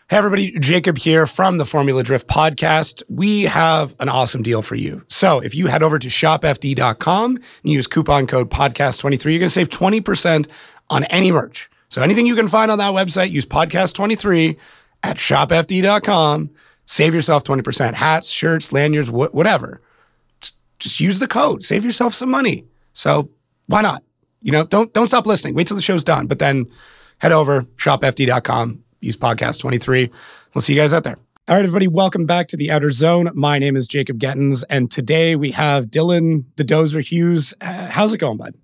Hey everybody, Jacob here from the Formula Drift podcast. We have an awesome deal for you. So if you head over to shopfd.com and use coupon code podcast23, you're going to save 20% on any merch. So anything you can find on that website, use podcast23 at shopfd.com. Save yourself 20%. Hats, shirts, lanyards, whatever. Just use the code. Save yourself some money. So why not? You know, don't stop listening. Wait till the show's done. But then head over, shopfd.com. Use podcast 23. We'll see you guys out there. All right, everybody, welcome back to the Outerzone. My name is Jacob Gettins, and today we have Dylan, the Dozer Hughes. How's it going, bud?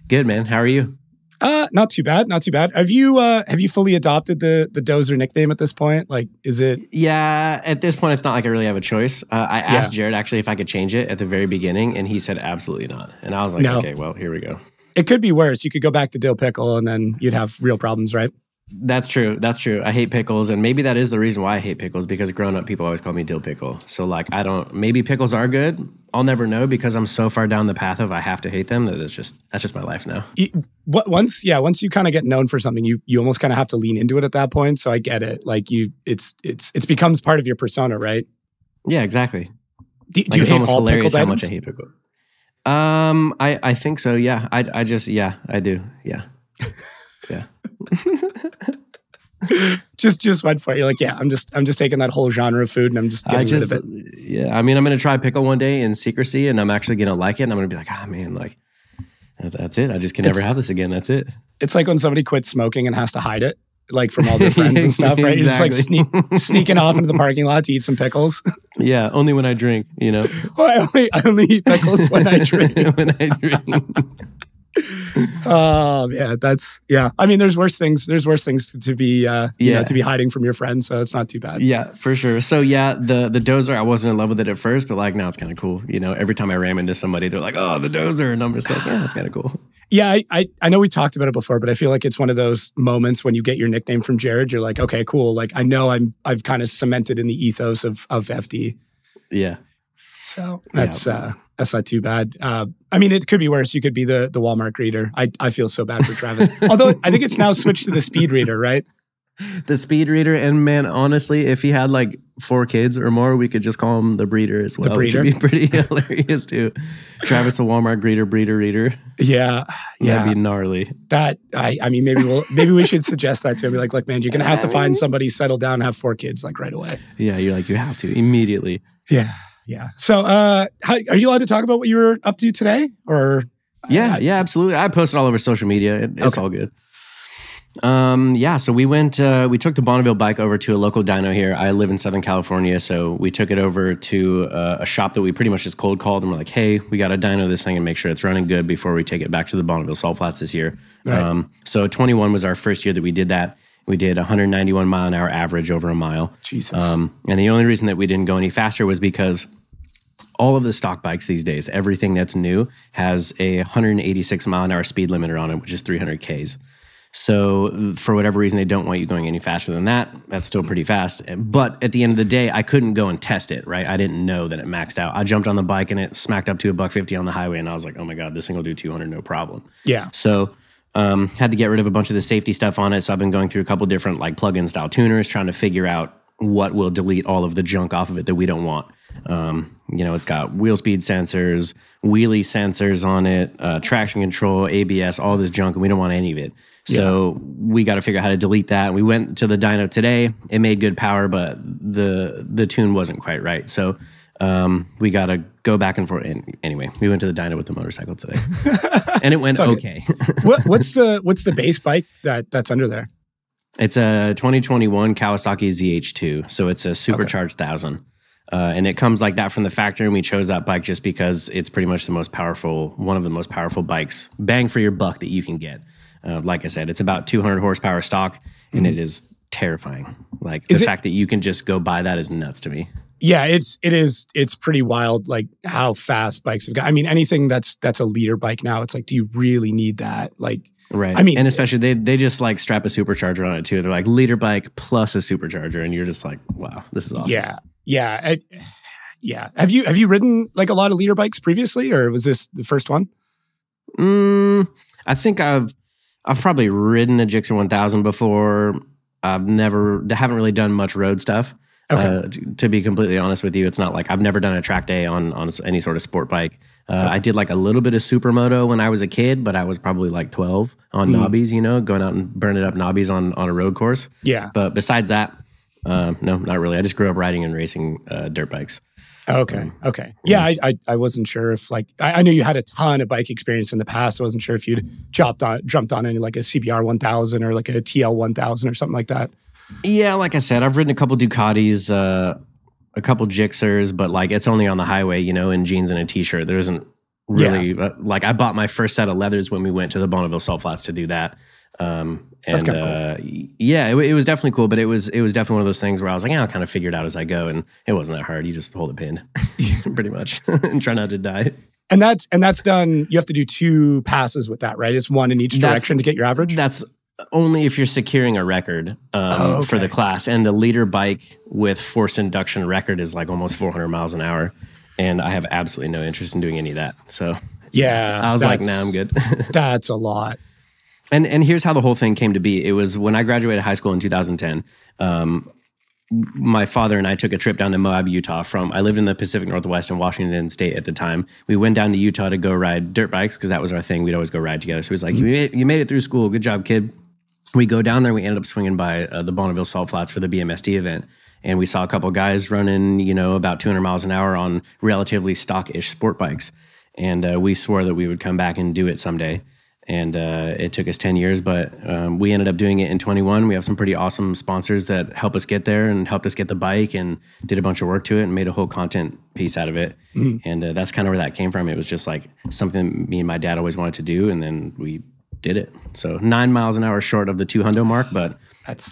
Good, man. How are you? Not too bad. Not too bad. Have you fully adopted the Dozer nickname at this point? Like, is it? Yeah, at this point, it's not like I really have a choice. I asked Jared actually if I could change it at the very beginning, and he said absolutely not. And I was like, okay, well, here we go. It could be worse. You could go back to Dill Pickle, and then you'd have real problems, right? That's true. That's true. I hate pickles, and maybe that is the reason why I hate pickles, because growing up, people always call me Dill Pickle. So, like, maybe pickles are good. I'll never know because I'm so far down the path of I have to hate them that that's just my life now. Once you kind of get known for something, you almost kind of have to lean into it at that point. So I get it. Like it becomes part of your persona, right? Yeah, exactly. Do you hate almost all hilarious pickled how items? much I hate pickles. I think so. Yeah. I do. Yeah. Yeah. just went for it. You're like, yeah, I'm just taking that whole genre of food and I'm just getting rid of it. Yeah, I mean, I'm going to try pickle one day in secrecy and I'm actually going to like it. And I'm going to be like, man, like, that's it. I just can never have this again. That's it. It's like when somebody quits smoking and has to hide it, like from all their friends and stuff, right? Exactly. You're just like sneaking off into the parking lot to eat some pickles. Yeah, only when I drink, you know. Well, I only eat pickles when I drink. When I drink. Oh yeah. I mean, there's worse things to be to be hiding from your friends, so it's not too bad. Yeah, for sure. So yeah, the Dozer, I wasn't in love with it at first, but like now it's kind of cool. You know, every time I ram into somebody, they're like, "Oh, the Dozer," and I'm just like, "Yeah, that's kind of cool." Yeah, I know we talked about it before, but I feel like it's one of those moments when you get your nickname from Jared, you're like, okay, cool. Like I know I've kind of cemented in the ethos of FD. Yeah. So that's not too bad. I mean, it could be worse. You could be the Walmart greeter. I feel so bad for Travis. Although I think it's now switched to the speed reader, right? The speed reader. And man, honestly, if he had like 4 kids or more, we could just call him the breeder as well. The breeder. Which would be pretty hilarious too. Travis the Walmart greeter, breeder, reader. Yeah. That'd be gnarly. I mean, maybe we should suggest that to him. Be like, look, man, you're going to have to find somebody, settle down, and have 4 kids like right away. Yeah, you're like, you have to immediately. Yeah. Yeah. So are you allowed to talk about what you were up to today? Or Yeah, absolutely. I posted all over social media. It's all good. So we went, we took the Bonneville bike over to a local dyno here. I live in Southern California, so we took it over to a shop that we pretty much just cold called, and we're like, hey, we got to dyno this thing and make sure it's running good before we take it back to the Bonneville Salt Flats this year. Right. So 21 was our first year that we did that. We did 191 mile an hour average over a mile. Jesus. And the only reason that we didn't go any faster was because all of the stock bikes these days, everything that's new has a 186 mile an hour speed limiter on it, which is 300 Ks. So for whatever reason, they don't want you going any faster than that. That's still pretty fast. But at the end of the day, I couldn't go and test it, right? I didn't know that it maxed out. I jumped on the bike and it smacked up to $150 on the highway. And I was like, oh my God, this thing will do 200, no problem. Yeah. So had to get rid of a bunch of the safety stuff on it. So I've been going through a couple different like plug-in style tuners, trying to figure out what will delete all of the junk off of it that we don't want. It's got wheel speed sensors, wheelie sensors on it, traction control, ABS, all this junk, and we don't want any of it. So we got to figure out how to delete that. We went to the dyno today. It made good power, but the tune wasn't quite right. So we got to go back and forth. And anyway, we went to the dyno with the motorcycle today, and it went okay. What's the base bike that's under there? It's a 2021 Kawasaki ZH2, so it's a supercharged 1000. And it comes like that from the factory, and we chose that bike just because it's pretty much one of the most powerful bikes, bang for your buck, that you can get. Like I said, it's about 200 horsepower stock, and it is terrifying. Like the fact that you can just go buy that is nuts to me. Yeah, it's pretty wild, like how fast bikes have got. I mean, anything that's a liter bike now, it's like, do you really need that? Like, right. I mean, and especially they just like strap a supercharger on it too. They're like liter bike plus a supercharger, and you're just like, wow, this is awesome. Yeah. Have you ridden like a lot of liter bikes previously, or was this the first one? I think I've probably ridden a Gixxer 1000 before. haven't really done much road stuff. Okay. To be completely honest with you, it's not like I've never done a track day on any sort of sport bike. I did like a little bit of supermoto when I was a kid, but I was probably like 12 on knobbies, going out and burning up knobbies on a road course. Yeah. But besides that, no, not really. I just grew up riding and racing dirt bikes. Okay. Yeah, I wasn't sure if like I knew you had a ton of bike experience in the past. I wasn't sure if you'd jumped on any like a CBR 1000 or like a TL 1000 or something like that. Yeah, like I said, I've ridden a couple Ducatis, a couple Gixxers, but like it's only on the highway, in jeans and a t-shirt. There isn't really like I bought my first set of leathers when we went to the Bonneville Salt Flats to do that. That's kind of cool. Yeah, it was definitely cool, but it was definitely one of those things where I was like, I'll kind of figure it out as I go, and it wasn't that hard. You just hold a pin, pretty much, and try not to die. And that's done. You have to do 2 passes with that, right? It's one in each direction to get your average. That's only if you're securing a record for the class, and the leader bike with forced induction record is like almost 400 miles an hour, and I have absolutely no interest in doing any of that. So yeah, I was like, nah, I'm good. That's a lot. And here's how the whole thing came to be. It was when I graduated high school in 2010. My father and I took a trip down to Moab, Utah. I lived in the Pacific Northwest in Washington State at the time. We went down to Utah to go ride dirt bikes because that was our thing. We'd always go ride together. So he was like, you made it through school. Good job, kid. We go down there. We ended up swinging by the Bonneville Salt Flats for the BMSD event. And we saw a couple guys running, about 200 miles an hour on relatively stock-ish sport bikes. And we swore that we would come back and do it someday. And it took us 10 years, but we ended up doing it in 21. We have some pretty awesome sponsors that helped us get there and helped us get the bike and did a bunch of work to it and made a whole content piece out of it. And that's kind of where that came from. It was just like something me and my dad always wanted to do, and then we did it. So 9 miles an hour short of the 200 mark, but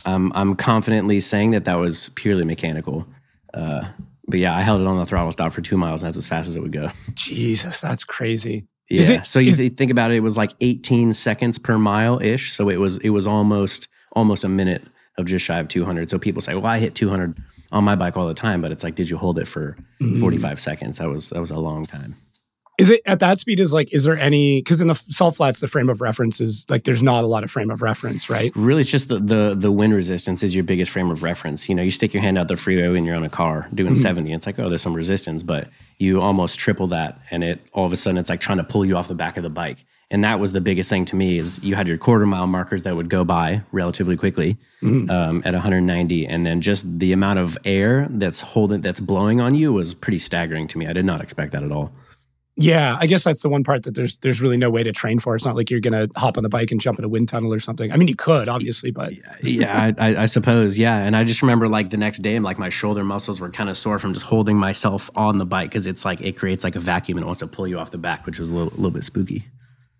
I'm confidently saying that was purely mechanical. But yeah, I held it on the throttle stop for 2 miles, and that's as fast as it would go. Jesus, that's crazy. Yeah. So you think about it, it was like 18 seconds per mile ish. So it was almost a minute of just shy of 200. So people say, well, I hit 200 on my bike all the time, but it's like, did you hold it for 45 seconds? That was a long time. Is it at that speed? Is there any, because in the salt flats, the frame of reference is like, there's not a lot of frame of reference, right? Really, it's just the wind resistance is your biggest frame of reference. You stick your hand out the freeway when you're on a car doing 70, and it's like, oh, there's some resistance, but you almost triple that. And all of a sudden it's like trying to pull you off the back of the bike. And that was the biggest thing to me is you had your quarter mile markers that would go by relatively quickly at 190. And then just the amount of air that's blowing on you was pretty staggering to me. I did not expect that at all. Yeah, I guess that's the one part that there's really no way to train for. It's not like you're going to hop on the bike and jump in a wind tunnel or something. I mean, you could, obviously, but... Yeah, I suppose, yeah. And I just remember like the next day, like my shoulder muscles were kind of sore from just holding myself on the bike because it's like it creates like a vacuum and it wants to pull you off the back, which was a little bit spooky.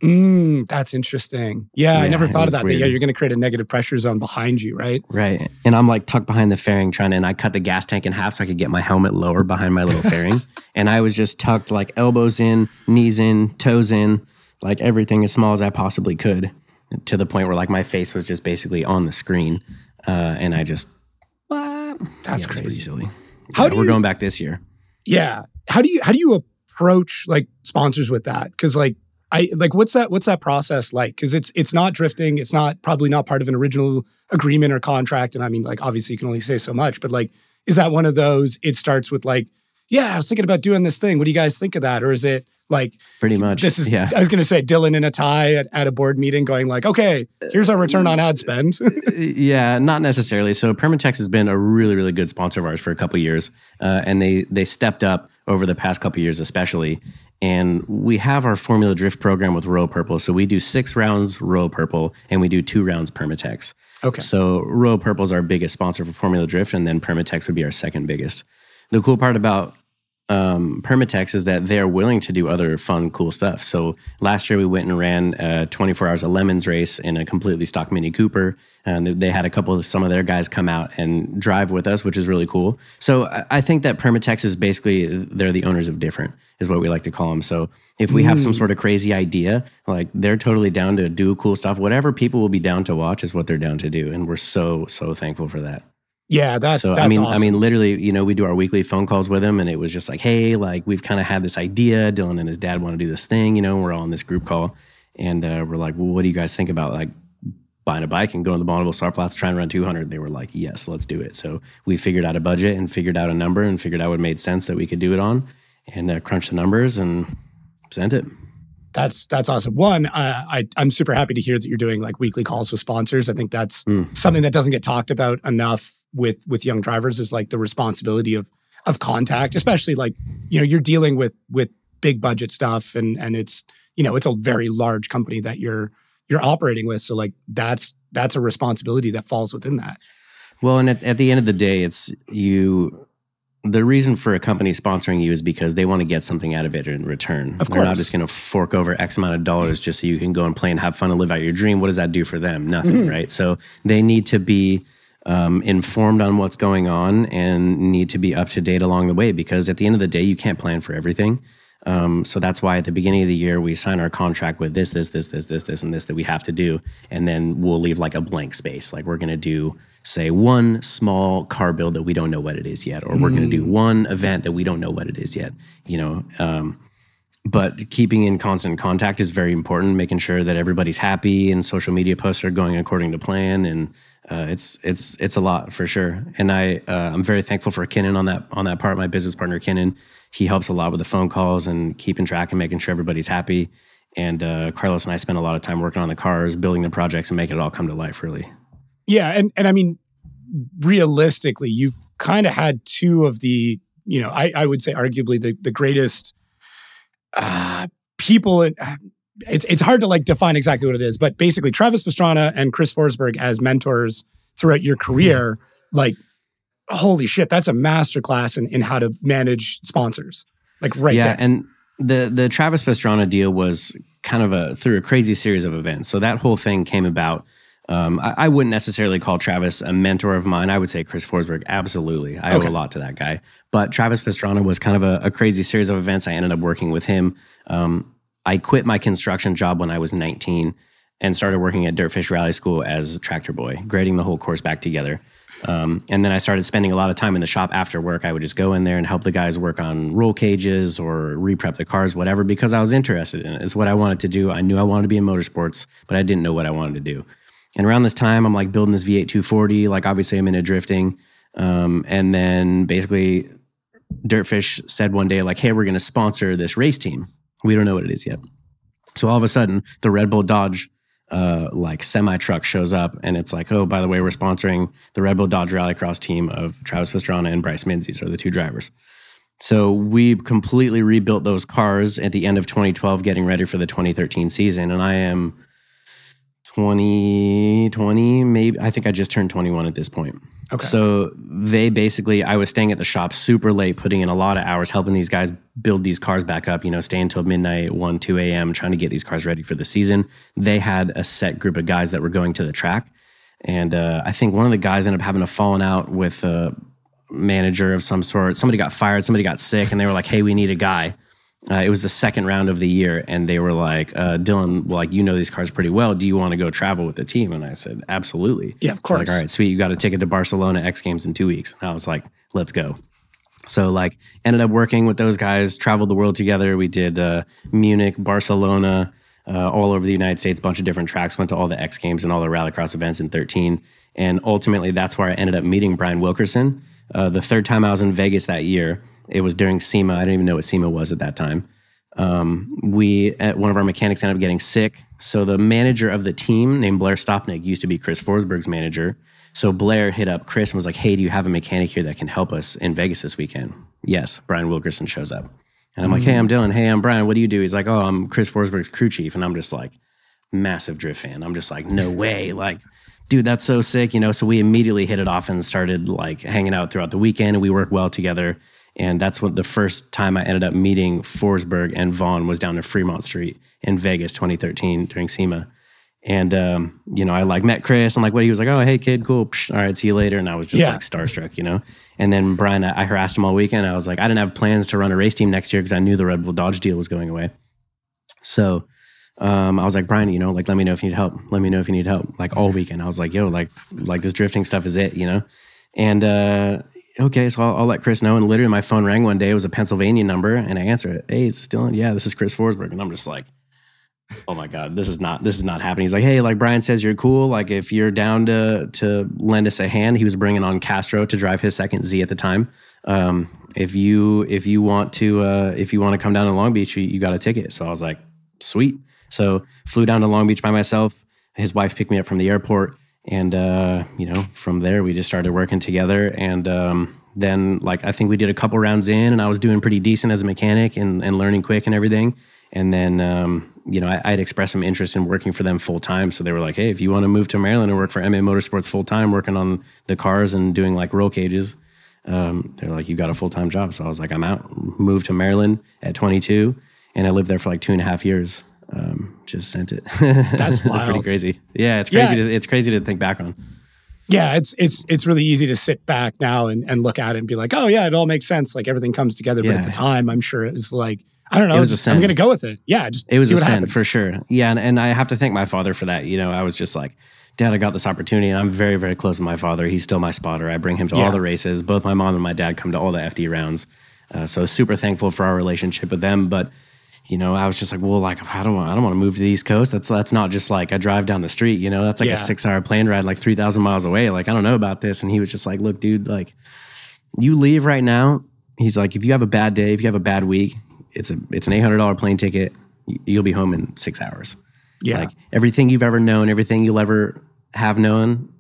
That's interesting. Yeah, I never thought about that. Yeah, you're going to create a negative pressure zone behind you, right? Right. And I'm like tucked behind the fairing and I cut the gas tank in half so I could get my helmet lower behind my little fairing. And I was just tucked like elbows in, knees in, toes in, like everything as small as I possibly could, to the point where like my face was just basically on the screen. And I just, that's crazy. Pretty silly. We're going back this year. Yeah. How do you approach like sponsors with that? Because what's that process like? Because it's not drifting. It's probably not part of an original agreement or contract. And I mean, like, obviously you can only say so much, but like, is that one of those, it starts with like, yeah, I was thinking about doing this thing. What do you guys think of that? Or is it like, pretty much, I was going to say Dylan in a tie at a board meeting going like, okay, here's our return on ad spend. Yeah, not necessarily. So Permatex has been a really, really good sponsor of ours for a couple of years. And they stepped up over the past couple of years, especially. And we have our Formula Drift program with Royal Purple. So we do 6 rounds Royal Purple and we do 2 rounds Permatex. Okay. So Royal Purple is our biggest sponsor for Formula Drift, and then Permatex would be our second biggest. The cool part about Permatex is that they're willing to do other fun, cool stuff. So last year we went and ran 24 Hours of Lemons race in a completely stock Mini Cooper. And they had some of their guys come out and drive with us, which is really cool. So I think that Permatex is basically, they're the owners of different, is what we like to call them. So if we have some sort of crazy idea, like they're totally down to do cool stuff. Whatever people will be down to watch is what they're down to do. And we're so, so thankful for that. Yeah, that's awesome. I mean, literally, we do our weekly phone calls with him, and it was just like, hey, like we've kind of had this idea. Dylan and his dad want to do this thing, and we're all in this group call, and we're like, well, what do you guys think about like buying a bike and going to the Bonneville Star Flats, trying to run 200. They were like, yes, let's do it. So we figured out a budget and figured out a number and figured out what made sense that we could do it on, and crunched the numbers and sent it. That's awesome. One, I'm super happy to hear that you're doing like weekly calls with sponsors. I think that's something that doesn't get talked about enough with young drivers, is like the responsibility of contact, especially like, you're dealing with big budget stuff, and it's, it's a very large company that you're operating with. So like that's a responsibility that falls within that. Well, and at the end of the day, it's the reason for a company sponsoring you is because they want to get something out of it in return. Of course. They're not just going to fork over X amount of dollars just so you can go and play and have fun and live out your dream. What does that do for them? Nothing, right? So they need to be informed on what's going on and need to be up to date along the way, because at the end of the day, you can't plan for everything. So that's why at the beginning of the year, we sign our contract with this, and this that we have to do. And then we'll leave like a blank space. Like we're going to do, say, one small car build that we don't know what it is yet, or we're going to do one event that we don't know what it is yet, but keeping in constant contact is very important, making sure that everybody's happy and social media posts are going according to plan. And it's a lot for sure. And I'm very thankful for Kinnan on that part. My business partner, Kinnan, he helps a lot with the phone calls and keeping track and making sure everybody's happy. And Carlos and I spend a lot of time working on the cars, building the projects, and making it all come to life, really. Yeah, and I mean, realistically, you've kind of had two of the, I would say arguably the greatest people. It's hard to like define exactly what it is, but basically Travis Pastrana and Chris Forsberg as mentors throughout your career, like, holy shit, that's a masterclass in how to manage sponsors. Like there. And the Travis Pastrana deal was kind of through a crazy series of events. So that whole thing came about. I wouldn't necessarily call Travis a mentor of mine. I would say Chris Forsberg, absolutely. I owe a lot to that guy. But Travis Pastrana was kind of a crazy series of events. I ended up working with him. I quit my construction job when I was 19 and started working at Dirtfish Rally School as a tractor boy, grading the whole course back together. And then I started spending a lot of time in the shop after work. I would just go in there and help the guys work on roll cages or re-prep the cars, whatever, because I was interested in it. It's what I wanted to do. I knew I wanted to be in motorsports, but I didn't know what I wanted to do. And around this time, I'm like building this V8 240. Like obviously I'm into drifting. And then basically Dirtfish said one day like, hey, we're going to sponsor this race team. We don't know what it is yet. So all of a sudden the Red Bull Dodge like semi-truck shows up, and it's like, oh, by the way, we're sponsoring the Red Bull Dodge Rallycross team of Travis Pastrana and Bryce Menzies are the two drivers. So we completely rebuilt those cars at the end of 2012, getting ready for the 2013 season. And I am 20, maybe. I think I just turned 21 at this point. Okay. So I was staying at the shop super late, putting in a lot of hours, helping these guys build these cars back up, staying till midnight, 1, 2 a.m., trying to get these cars ready for the season. They had a set group of guys that were going to the track. And I think one of the guys ended up having a falling out with a manager of some sort. Somebody got fired, somebody got sick, and they were like, hey, we need a guy. It was the second round of the year, and they were like, Dylan, like, these cars pretty well. Do you want to go travel with the team? And I said, absolutely. Yeah, of course. Like, all right, sweet. You got a ticket to Barcelona X Games in 2 weeks. And I was like, let's go. So like ended up working with those guys, traveled the world together. We did Munich, Barcelona, all over the United States, bunch of different tracks, went to all the X Games and all the rallycross events in 13. And ultimately, that's where I ended up meeting Brian Wilkerson. The third time I was in Vegas that year, it was during SEMA. I didn't even know what SEMA was at that time. One of our mechanics ended up getting sick. So the manager of the team named Blair Stopnick used to be Chris Forsberg's manager. So Blair hit up Chris and was like, hey, do you have a mechanic here that can help us in Vegas this weekend? Yes, Brian Wilkerson shows up. And I'm like, hey, I'm Dylan. Hey, I'm Brian. What do you do? He's like, oh, I'm Chris Forsberg's crew chief. And I'm just like, massive drift fan. I'm just like, no way. Like, dude, that's so sick. So we immediately hit it off and started like hanging out throughout the weekend, and we worked well together. And that's what the first time I ended up meeting Forsberg and Vaughn was down to Fremont Street in Vegas, 2013 during SEMA. And, I like met Chris. I'm like, what? He was like, oh, hey kid, cool. Psh, all right, see you later. And I was just like starstruck, And then Brian, I harassed him all weekend. I was like, I didn't have plans to run a race team next year because I knew the Red Bull Dodge deal was going away. So I was like, Brian, like, let me know if you need help. Let me know if you need help. Like all weekend. I was like, yo, like this drifting stuff is it, And, okay, so I'll let Chris know. And literally my phone rang one day. It was a Pennsylvania number, and I answered it. Hey, is this Dylan? Yeah, this is Chris Forsberg. And I'm just like, oh my God, this is not happening. He's like, hey, like Brian says you're cool. Like if you're down to lend us a hand, he was bringing on Castro to drive his second Z at the time. If you want to come down to Long Beach, you got a ticket. So I was like, sweet. So flew down to Long Beach by myself. His wife picked me up from the airport. And, from there we just started working together. And, then like, I think we did a couple rounds in and I was doing pretty decent as a mechanic and learning quick and everything. And then, I'd expressed some interest in working for them full time. So they were like, hey, if you want to move to Maryland and work for MA Motorsports full time, working on the cars and doing like roll cages, they're like, you got a full-time job. So I was like, I'm out. Moved to Maryland at 22 and I lived there for like 2.5 years. Just sent it. That's wild. Pretty crazy. Yeah, it's crazy. Yeah. It's crazy to think back on. Yeah, it's really easy to sit back now and look at it and be like, oh yeah, it all makes sense. Like everything comes together. But at the time, I'm sure it was like, I don't know. I'm going to go with it. Yeah, it was a sin for sure. Yeah, and I have to thank my father for that. I was just like, Dad, I got this opportunity, and I'm very, very close with my father. He's still my spotter. I bring him to all the races. Both my mom and my dad come to all the FD rounds. So super thankful for our relationship with them. But I was just like, well, like I don't want to move to the East Coast. That's not just like a drive down the street. That's like a 6-hour plane ride, like 3,000 miles away. Like I don't know about this. And he was just like, look, dude, like you leave right now. He's like, if you have a bad day, if you have a bad week, it's an $800 plane ticket. You'll be home in 6 hours. Yeah. Like everything you've ever known, everything you'll ever have known,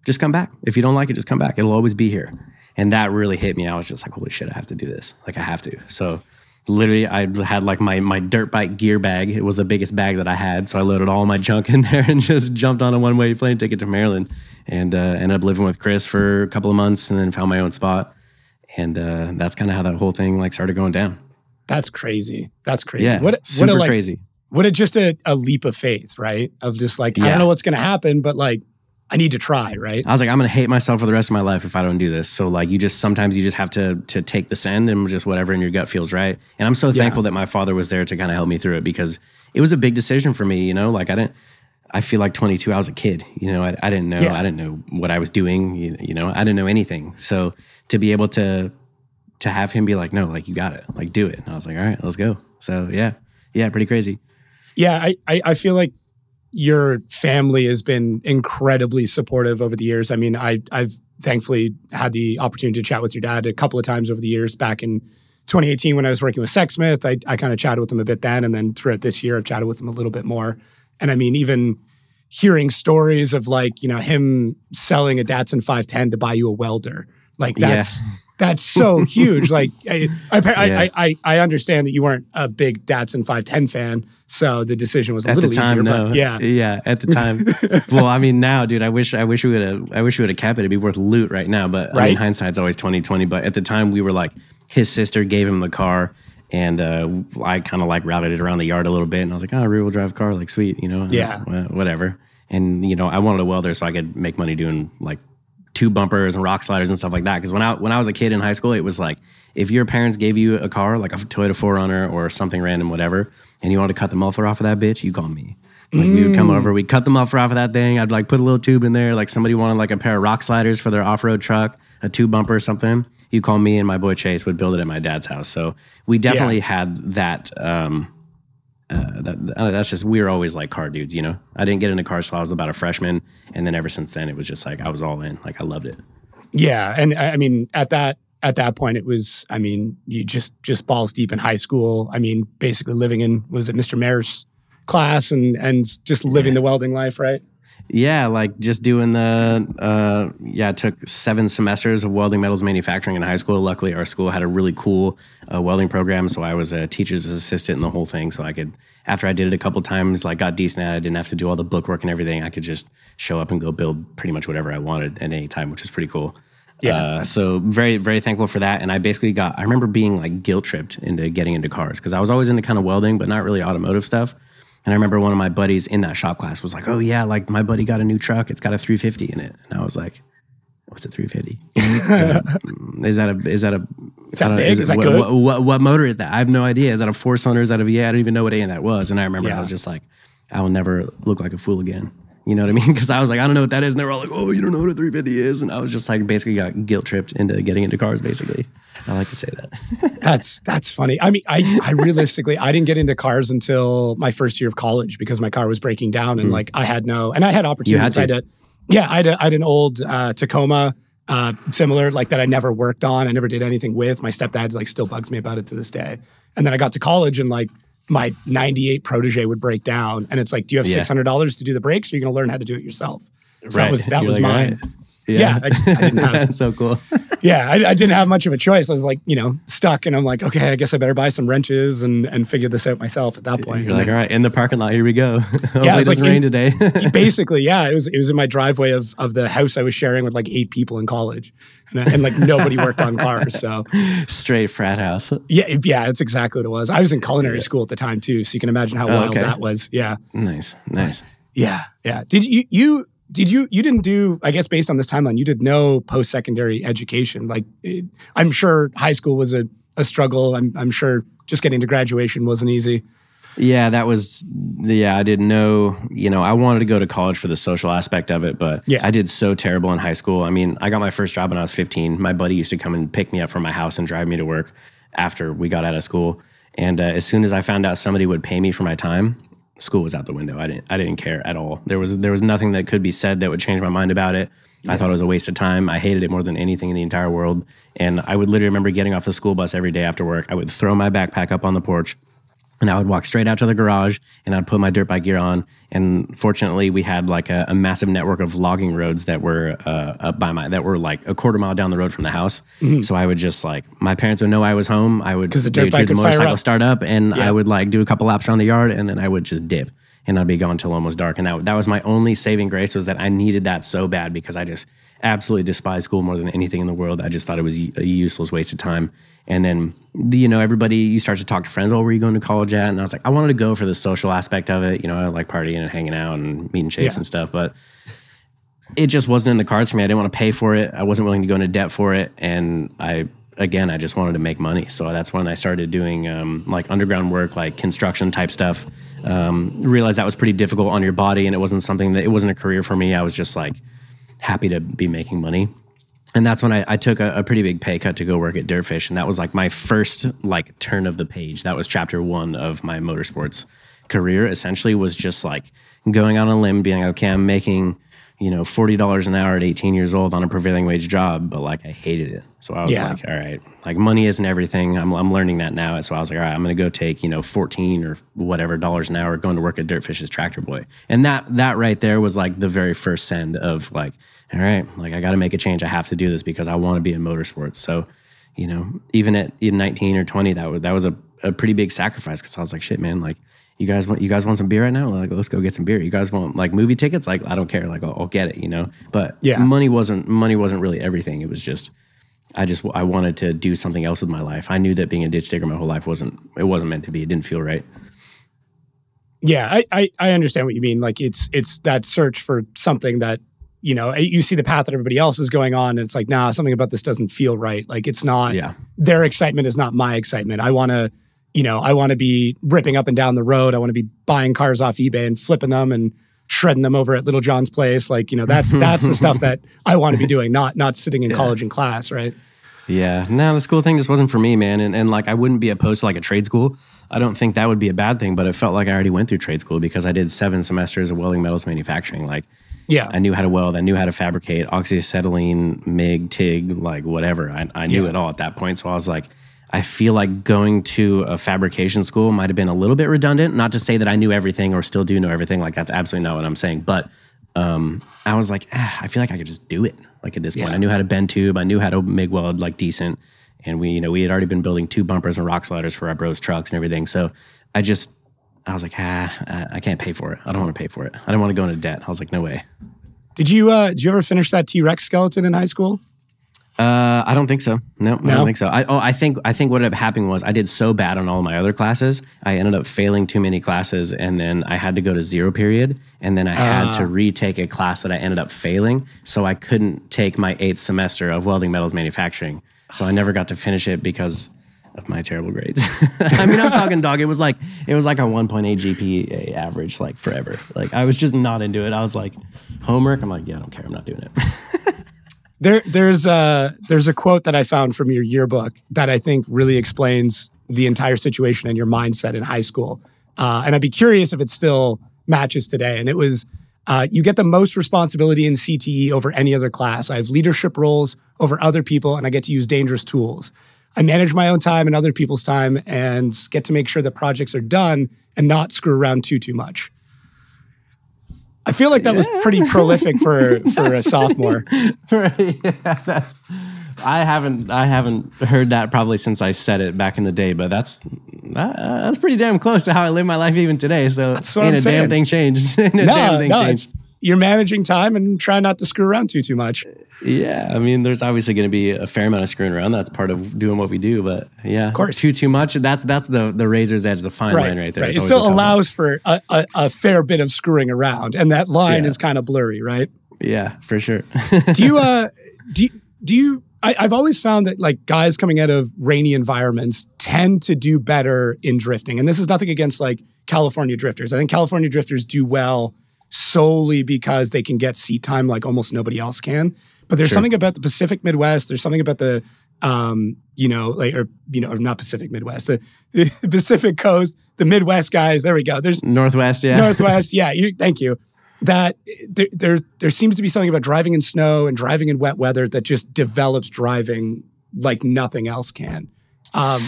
just come back. If you don't like it, just come back. It'll always be here. And that really hit me. I was just like, holy shit, I have to do this. Like I have to. So literally I had like my dirt bike gear bag. It was the biggest bag that I had. So I loaded all my junk in there and just jumped on a one-way plane ticket to Maryland and ended up living with Chris for a couple of months and then found my own spot. And that's kind of how that whole thing like started going down. That's crazy. That's crazy. Yeah, super crazy. What a just a leap of faith, right? Of just like, I don't know what's going to happen, but like, I need to try, right? I was like, I'm going to hate myself for the rest of my life if I don't do this. So like, sometimes you just have to take the send and just whatever in your gut feels right. And I'm so thankful that my father was there to kind of help me through it because it was a big decision for me, like I feel like 22, I was a kid, I didn't know, I didn't know what I was doing, I didn't know anything. So to be able to have him be like, no, like you got it, like do it. And I was like, all right, let's go. So yeah, pretty crazy. Yeah, I feel like your family has been incredibly supportive over the years. I mean, I've thankfully had the opportunity to chat with your dad a couple of times over the years. Back in 2018 when I was working with Sexsmith, I kind of chatted with him a bit then. And then throughout this year, I've chatted with him a little bit more. And I mean, even hearing stories of like, him selling a Datsun 510 to buy you a welder. Like that's so huge. Like I understand that you weren't a big Datsun 510 fan, so the decision was a little easier. No. But yeah, at the time. Well, I mean, now, dude, I wish we would have kept it. It'd be worth loot right now. But I mean, hindsight's always 20/20. But at the time, we were like, his sister gave him the car, and I kind of like routed it around the yard a little bit, and I was like, oh, rear wheel drive car, like sweet, whatever. And I wanted a welder so I could make money doing like tube bumpers and rock sliders and stuff like that. Because when I was a kid in high school, it was like if your parents gave you a car like a Toyota 4Runner or something random, whatever, and you wanted to cut the muffler off of that bitch, you call me. Like we would come over, we'd cut the muffler off of that thing. I'd like put a little tube in there. Like somebody wanted like a pair of rock sliders for their off-road truck, a tube bumper or something. You call me and my boy Chase would build it at my dad's house. So we definitely had that. That's just, we were always like car dudes, I didn't get into cars till I was about a freshman. And then ever since then, it was just like, I was all in. Like, I loved it. Yeah. And I mean, at that point, it was, I mean, you just balls deep in high school. I mean, basically living in, was it Mr. Mayer's class and just living the welding life, right? Yeah, like just doing I took 7 semesters of welding metals manufacturing in high school. Luckily, our school had a really cool welding program, so I was a teacher's assistant in the whole thing. So I could, after I did it a couple times, like got decent at it, I didn't have to do all the bookwork and everything. I could just show up and go build pretty much whatever I wanted at any time, which is pretty cool. Yeah. So very, very thankful for that. And I basically I remember being like guilt tripped into getting into cars because I was always into kind of welding, but not really automotive stuff. And I remember one of my buddies in that shop class was like, oh yeah, like my buddy got a new truck. It's got a 350 in it. And I was like, what's a 350? Is that big? Is that good? What motor is that? I have no idea. Is that a 4-cylinder? Is that I don't even know what any of that was. And I remember I was just like, I will never look like a fool again. You know what I mean? Because I was like, I don't know what that is. And they were all like, oh, you don't know what a 350 is. And I was just like, basically got guilt tripped into getting into cars, basically. I like to say that. That's funny. I mean, I realistically, I didn't get into cars until my first year of college because my car was breaking down and like I had opportunities. I had an old Tacoma, similar, like that I never worked on. I never did anything with. My stepdad like still bugs me about it to this day. And then I got to college and like my 98 Protege would break down. And it's like, do you have $600 to do the brakes or are you going to learn how to do it yourself? So that was like, mine. Right. Yeah, I didn't have. That's so cool. Yeah, I didn't have much of a choice. I was like, stuck, and I'm like, okay, I guess I better buy some wrenches and figure this out myself at that point. You're like, all right, in the parking lot, here we go. Hopefully it doesn't rain today. Basically, yeah, it was in my driveway of the house I was sharing with like 8 people in college, and like nobody worked on cars, so straight frat house. Yeah, that's exactly what it was. I was in culinary school at the time too, so you can imagine how wild that was. Yeah, nice. Yeah. Did you didn't do, I guess based on this timeline, you did no post-secondary education. Like, I'm sure high school was a struggle. I'm sure just getting to graduation wasn't easy. Yeah, I didn't know, I wanted to go to college for the social aspect of it, but I did so terrible in high school. I mean, I got my first job when I was 15. My buddy used to come and pick me up from my house and drive me to work after we got out of school. And as soon as I found out somebody would pay me for my time, school was out the window. I didn't care at all. There was nothing that could be said that would change my mind about it. I thought it was a waste of time. I hated it more than anything in the entire world. And I would literally remember getting off the school bus every day after work. I would throw my backpack up on the porch and I would walk straight out to the garage and I'd put my dirt bike gear on. And fortunately, we had like a massive network of logging roads that were that were like a quarter mile down the road from the house. Mm-hmm. So I would just like, my parents would know I was home. I would the motorcycle start up and I would like do a couple laps around the yard and then I would just dip and I'd be gone till almost dark. And that was my only saving grace, was that I needed that so bad because I just absolutely despised school more than anything in the world. I just thought it was a useless waste of time. And then, everybody, you start to talk to friends, oh, where are you going to college at? And I was like, I wanted to go for the social aspect of it. I like partying and hanging out and meeting chicks and stuff, but it just wasn't in the cards for me. I didn't want to pay for it. I wasn't willing to go into debt for it. And I just wanted to make money. So that's when I started doing like underground work, like construction type stuff. Realized that was pretty difficult on your body and it wasn't a career for me. I was just like happy to be making money. And that's when I took a pretty big pay cut to go work at Dirtfish. And that was like my first like turn of the page. That was chapter 1 of my motorsports career, essentially, was just like going on a limb, being, okay, I'm making, $40 an hour at 18 years old on a prevailing wage job, but like I hated it. So I was like, all right, like money isn't everything. I'm learning that now. So I was like, all right, I'm going to go take, 14 or whatever dollars an hour going to work at Dirtfish's tractor boy. And that right there was like the very first send of like, all right, like I got to make a change. I have to do this because I want to be in motorsports. So, even at 19 or 20, that was a pretty big sacrifice, because I was like, shit, man, like you guys want some beer right now? Like, let's go get some beer. You guys want like movie tickets? Like, I don't care. Like, I'll get it, But money wasn't really everything. It was just, I wanted to do something else with my life. I knew that being a ditch digger my whole life wasn't meant to be. It didn't feel right. Yeah, I understand what you mean. Like it's that search for something that, you see the path that everybody else is going on and it's like, nah, something about this doesn't feel right. Like it's not, their excitement is not my excitement. I want to be ripping up and down the road. I want to be buying cars off eBay and flipping them and shredding them over at Little John's place. Like, that's the stuff that I want to be doing, not sitting in college in class, right? Yeah. No, the school thing just wasn't for me, man. And like, I wouldn't be opposed to like a trade school. I don't think that would be a bad thing, but it felt like I already went through trade school because I did 7 semesters of welding metals manufacturing. Like, I knew how to weld. I knew how to fabricate oxyacetylene, MIG, TIG, like whatever. I knew it all at that point. So I was like, I feel like going to a fabrication school might have been a little bit redundant. Not to say that I knew everything or still do know everything. Like, that's absolutely not what I'm saying. But I was like, I feel like I could just do it. Like at this point, I knew how to bend tube. I knew how to MIG weld like decent. And we had already been building 2 bumpers and rock sliders for our bros' trucks and everything. So I was like, I can't pay for it. I don't want to pay for it. I didn't want to go into debt. I was like, no way. Did you ever finish that T-Rex skeleton in high school? I don't think so. No, I don't think so. I think what ended up happening was I did so bad on all my other classes. I ended up failing too many classes, and then I had to go to 0 period, and then I had to retake a class that I ended up failing, so I couldn't take my 8th semester of welding metals manufacturing. So I never got to finish it because of my terrible grades. I mean, I'm talking dog. It was like a 1.8 GPA average, like forever. Like I was just not into it. I was like, homework. I'm like, yeah, I don't care. I'm not doing it. There's a quote that I found from your yearbook that I think really explains the entire situation and your mindset in high school. And I'd be curious if it still matches today. And it was, you get the most responsibility in CTE over any other class. I have leadership roles over other people, and I get to use dangerous tools. I manage my own time and other people's time and get to make sure that projects are done and not screw around too much. I feel like that was pretty prolific for a sophomore. I haven't heard that probably since I said it back in the day, but that's pretty damn close to how I live my life even today. So ain't a damn thing changed. Changed. You're managing time and trying not to screw around too much. Yeah, I mean, there's obviously going to be a fair amount of screwing around. That's part of doing what we do. But yeah, of course, too much. That's the razor's edge, the fine line right there. Right. It still allows for a fair bit of screwing around, and that line is kind of blurry, right? Yeah, for sure. do you? I've always found that like guys coming out of rainy environments tend to do better in drifting, and this is nothing against like California drifters. I think California drifters do well solely because they can get seat time like almost nobody else can. But there's something about the Pacific Midwest. There's something about the, not Pacific Midwest, the Pacific Coast, the Midwest guys. There we go. There's Northwest, yeah. Northwest, yeah. Thank you. That there seems to be something about driving in snow and driving in wet weather that just develops driving like nothing else can. How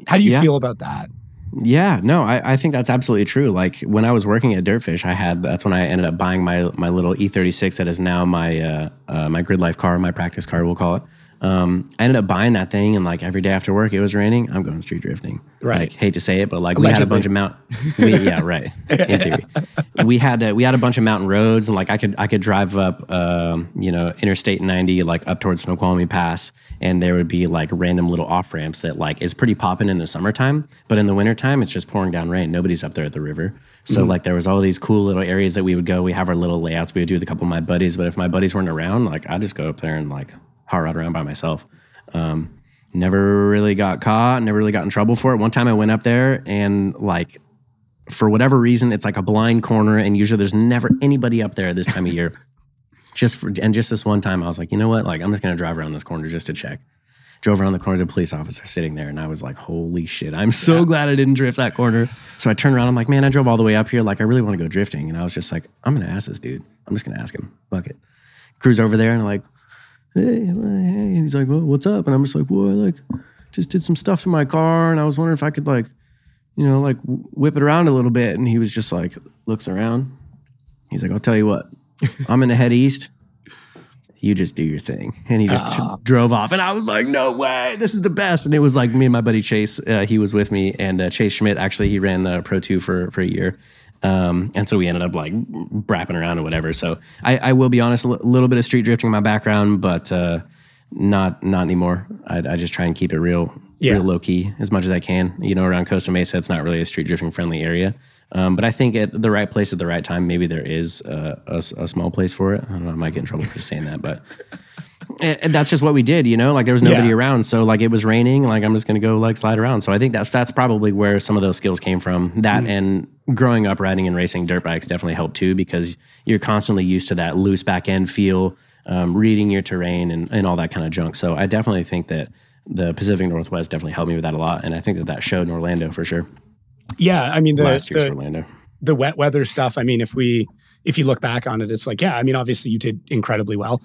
do you feel about that? Yeah, no, I think that's absolutely true. Like when I was working at Dirtfish, that's when I ended up buying my little E36 that is now my grid life car, my practice car, we'll call it. I ended up buying that thing, and like every day after work, it was raining. I'm going street drifting. Right. Like, hate to say it, but like we had a bunch of right. In theory, we had a bunch of mountain roads, and like I could drive up, Interstate 90, like up towards Snoqualmie Pass, and there would be like random little off ramps that like is pretty popping in the summertime, but in the wintertime, it's just pouring down rain. Nobody's up there at the river. So like there was all these cool little areas that we would go. We have our little layouts we would do with a couple of my buddies, but if my buddies weren't around, like I'd just go up there and like hot rod around by myself. Never really got caught, never really got in trouble for it. One time I went up there and like, for whatever reason, it's like a blind corner, and usually there's never anybody up there at this time of year. Just this one time I was like, you know what? Like I'm just going to drive around this corner just to check. Drove around the corner, there's a police officer sitting there, and I was like, holy shit, I'm so glad I didn't drift that corner. So I turned around, I'm like, man, I drove all the way up here. Like I really want to go drifting. And I was just like, I'm going to ask this dude. I'm just going to ask him. Fuck it. Cruise over there and like, hey, and he's like, well, what's up? And I'm just like, well, I like just did some stuff to my car, and I was wondering if I could like, whip it around a little bit. And he was just like, looks around. He's like, I'll tell you what, I'm gonna head east. You just do your thing. And he just drove off. And I was like, no way, this is the best. And it was like me and my buddy Chase, he was with me, and Chase Schmidt, actually, he ran Pro 2 for a year. And so we ended up like brapping around or whatever. So I will be honest, a little bit of street drifting in my background, but not anymore. I just try and keep it real low key as much as I can. Around Costa Mesa, it's not really a street drifting friendly area. But I think at the right place at the right time, maybe there is a small place for it. I don't know, I might get in trouble for saying that, but and that's just what we did, like there was nobody around. So like it was raining, like I'm just going to go like slide around. So I think that's probably where some of those skills came from. That and growing up riding and racing dirt bikes definitely helped too, because you're constantly used to that loose back end feel, reading your terrain and all that kind of junk. So I definitely think that the Pacific Northwest definitely helped me with that a lot. And I think that showed in Orlando for sure. Yeah. I mean, last year's Orlando. The wet weather stuff. I mean, if you look back on it, it's like, yeah, I mean, obviously you did incredibly well.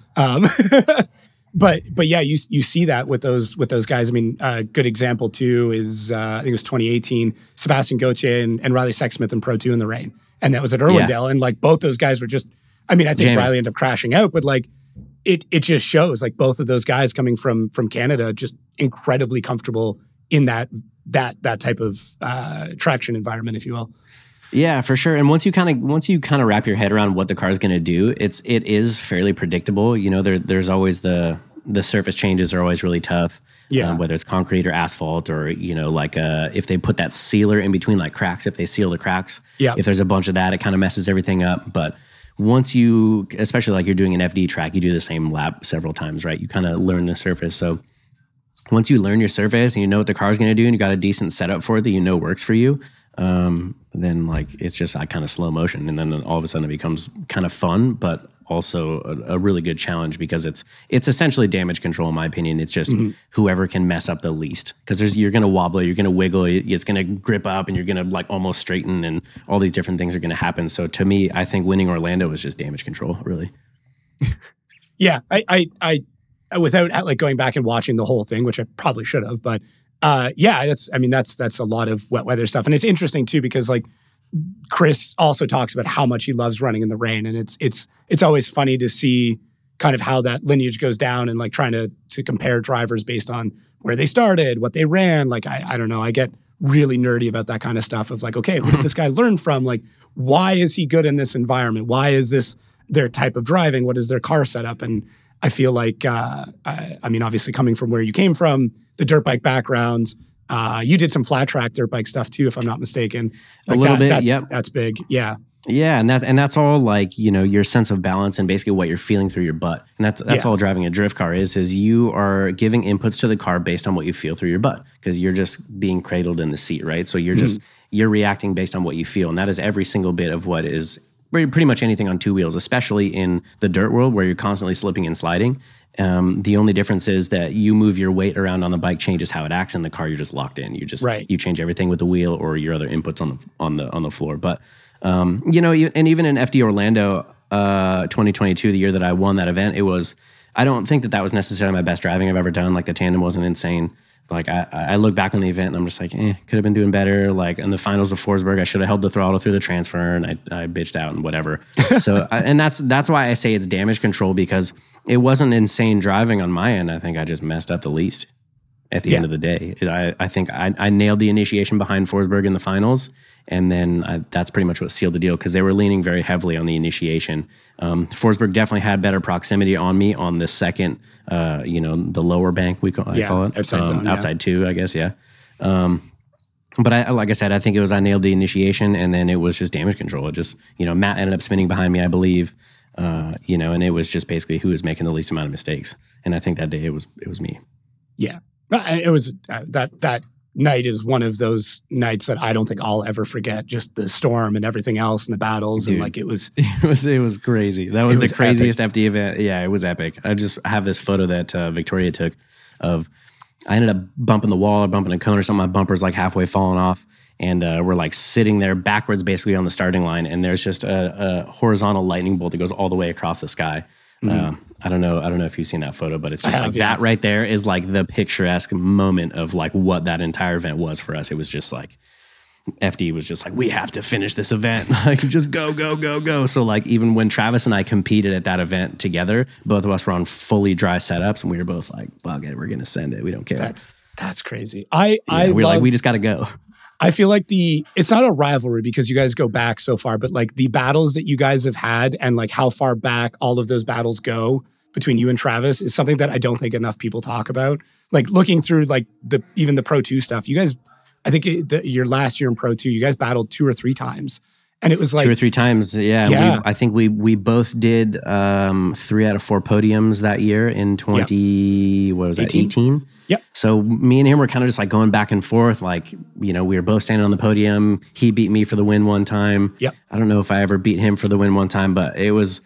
But yeah, you see that with those guys. I mean, a good example too is I think it was 2018, Sebastian Gauthier and Riley Sexsmith in Pro 2 in the rain, and that was at Irwindale, and like both those guys were just. I mean, I think Jamie. Riley ended up crashing out, but like it just shows like both of those guys coming from Canada just incredibly comfortable in that type of traction environment, if you will. Yeah, for sure. And once you kind of wrap your head around what the car is going to do, it is fairly predictable. There's always the surface changes are always really tough. Yeah. Whether it's concrete or asphalt, or if they put that sealer in between like cracks, if they seal the cracks, if there's a bunch of that, it kind of messes everything up. But once you, especially like you're doing an FD track, you do the same lap several times, right? You kind of learn the surface. So once you learn your surface and you know what the car's going to do and you got a decent setup for it that you know works for you, then like it's just that kind of slow motion. And then all of a sudden it becomes kind of fun, but also a really good challenge because it's essentially damage control in my opinion. It's just whoever can mess up the least, because you're going to wobble, you're going to wiggle, it's going to grip up, and you're going to like almost straighten, and all these different things are going to happen. So to me, I think winning Orlando was just damage control, really. Yeah, I without like going back and watching the whole thing, which I probably should have, but yeah, that's a lot of wet weather stuff, and it's interesting too because like Chris also talks about how much he loves running in the rain, and it's always funny to see kind of how that lineage goes down and like trying to compare drivers based on where they started, what they ran. Like I don't know, I get really nerdy about that kind of stuff of like, okay, who did this guy learn from? Like, why is he good in this environment? Why is this their type of driving? What is their car setup? And I feel like, I mean, obviously coming from where you came from, the dirt bike background, you did some flat track dirt bike stuff too, if I'm not mistaken. Like a little bit, yep. That's big, yeah. Yeah, and that's all like, you know, your sense of balance and basically what you're feeling through your butt. And that's all driving a drift car is you are giving inputs to the car based on what you feel through your butt, because you're just being cradled in the seat, right? So you're you're reacting based on what you feel, and that is every single bit of what is pretty much anything on two wheels, especially in the dirt world where you're constantly slipping and sliding. The only difference is that you move your weight around on the bike changes how it acts. In the car, you're just locked in. You just you change everything with the wheel or your other inputs on the floor. But you know, and even in FD Orlando 2022, the year that I won that event, I don't think that was necessarily my best driving I've ever done. Like the tandem wasn't insane. Like I look back on the event and I'm just like, could have been doing better. Like in the finals of Forsberg, I should have held the throttle through the transfer, and I bitched out and whatever. So and that's why I say it's damage control, because it wasn't insane driving on my end. I think I just messed up the least at the end of the day. I think I nailed the initiation behind Forsberg in the finals, and then that's pretty much what sealed the deal, because they were leaning very heavily on the initiation. Forsberg definitely had better proximity on me on the second, you know, the lower bank I call it. Outside two, I guess, yeah. But like I said, I think I nailed the initiation, and then it was just damage control. It just, you know, Matt ended up spinning behind me, I believe, you know, and it was just basically who was making the least amount of mistakes. And I think that day it was me. Yeah. It was that night is one of those nights that I don't think I'll ever forget. Just the storm and everything else and the battles. Dude, and like it was crazy. That was the craziest epic. FD event. Yeah, it was epic. I just have this photo that Victoria took of, I ended up bumping the wall or bumping a cone or something. My bumper's like halfway falling off. And we're like sitting there backwards basically on the starting line. And there's just a horizontal lightning bolt that goes all the way across the sky. I don't know if you've seen that photo, but it's just that right there is like the picturesque moment of like what that entire event was for us. It was just like, FD was just like, we have to finish this event. Like, just go, go, go, go. So like, even when Travis and I competed at that event together, both of us were on fully dry setups, and we were both like, fuck it, we're going to send it. We don't care. That's crazy. We just got to go. I feel like it's not a rivalry because you guys go back so far, but like the battles that you guys have had and like how far back all of those battles go between you and Travis is something that I don't think enough people talk about. Like looking through like even the Pro 2 stuff, you guys, I think your last year in Pro 2, you guys battled 2 or 3 times. And it was like 2 or 3 times. Yeah. I think we both did 3 out of 4 podiums that year in 18? Yep. So me and him were kind of just like going back and forth. Like, you know, we were both standing on the podium. He beat me for the win one time. Yep. I don't know if I ever beat him for the win one time, but it was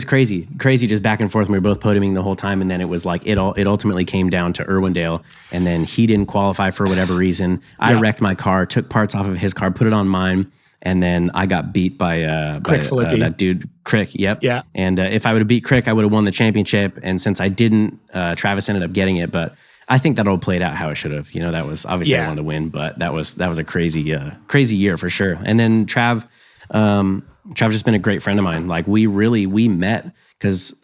crazy just back and forth. We were both podiuming the whole time. And then it was like, it ultimately came down to Irwindale, and then he didn't qualify for whatever reason. I wrecked my car, took parts off of his car, put it on mine. And then I got beat by that dude, Crick. Yep. Yeah. And if I would have beat Crick, I would have won the championship. And since I didn't, Travis ended up getting it. But I think that all played out how it should have. You know, that was obviously I wanted to win, but that was a crazy year for sure. And then Trav's just been a great friend of mine. Like we met because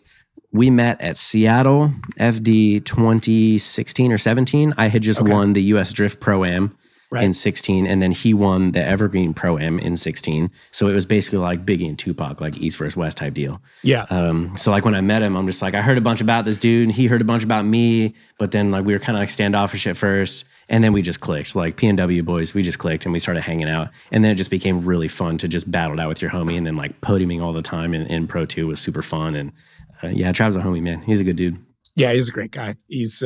we met at Seattle FD 2016 or 17. I had just won the US Drift Pro-Am. Right. In 16, and then he won the Evergreen Pro-Am in 16. So it was basically like Biggie and Tupac, like East versus West type deal. Yeah. So like when I met him, I'm just like, I heard a bunch about this dude, and he heard a bunch about me, but then like we were kind of like standoffish at first, and then we just clicked. Like P&W boys, we just clicked, and we started hanging out. And then it just became really fun to just battle it out with your homie, and then like podiuming all the time in Pro 2 was super fun. And Trav's a homie, man. He's a good dude. Yeah, he's a great guy. It's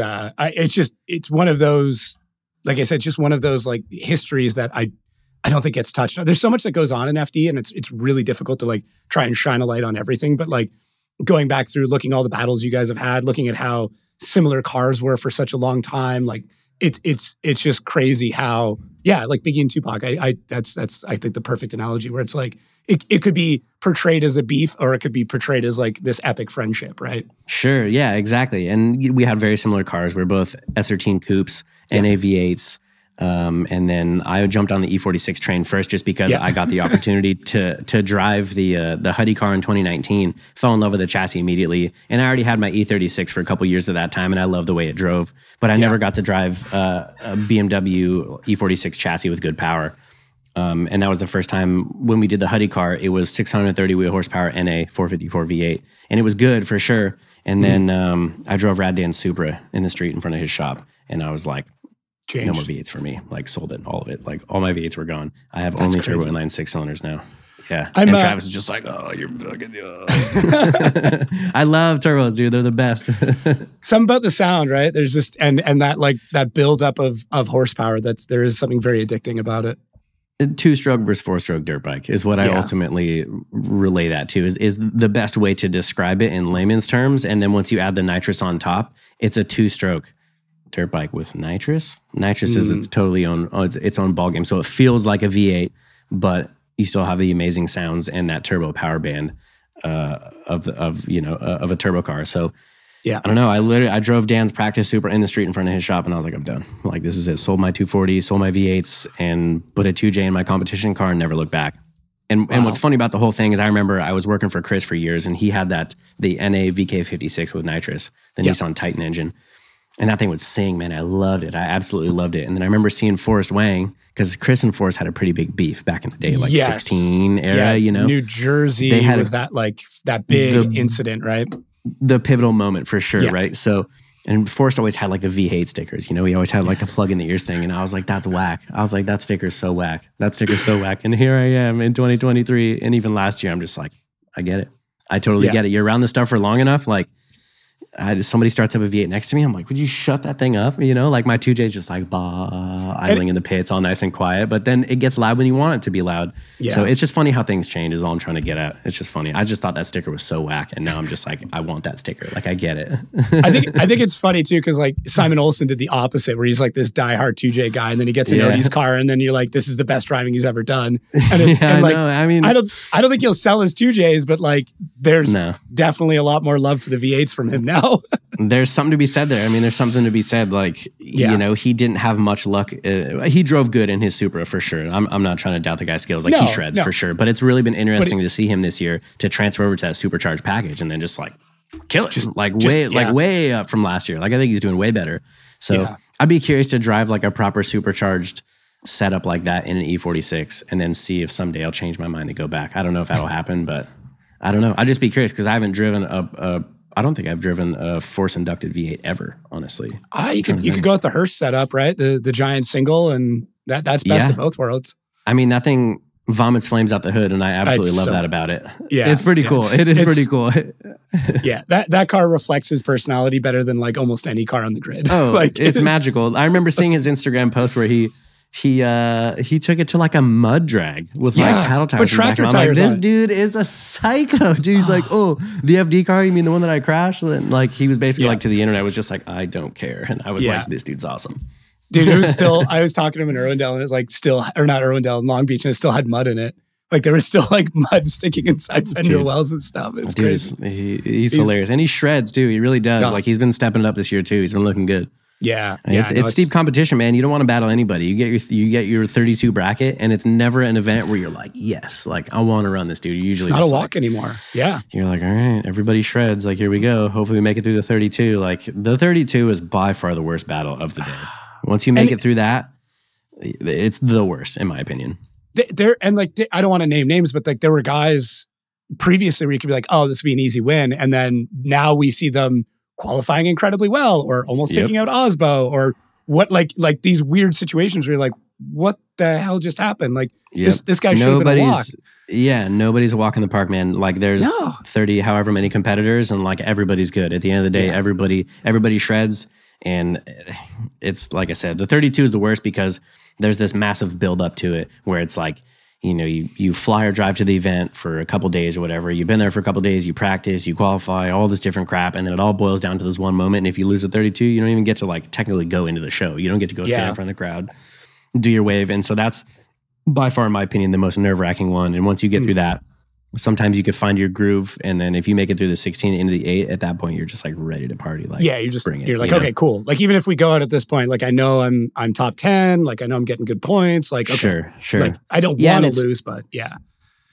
one of those, like I said, just one of those like histories that I don't think gets touched. There's so much that goes on in FD, and it's really difficult to like try and shine a light on everything. But like going back through, looking all the battles you guys have had, looking at how similar cars were for such a long time, like it's just crazy how, yeah, like Biggie and Tupac. That's I think the perfect analogy where it's like it could be portrayed as a beef, or it could be portrayed as like this epic friendship, right? Sure, yeah, exactly. And we had very similar cars. We're both S13 coupes, NA V8s. And then I jumped on the E46 train first just because I got the opportunity to drive the Huddy car in 2019, fell in love with the chassis immediately. And I already had my E36 for a couple years at that time, and I loved the way it drove. But I never got to drive a BMW E46 chassis with good power. And that was the first time when we did the Huddy car. It was 630 wheel horsepower NA 454 V8. And it was good for sure. And then I drove Rad Dan's Supra in the street in front of his shop. And I was like, no more V8s for me. Like, sold it, all of it. Like, all my V8s were gone. I have only turbo inline 6-cylinders now. Yeah. And Travis is just like, oh, you're fucking... I love turbos, dude. They're the best. Something about the sound, right? There's just... And that, like, that buildup of horsepower, there is something very addicting about it. A 2-stroke versus 4-stroke dirt bike is what I ultimately relay that to, is the best way to describe it in layman's terms. And then once you add the nitrous on top, it's a 2-stroke dirt bike with nitrous. Nitrous is its totally own ballgame. So it feels like a V8, but you still have the amazing sounds and that turbo power band of a turbo car. So I don't know. I drove Dan's practice Supra in the street in front of his shop, and I was like, I'm done. Like, this is it. Sold my 240s, sold my V8s, and put a 2J in my competition car and never looked back. And what's funny about the whole thing is I remember I was working for Chris for years, and he had the NA VK56 with nitrous, the Nissan Titan engine. And that thing would sing, man. I loved it. I absolutely loved it. And then I remember seeing Forrest Wang, because Chris and Forrest had a pretty big beef back in the day, like 16 era, you know? New Jersey was that big incident, right? The pivotal moment for sure, right? So, and Forrest always had like the V8 stickers, you know? He always had like the plug in the ears thing. And I was like, that's whack. I was like, that sticker's so whack. That sticker's so whack. And here I am in 2023. And even last year, I'm just like, I get it. I totally get it. You're around this stuff for long enough, like, somebody starts up a V8 next to me, I'm like, would you shut that thing up? You know, like my 2J is just like, idling in the pits, all nice and quiet. But then it gets loud when you want it to be loud. Yeah. So it's just funny how things change is all I'm trying to get at. It's just funny. I just thought that sticker was so whack. And now I'm just like, I want that sticker. Like, I get it. I think it's funny too, because like Simon Olsen did the opposite, where he's like this diehard 2J guy, and then he gets an Odie's car, and then you're like, this is the best driving he's ever done. And it's and like, I don't think he'll sell his 2Js, but like there's definitely a lot more love for the V8s from him now. There's something to be said there. I mean, there's something to be said. Like, you know, he didn't have much luck. He drove good in his Supra for sure. I'm not trying to doubt the guy's skills. Like, he shreds for sure. But it's really been interesting to see him this year to transfer over to that supercharged package and then just like kill it. Way up from last year. Like, I think he's doing way better. So I'd be curious to drive like a proper supercharged setup like that in an E46 and then see if someday I'll change my mind to go back. I don't know if that'll happen, but I don't know. I'd just be curious because I haven't driven I don't think I've driven a force-inducted V8 ever, honestly. You could go with the Hurst setup, right? The giant single, and that's best of both worlds. I mean, that thing vomits flames out the hood, and I absolutely love that about it. Yeah, it's pretty cool. It is pretty cool. Yeah, that car reflects his personality better than like almost any car on the grid. Oh, like it's magical. I remember seeing his Instagram post where he took it to like a mud drag with like paddle tires. But tractor tires. I'm like, this dude is a psycho. Dude, he's like, oh, the FD car? You mean the one that I crashed? And like, he was basically like to the internet was just like, I don't care. And I was like, this dude's awesome. Dude, it was still. I was talking to him in Irwindale, and it's like not Irwindale, Long Beach, and it still had mud in it. Like there was still like mud sticking inside fender wells and stuff. It's crazy. He's hilarious, and he shreds too. He really does. Like he's been stepping it up this year too. He's been looking good. Yeah, it's steep competition, man. You don't want to battle anybody. You get your 32 bracket, and it's never an event where you're like, yes, like I want to run this, dude. Usually, it's not a walk anymore. Yeah, you're like, all right, everybody shreds. Like here we go. Hopefully, we make it through the 32. Like the 32 is by far the worst battle of the day. Once you make it through that, it's the worst, in my opinion. I don't want to name names, but like there were guys previously where you could be like, oh, this would be an easy win, and then now we see them qualifying incredibly well, or almost taking out Osbo, or what, like these weird situations where you're like, what the hell just happened? Like this guy should have been a walk. Yeah, nobody's a walk in the park, man. Like there's 30, however many competitors, and like everybody's good. At the end of the day, everybody shreds. And it's like I said, the 32 is the worst because there's this massive build up to it where it's like, you know, you fly or drive to the event for a couple days or whatever. You've been there for a couple days, you practice, you qualify, all this different crap, and then it all boils down to this one moment. And if you lose at 32, you don't even get to like technically go into the show. You don't get to go stand in front of the crowd, do your wave. And so that's by far, in my opinion, the most nerve-wracking one. And once you get through that, sometimes you could find your groove, and then if you make it through the 16 into the 8, at that point you're just like ready to party. Like you're like, okay, cool. Like even if we go out at this point, like I know I'm top 10, like I know I'm getting good points. Like okay, sure. Like I don't want to lose, but yeah.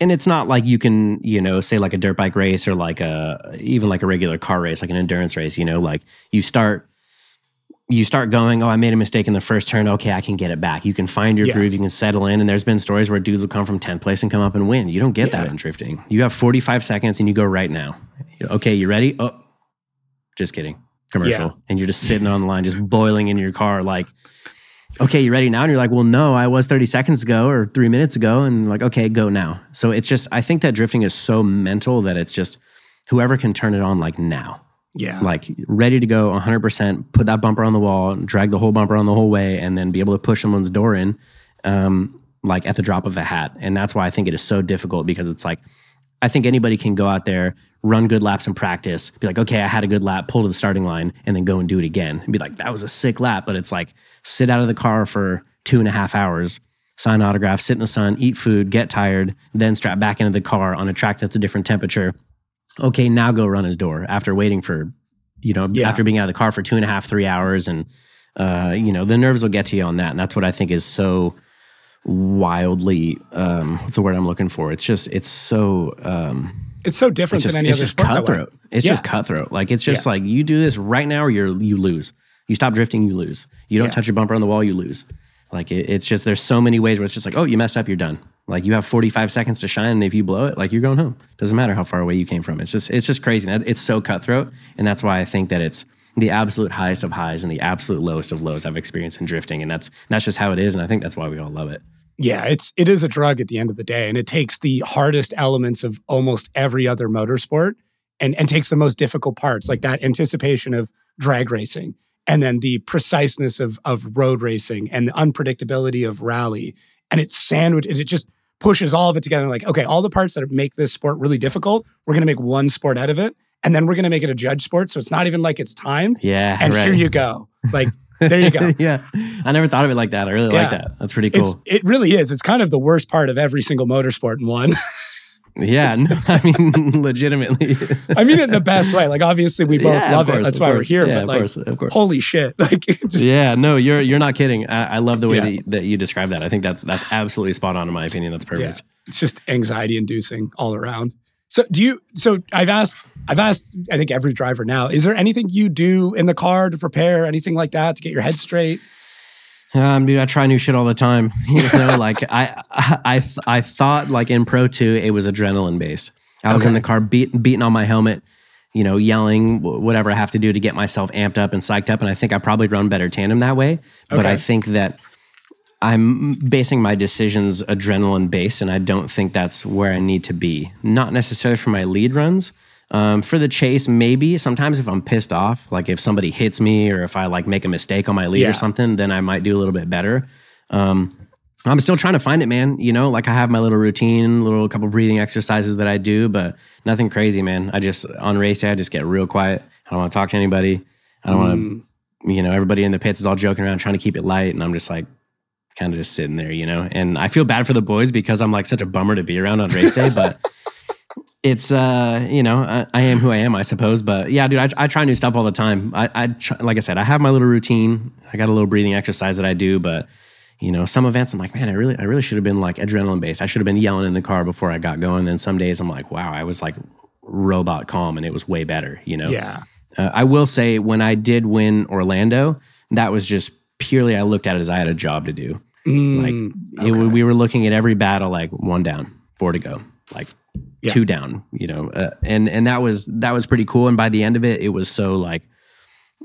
And it's not like you can, you know, say like a dirt bike race or like even like a regular car race, like an endurance race. You know, like you start going, oh, I made a mistake in the first turn. Okay, I can get it back. You can find your groove. You can settle in. And there's been stories where dudes will come from 10th place and come up and win. You don't get that in drifting. You have 45 seconds and you go right now. Okay, you ready? Oh, just kidding. Commercial. Yeah. And you're just sitting on the line, just boiling in your car like, okay, you ready now? And you're like, well, no, I was 30 seconds ago or 3 minutes ago. And like, okay, go now. So it's just, I think that drifting is so mental that it's just whoever can turn it on like now. Yeah. Like ready to go 100%, put that bumper on the wall, drag the whole bumper on the whole way, and then be able to push someone's door in like at the drop of a hat. And that's why I think it is so difficult, because it's like, I think anybody can go out there, run good laps in practice, be like, okay, I had a good lap, pull to the starting line, and then go and do it again. And be like, that was a sick lap. But it's like, sit out of the car for 2.5 hours, sign autographs, sit in the sun, eat food, get tired, then strap back into the car on a track that's a different temperature. Okay, now go run his door after waiting for, after being out of the car for 2.5, 3 hours. And, the nerves will get to you on that. And that's what I think is so wildly, what's the word I'm looking for? It's so different than any other sport. Cutthroat. It's just cutthroat. Like, it's just like, you do this right now or you lose. You stop drifting, you lose. You don't touch your bumper on the wall, you lose. Like, it's just, there's so many ways where it's just like, oh, you messed up, you're done. Like, you have 45 seconds to shine, and if you blow it, like, you're going home. Doesn't matter how far away you came from. It's just crazy. And it's so cutthroat, and that's why I think that it's the absolute highest of highs and the absolute lowest of lows I've experienced in drifting, and that's just how it is, and I think that's why we all love it. Yeah, it is a drug at the end of the day, and it takes the hardest elements of almost every other motorsport and takes the most difficult parts, like that anticipation of drag racing, and then the preciseness of road racing and the unpredictability of rally. And it just pushes all of it together. Like, okay, all the parts that make this sport really difficult, we're going to make one sport out of it. And then we're going to make it a judge sport. So it's not even like it's timed. Yeah. And here you go. Like, there you go. Yeah. I never thought of it like that. I really like that. That's pretty cool. It really is. It's kind of the worst part of every single motorsport in one. Yeah, no, I mean, legitimately. I mean it in the best way. Like, obviously, we both love it. That's why we're here. Yeah, but like, of course. Holy shit! Like, no, you're not kidding. I love the way that you describe that. I think that's absolutely spot on in my opinion. That's perfect. Yeah. It's just anxiety inducing all around. So I've asked, I think every driver now, is there anything you do in the car to prepare, anything like that to get your head straight? Dude, I try new shit all the time. Like I thought like in Pro 2, it was adrenaline based. I was in the car beating on my helmet, yelling whatever I have to do to get myself amped up and psyched up. And I think I probably run better tandem that way. But I think that I'm basing my decisions adrenaline based, and I don't think that's where I need to be. Not necessarily for my lead runs. For the chase, maybe sometimes if I'm pissed off, like if somebody hits me or if I like make a mistake on my lead or something, then I might do a little bit better. I'm still trying to find it, man. Like I have my little routine, couple breathing exercises that I do, but nothing crazy, man. On race day, I just get real quiet. I don't want to talk to anybody. I don't want to, everybody in the pits is all joking around trying to keep it light. And I'm just like, kind of just sitting there, and I feel bad for the boys because I'm like such a bummer to be around on race day, but it's, I am who I am, I suppose. But yeah, dude, I try new stuff all the time. Like I said, I have my little routine. I got a little breathing exercise that I do, but some events I'm like, man, I really should have been like adrenaline based. I should have been yelling in the car before I got going. Then some days I'm like, wow, I was like robot calm and it was way better, Yeah. I will say when I did win Orlando, that was just purely, I looked at it as I had a job to do. We were looking at every battle, like 1 down, 4 to go, like 2 down, and that was pretty cool. And by the end of it, it was so like,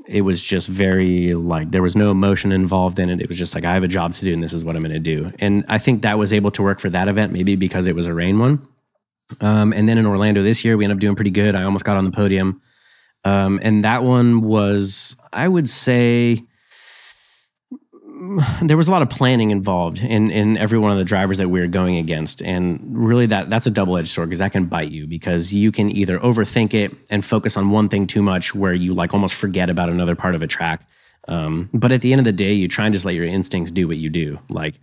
it was just very like, there was no emotion involved in it. It was just like, I have a job to do and this is what I'm going to do. And I think that was able to work for that event, maybe because it was a rain one. And then in Orlando this year, we ended up doing pretty good. I almost got on the podium. And that one was, I would say, there was a lot of planning involved in every one of the drivers that we were going against. And really that's a double-edged sword because that can bite you because you can either overthink it and focus on one thing too much where you like almost forget about another part of a track. But at the end of the day, you try and just let your instincts do what you do. Like,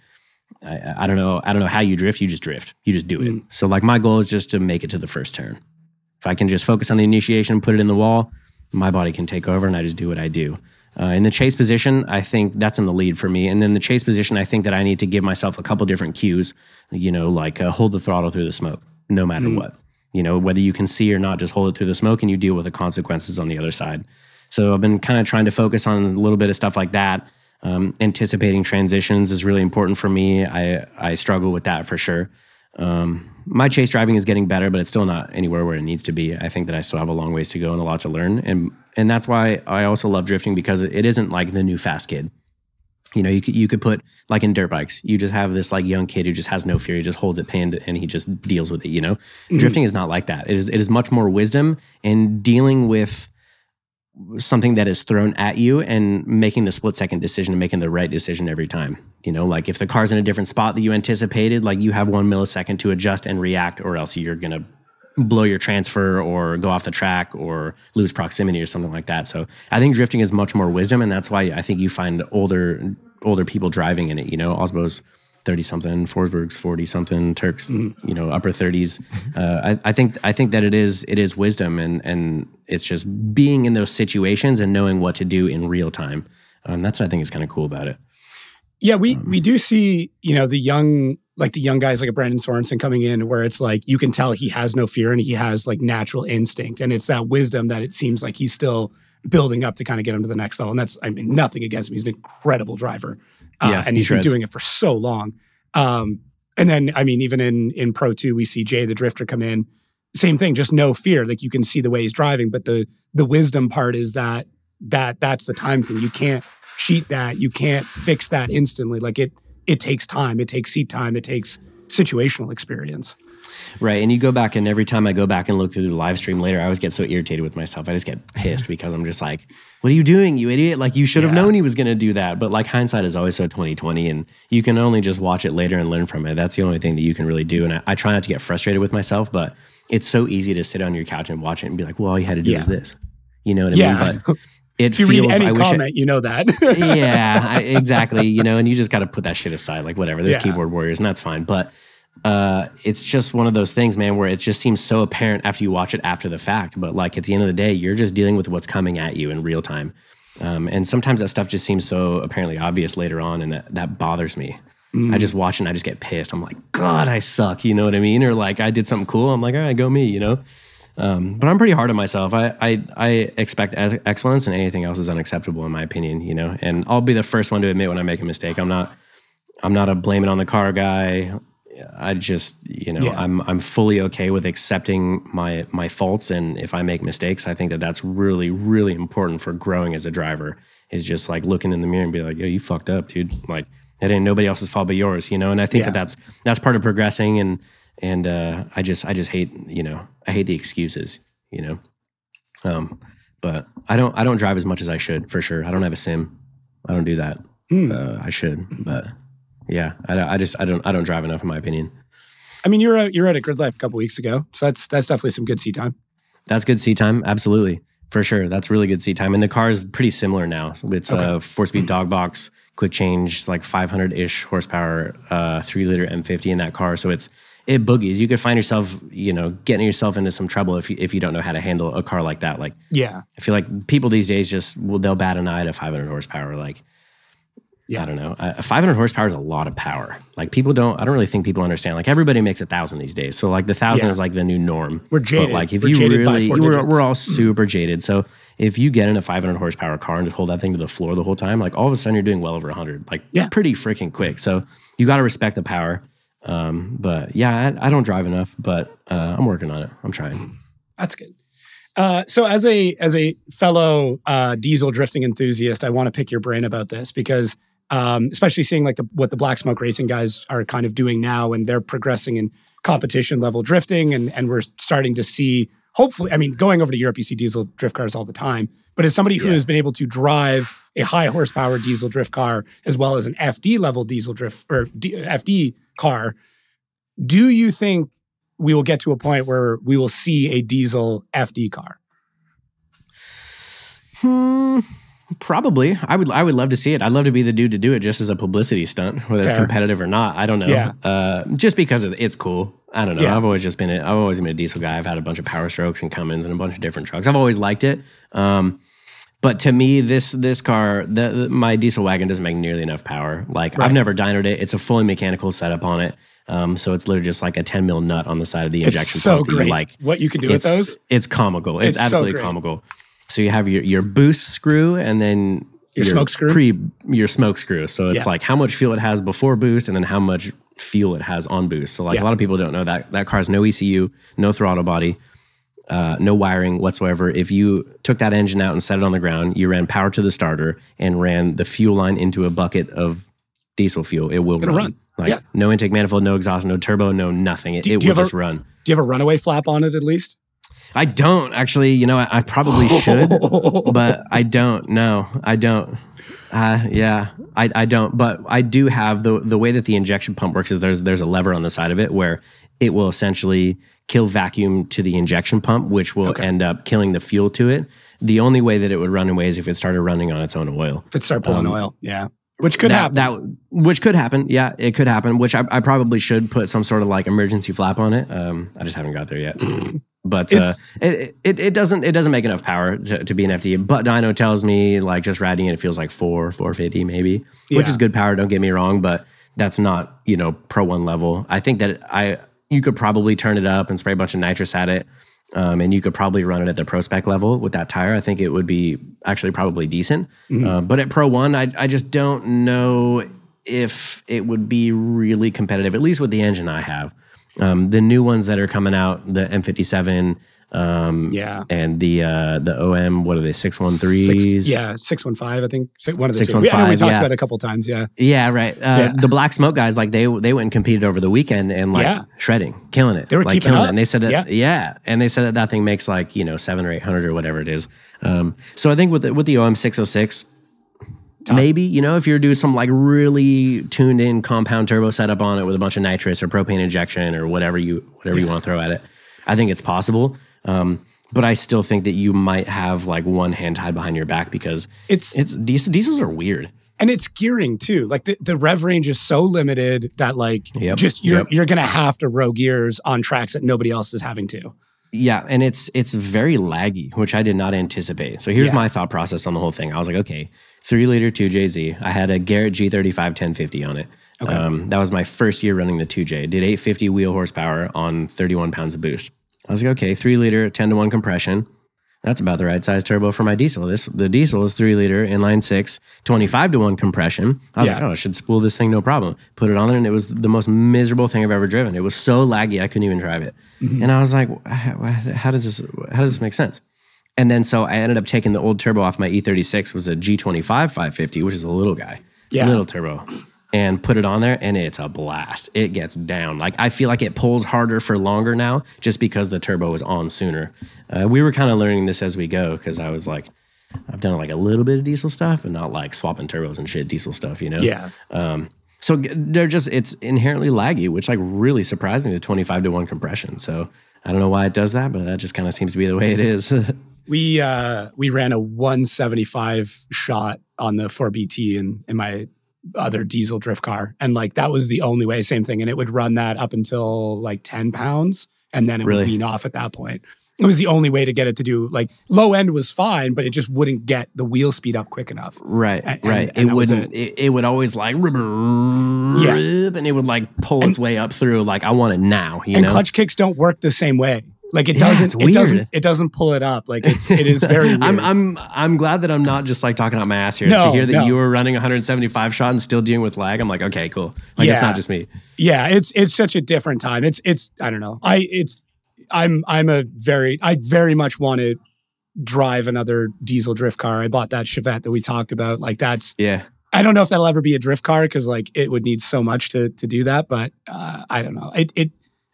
I don't know how you drift. You just drift. You just do it. So like my goal is just to make it to the first turn. If I can just focus on the initiation, put it in the wall, my body can take over and I just do what I do. In the chase position, I think that's in the lead for me. And then the chase position, I think that I need to give myself a couple different cues, like hold the throttle through the smoke, no matter what. Whether you can see or not, just hold it through the smoke and you deal with the consequences on the other side. So I've been kind of trying to focus on a little bit of stuff like that. Anticipating transitions is really important for me. I struggle with that for sure. My chase driving is getting better, but it's still not anywhere where it needs to be. I think that I still have a long ways to go and a lot to learn. And that's why I also love drifting because it isn't like the new fast kid. You could put like in dirt bikes, you just have this like young kid who just has no fear. He just holds it pinned and he just deals with it, Drifting is not like that. It is much more wisdom and dealing with something that is thrown at you and making the split-second decision and making the right decision every time. Like if the car's in a different spot that you anticipated, like you have 1 millisecond to adjust and react or else you're going to blow your transfer or go off the track or lose proximity or something like that. So I think drifting is much more wisdom, and that's why I think you find older people driving in it. Osbo's 30-something, Forsberg's 40-something, Turk's upper 30s. I think that it is wisdom, and it's just being in those situations and knowing what to do in real time. That's what I think is kind of cool about it. Yeah, we do see the young guys like a Brandon Sorensen coming in where it's like you can tell he has no fear and he has like natural instinct, and it's that wisdom that it seems like he's still building up to kind of get him to the next level. And that's, nothing against him. He's an incredible driver. And he's been doing it for so long. And then, even in Pro 2, we see Jay the Drifter come in. Same thing, just no fear. Like you can see the way he's driving, but the wisdom part is that's the time thing. You can't cheat that. You can't fix that instantly. Like it takes time. It takes seat time. It takes situational experience. Right. And you go back, and every time I go back and look through the live stream later, I always get so irritated with myself. I just get pissed because I'm just like, what are you doing, you idiot? Like you should have known he was going to do that. But like hindsight is always so 20/20, and you can only just watch it later and learn from it. That's the only thing that you can really do. And I try not to get frustrated with myself, but it's so easy to sit on your couch and watch it and be like, well, all you had to do was this. You know what I mean? But if you read any comment, you know that. Exactly. And you just got to put that shit aside. Like whatever, there's keyboard warriors and that's fine. But it's just one of those things, man, where it just seems so apparent after you watch it after the fact. But like at the end of the day, you're just dealing with what's coming at you in real time. And sometimes that stuff just seems so apparently obvious later on, and that bothers me. I just watch it and I just get pissed. I'm like, God, I suck. You know what I mean? Or like I did something cool. I'm like, all right, go me, But I'm pretty hard on myself. I expect excellence, and anything else is unacceptable in my opinion, And I'll be the first one to admit when I make a mistake. I'm not a blame it on the car guy. I just, I'm fully okay with accepting my faults, and if I make mistakes, I think that's really, really important for growing as a driver. Is just like looking in the mirror and be like, yo, you fucked up, dude. Like that ain't nobody else's fault but yours, And I think that's part of progressing, and I just hate, I hate the excuses, But I don't drive as much as I should, for sure. I don't have a sim. I don't do that. I should, but. Yeah, I don't drive enough, in my opinion. You're at a Grid Life a couple weeks ago, so that's definitely some good seat time. That's good seat time, absolutely, for sure. That's really good seat time, and the car is pretty similar now. It's a 4-speed dog box, quick change, like 500-ish horsepower, 3-liter M50 in that car. So it boogies. You could find yourself, getting yourself into some trouble if you don't know how to handle a car like that. Like, I feel like people these days they'll bat an eye at 500 horsepower, like. I don't know. 500 horsepower is a lot of power. Like I don't really think people understand. Like everybody makes 1,000 these days. So like the 1,000 is like the new norm. We're jaded. But like if we're all super jaded. So if you get in a 500 horsepower car and just hold that thing to the floor the whole time, like all of a sudden you're doing well over 100. Like pretty freaking quick. So you got to respect the power. But I don't drive enough, but I'm working on it. I'm trying. That's good. So as a fellow diesel drifting enthusiast, I want to pick your brain about this because especially seeing like what the Black Smoke Racing guys are kind of doing now, and they're progressing in competition level drifting, and we're starting to see, hopefully, I mean, going over to Europe, you see diesel drift cars all the time. But as somebody who has been able to drive a high horsepower diesel drift car as well as an FD level diesel drift or FD car, do you think we will get to a point where we will see a diesel FD car? Probably. I would love to see it. I'd love to be the dude to do it just as a publicity stunt, whether it's competitive or not. I don't know. Yeah. Just because it's cool. I don't know. Yeah. I've always been a diesel guy. I've had a bunch of Power Strokes and Cummins and a bunch of different trucks. I've always liked it. But to me, this car, my diesel wagon doesn't make nearly enough power. Like I've never dynoed it. It's a fully mechanical setup on it. So it's literally just like a 10 mil nut on the side of the injection pump. It's so great. Like what you can do with those? It's comical. It's absolutely comical. So you have your boost screw and then your smoke screw. Your smoke screw. So it's like how much fuel it has before boost and then how much fuel it has on boost. So like a lot of people don't know that car has no ECU, no throttle body, no wiring whatsoever. If you took that engine out and set it on the ground, you ran power to the starter and ran the fuel line into a bucket of diesel fuel, it will run. Like no intake manifold, no exhaust, no turbo, no nothing. It will just run. Do you have a runaway flap on it at least? I don't actually. You know, I probably should, but I don't. No, I don't. I don't. But I do have the way that the injection pump works is there's a lever on the side of it where it will essentially kill vacuum to the injection pump, which will end up killing the fuel to it. The only way that it would run away is if it started running on its own oil. If it started pulling oil, which could happen. Which could happen. Yeah, it could happen. Which I probably should put some sort of like emergency flap on it. I just haven't got there yet. But it doesn't make enough power to be an FD. But dyno tells me like just riding it feels like 450 maybe, which is good power. Don't get me wrong, but that's not Pro 1 level. I think that you could probably turn it up and spray a bunch of nitrous at it. And you could probably run it at the Pro Spec level with that tire. I think it would be actually probably decent. But at Pro 1, I just don't know if it would be really competitive, at least with the engine I have. The new ones that are coming out, the M57 and the OM, what are they, 613s? 615, I think. One of the two. I know we talked about it a couple of times, Yeah, right. The Black Smoke guys, like they went and competed over the weekend and shredding, killing it. They were like, keeping killing up. It. And they said that, and they said that thing makes like, 700 or 800 or whatever it is. So I think with the OM 606, maybe, if you're doing some like really tuned in compound turbo setup on it with a bunch of nitrous or propane injection or whatever you want to throw at it, I think it's possible. But I still think that you might have like one hand tied behind your back because diesels are weird. And it's gearing too. Like the rev range is so limited that like you're going to have to row gears on tracks that nobody else is having to. Yeah, and it's very laggy, which I did not anticipate. So here's my thought process on the whole thing. I was like, okay, 3-liter 2JZ. I had a Garrett G35 1050 on it. Okay. That was my first year running the 2J. Did 850 wheel horsepower on 31 pounds of boost. I was like, okay, 3-liter, 10-to-1 compression. That's about the right size turbo for my diesel. The diesel is 3-liter, inline 6, 25-to-1 compression. I was like, I should spool this thing, no problem. Put it on there, and it was the most miserable thing I've ever driven. It was so laggy, I couldn't even drive it. And I was like, how does this make sense? And then so I ended up taking the old turbo off my E36, was a G25 550, which is a little guy, little turbo, and put it on there, and it's a blast. It gets down. Like, I feel like it pulls harder for longer now just because the turbo is on sooner. We were kind of learning this as we go because I was like, I've done like a little bit of diesel stuff and not like swapping turbos and shit, diesel stuff, Yeah. So it's inherently laggy, which like really surprised me, the 25-to-1 compression. So I don't know why it does that, but that just kind of seems to be the way it is. We ran a 175 shot on the 4BT in my other diesel drift car. And like, that was the only way, same thing. And it would run that up until like 10 pounds. And then it would wean off at that point. It was the only way to get it to do, like, low end was fine, but it just wouldn't get the wheel speed up quick enough. Right. It wouldn't, it would always like, and it would like pull its way up through, like, I want it now, you know? Clutch kicks don't work the same way. Like it doesn't pull it up. Like it is very weird. I'm glad that I'm not just like talking out my ass here. To hear that you were running 175 shot and still dealing with lag, I'm like, okay, cool. Like it's not just me. Yeah, it's such a different time. It's I don't know. I very much want to drive another diesel drift car. I bought that Chevette that we talked about. Like that's, Yeah. I don't know if that'll ever be a drift car because like it would need so much to do that. But I don't know.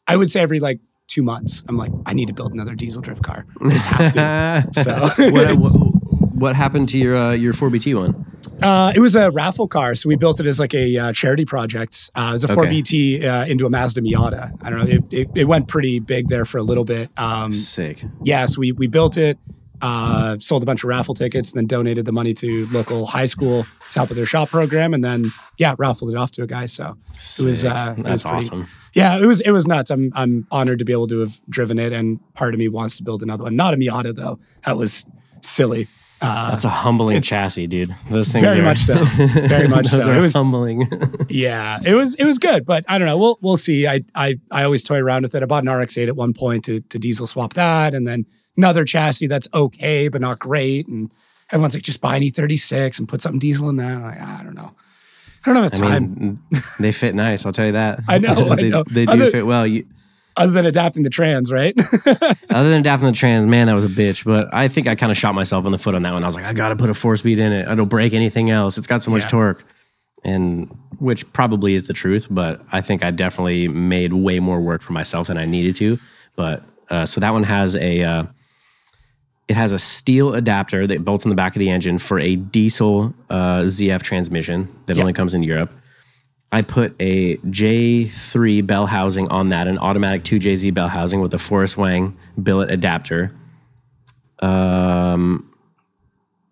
I would say every like 2 months, I'm like, I need to build another diesel drift car. I just have to. So what happened to your 4BT one? It was a raffle car. So we built it as like a charity project. It was a 4BT into a Mazda Miata. I don't know. It went pretty big there for a little bit. Sick. Yeah, so we built it, sold a bunch of raffle tickets, and then donated the money to local high school to help with their shop program. And then, raffled it off to a guy. So it was That's pretty awesome. Yeah, it was nuts. I'm honored to be able to have driven it, and part of me wants to build another one. Not a Miata though. That was silly. That's a humbling chassis, dude. Those things very much so. Very much so. It was humbling. Yeah, it was good, but I don't know. We'll see. I always toy around with it. I bought an RX-8 at one point to diesel swap that, and then another chassis that's okay but not great. And everyone's like, just buy an E36 and put something diesel in that. I'm like, I don't know. I don't have the time. They fit nice. I'll tell you that. I know. They do fit well. Other than adapting the trans, right? Other than adapting the trans, man, that was a bitch. But I think I kind of shot myself in the foot on that one. I was like, I got to put a 4-speed in it. It'll break anything else. It's got so much torque. And which probably is the truth, but I think I definitely made way more work for myself than I needed to. But so that one has it has a steel adapter that bolts in the back of the engine for a diesel ZF transmission that only comes in Europe. I put a J3 bell housing on that, an automatic 2JZ bell housing with a Forrest Wang billet adapter.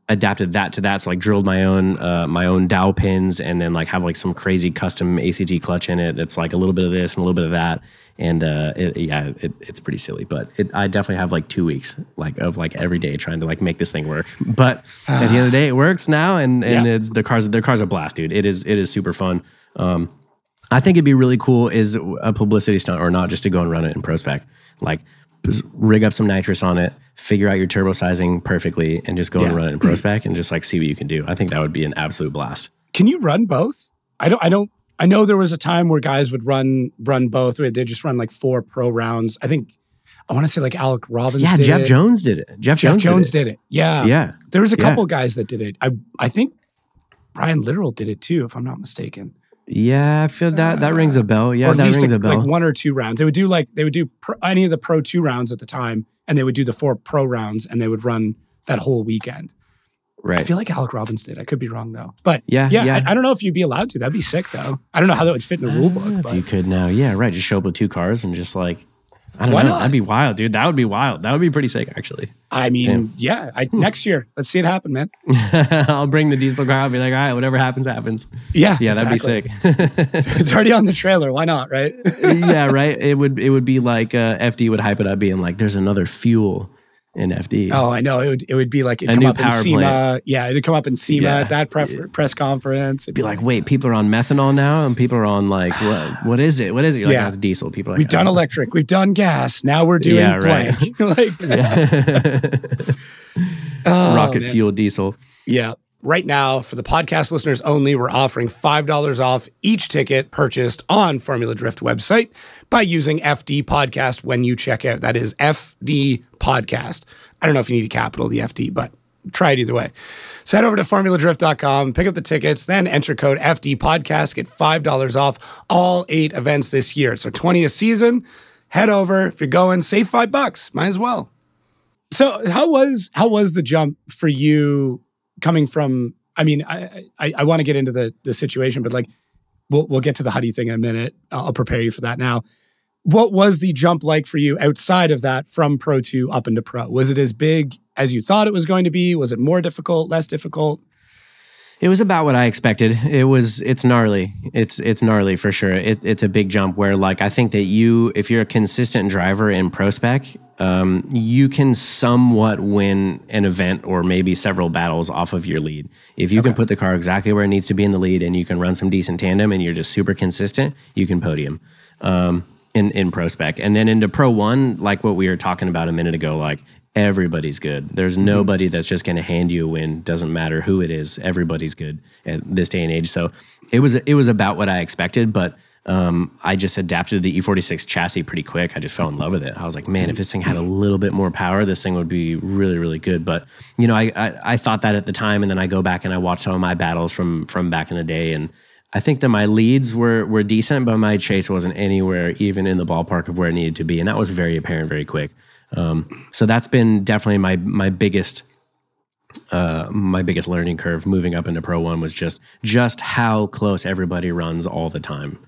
Adapted that to that, so like drilled my own dowel pins, and then like have like some crazy custom ACT clutch in it. It's like a little bit of this and a little bit of that, and it's pretty silly. But I definitely have like 2 weeks of every day trying to like make this thing work. But at the end of the day, it works now, and the car's a blast, dude. It is super fun. I think it'd be really cool is a publicity stunt or not, just to go and run it in Pro Spec. Like, just rig up some nitrous on it, figure out your turbo sizing perfectly, and just go and run it in Pro Spec and just like see what you can do. I think that would be an absolute blast. Can you run both? I know there was a time where guys would run both. They just run like 4 pro rounds. I want to say like Alec Robbins did Jeff it. Jones did it. Jeff Jones did it. Yeah. Yeah. There was a couple guys that did it. I think Brian Littoral did it too, if I'm not mistaken. Yeah, I feel that rings a bell. Yeah, or at that least rings a bell. Like 1 or 2 rounds. They would do any of the Pro 2 rounds at the time, and they would do the 4 pro rounds, and they would run that whole weekend. Right. I feel like Alec Robbins did. I could be wrong though. But yeah. I don't know if you'd be allowed to. That'd be sick though. I don't know how that would fit in a rule book. If you could now, yeah, right. Just show up with 2 cars and just like, I don't know. Not? That'd be wild, dude. That would be wild. That would be pretty sick, actually. I mean, next year. Let's see it happen, man. I'll bring the diesel car. I'll be like, all right, whatever happens, happens. Yeah, that'd be sick. It's already on the trailer. Why not, right? Yeah, right. It would be like FD would hype it up, being like, there's another fuel in FD. Oh, I know. It would be like it'd come up in SEMA. Yeah, it'd come up in SEMA at that press conference. It'd be like, wait, people are on methanol now, and people are on like what is it? What is it? You're like, it's diesel. People are like, we've done electric, we've done gas, now we're doing blank. Rocket fuel diesel. Yeah. Right now, for the podcast listeners only, we're offering $5 off each ticket purchased on Formula Drift website by using FD Podcast when you check out. That is FD Podcast. I don't know if you need a capital, the FD, but try it either way. So head over to formuladrift.com, pick up the tickets, then enter code FD Podcast, get $5 off all 8 events this year. So 20 a season. Head over. If you're going, save $5. Might as well. So how was the jump for you? Coming from, I mean, I want to get into the situation, but like, we'll get to the Huddy thing in a minute. I'll prepare you for that now. What was the jump like for you outside of that from Pro 2 up into Pro? Was it as big as you thought it was going to be? Was it more difficult, less difficult? It was about what I expected. It's gnarly. It's gnarly for sure. It's a big jump where like, I think that if you're a consistent driver in Pro Spec, you can somewhat win an event or maybe several battles off of your lead. If you can put the car exactly where it needs to be in the lead and you can run some decent tandem and you're just super consistent, you can podium in Pro Spec. And then into Pro 1, like what we were talking about a minute ago, like everybody's good. There's nobody that's just going to hand you a win. Doesn't matter who it is. Everybody's good at this day and age. So it was about what I expected, but I just adapted to the E46 chassis pretty quick. I just fell in love with it. I was like, man, if this thing had a little bit more power, this thing would be really, really good. But, you know, I thought that at the time, and then I go back and I watch some of my battles from back in the day, and I think that my leads were decent, but my chase wasn't anywhere even in the ballpark of where it needed to be, and that was very apparent very quick. So that's been definitely my biggest learning curve moving up into Pro 1 was just how close everybody runs all the time.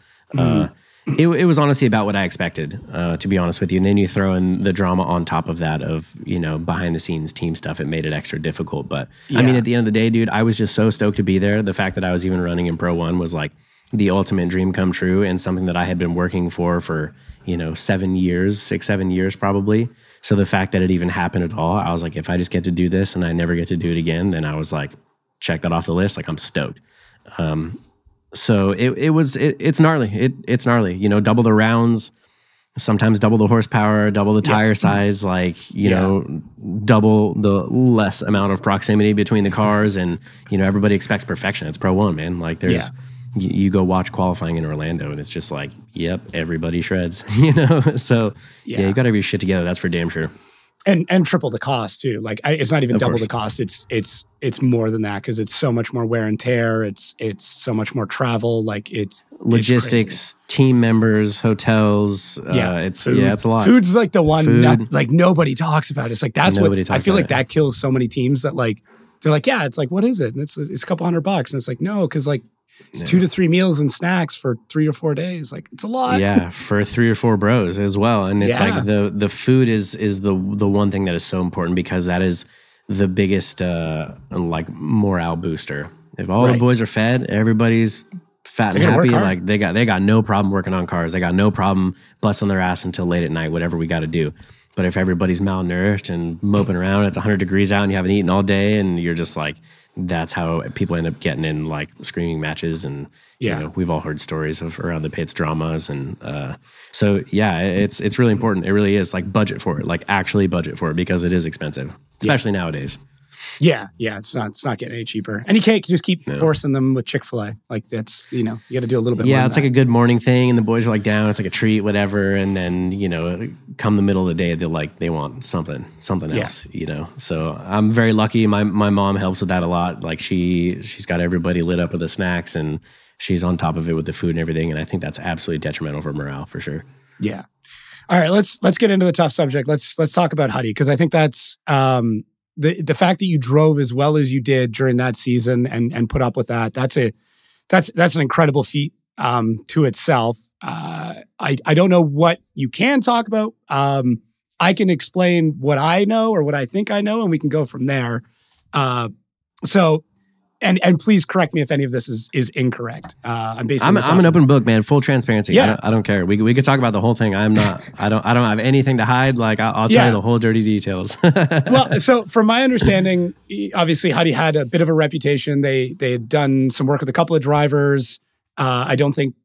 It was honestly about what I expected, to be honest with you. And then you throw in the drama on top of that of, you know, behind the scenes team stuff. It made it extra difficult. But I mean, at the end of the day, dude, I was just so stoked to be there. The fact that I was even running in Pro 1 was like the ultimate dream come true, and something that I had been working for, you know, 7 years probably. So the fact that it even happened at all, I was like, if I just get to do this and I never get to do it again, then I was like, check that off the list. Like, I'm stoked. So it's gnarly. It's gnarly. You know, double the rounds, sometimes double the horsepower, double the tire size, like, you know, double the less amount of proximity between the cars. And, you know, everybody expects perfection. It's Pro 1, man. Like, there's, you go watch qualifying in Orlando and it's just like, yep, everybody shreds, you know? So you got to have your shit together. That's for damn sure. And triple the cost too. Like, it's not even double the cost. It's more than that, because it's so much more wear and tear. It's so much more travel. Like, it's logistics, team members, hotels. It's a lot. Food's like the one like nobody talks about. It's like that's what I feel like that kills so many teams that like they're like, yeah, it's like, what is it? And it's a couple $100, and it's like, no, because like it's 2 to 3 meals and snacks for 3 or 4 days. Like, it's a lot. Yeah, for 3 or 4 bros as well. And it's like the food is the one thing that is so important, because that is the biggest like morale booster. If all the boys are fed, everybody's fat and happy. Like, they got no problem working on cars. They got no problem busting their ass until late at night, whatever we got to do. But if everybody's malnourished and moping around, it's 100 degrees out and you haven't eaten all day, and you're just like, that's how people end up getting in like screaming matches. And you know, we've all heard stories of around the pits dramas. And so it's really important. It really is. Like, budget for it, like actually budget for it, because it is expensive, especially nowadays. Yeah, it's not getting any cheaper. And you can't just keep forcing them with Chick-fil-A. Like, that's, you know, you got to do a little bit more. Yeah, it's like a good morning thing, and the boys are like down. It's like a treat, whatever. And then, you know, come the middle of the day, they want something else. You know. So I'm very lucky. My mom helps with that a lot. Like, she's got everybody lit up with the snacks, and she's on top of it with the food and everything. And I think that's absolutely detrimental for morale for sure. Yeah. All right, let's get into the tough subject. Let's talk about Huddy, because I think that's the fact that you drove as well as you did during that season and put up with that's an incredible feat to itself. I don't know what you can talk about. I can explain what I know or what I think I know, and we can go from there. So please correct me if any of this is incorrect. I'm an open book, man. Full transparency. Yeah. I don't care. We could talk about the whole thing. I don't have anything to hide. Like, I'll tell you the whole dirty details. Well, so from my understanding, obviously Huddy had a bit of a reputation. They had done some work with a couple of drivers. I don't think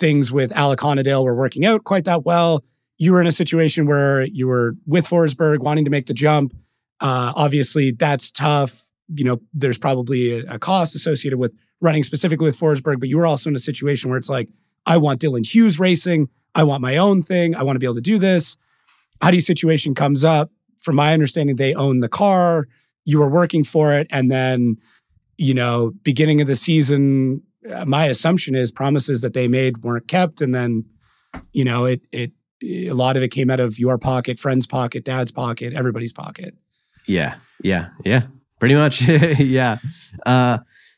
things with Alec Honadale were working out quite that well. You were in a situation where you were with Forsberg wanting to make the jump. Obviously, that's tough. You know, there's probably a cost associated with running specifically with Forsberg, but you were also in a situation where it's like, I want Dylan Hughes racing. I want my own thing. I want to be able to do this. Huddy's situation comes up. From my understanding, they own the car. You were working for it. And then, you know, beginning of the season, my assumption is promises that they made weren't kept. And then, you know, a lot of it came out of your pocket, friend's pocket, dad's pocket, everybody's pocket. Yeah. Pretty much, yeah.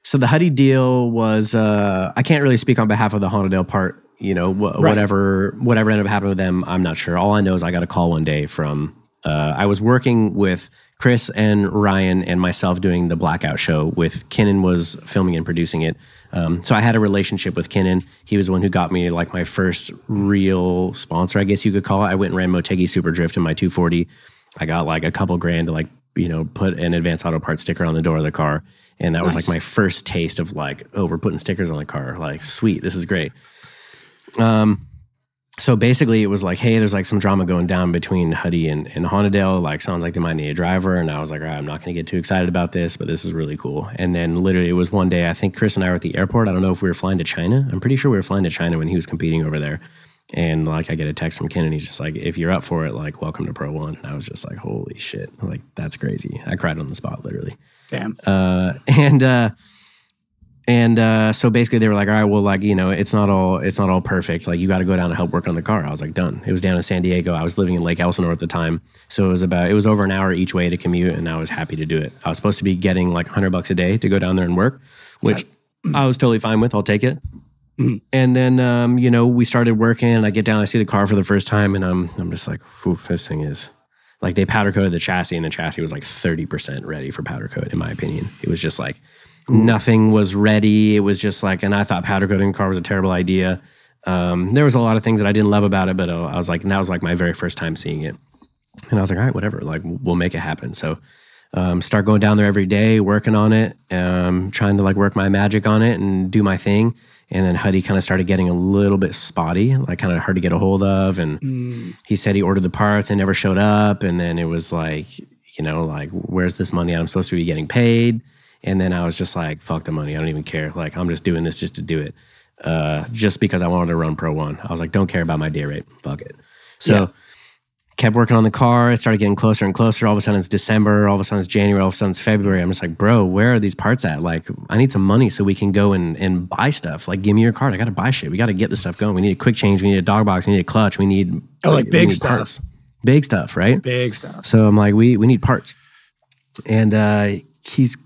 So the Huddy deal was, I can't really speak on behalf of the Honadale part. You know, whatever ended up happening with them, I'm not sure. All I know is I got a call one day from, I was working with Chris and Ryan and myself doing the Blackout show with Kinnan was filming and producing it. So I had a relationship with Kinnan. He was the one who got me like my first real sponsor, I guess you could call it. I went and ran Motegi Super Drift in my 240. I got like a couple grand to like, you know, put an Advanced Auto Parts sticker on the door of the car. And that was like my first taste of like, oh, we're putting stickers on the car. Like, sweet, this is great. So basically it was like, hey, there's like some drama going down between Huddy and Honadale. Like sounds like they might need a driver. And I was like, all right, I'm not going to get too excited about this, but this is really cool. And then literally it was one day, I think Chris and I were at the airport. I don't know if we were flying to China. I'm pretty sure we were flying to China when he was competing over there. And like I get a text from Ken and he's just like, if you're up for it, like welcome to Pro 1. And I was just like, holy shit. Like that's crazy. I cried on the spot, literally. Damn. So basically they were like, all right, well, like, you know, it's not all perfect. Like you got to go down and help work on the car. I was like, done. It was down in San Diego. I was living in Lake Elsinore at the time. So it was over an hour each way to commute. And I was happy to do it. I was supposed to be getting like $100 a day to go down there and work, which I was totally fine with. I'll take it. Mm-hmm. And then, you know, we started working. I get down, I see the car for the first time and I'm just like, this thing is like, they powder coated the chassis and the chassis was like 30% ready for powder coat, in my opinion. It was just like, nothing was ready. It was just like, and I thought powder coating the car was a terrible idea. There was a lot of things that I didn't love about it, but I was like, and that was like my very first time seeing it. And I was like, all right, whatever, like we'll make it happen. So start going down there every day, working on it, trying to like work my magic on it and do my thing. And then Huddy kind of started getting a little bit spotty, like kind of hard to get a hold of. And he said he ordered the parts and never showed up. And then it was like, you know, like, where's this money? I'm supposed to be getting paid. And then I was just like, fuck the money. I don't even care. Like, I'm just doing this just to do it. Just because I wanted to run Pro 1. I was like, don't care about my day rate. Fuck it. So kept working on the car. It started getting closer and closer. All of a sudden it's December. All of a sudden it's January. All of a sudden it's February. I'm just like, bro, where are these parts at? Like, I need some money so we can go and buy stuff. Like, give me your card. I got to buy shit. We got to get this stuff going. We need a quick change. We need a dog box. We need a clutch. We need big stuff. Parts. Big stuff, right? Big stuff. So I'm like, we need parts. And he's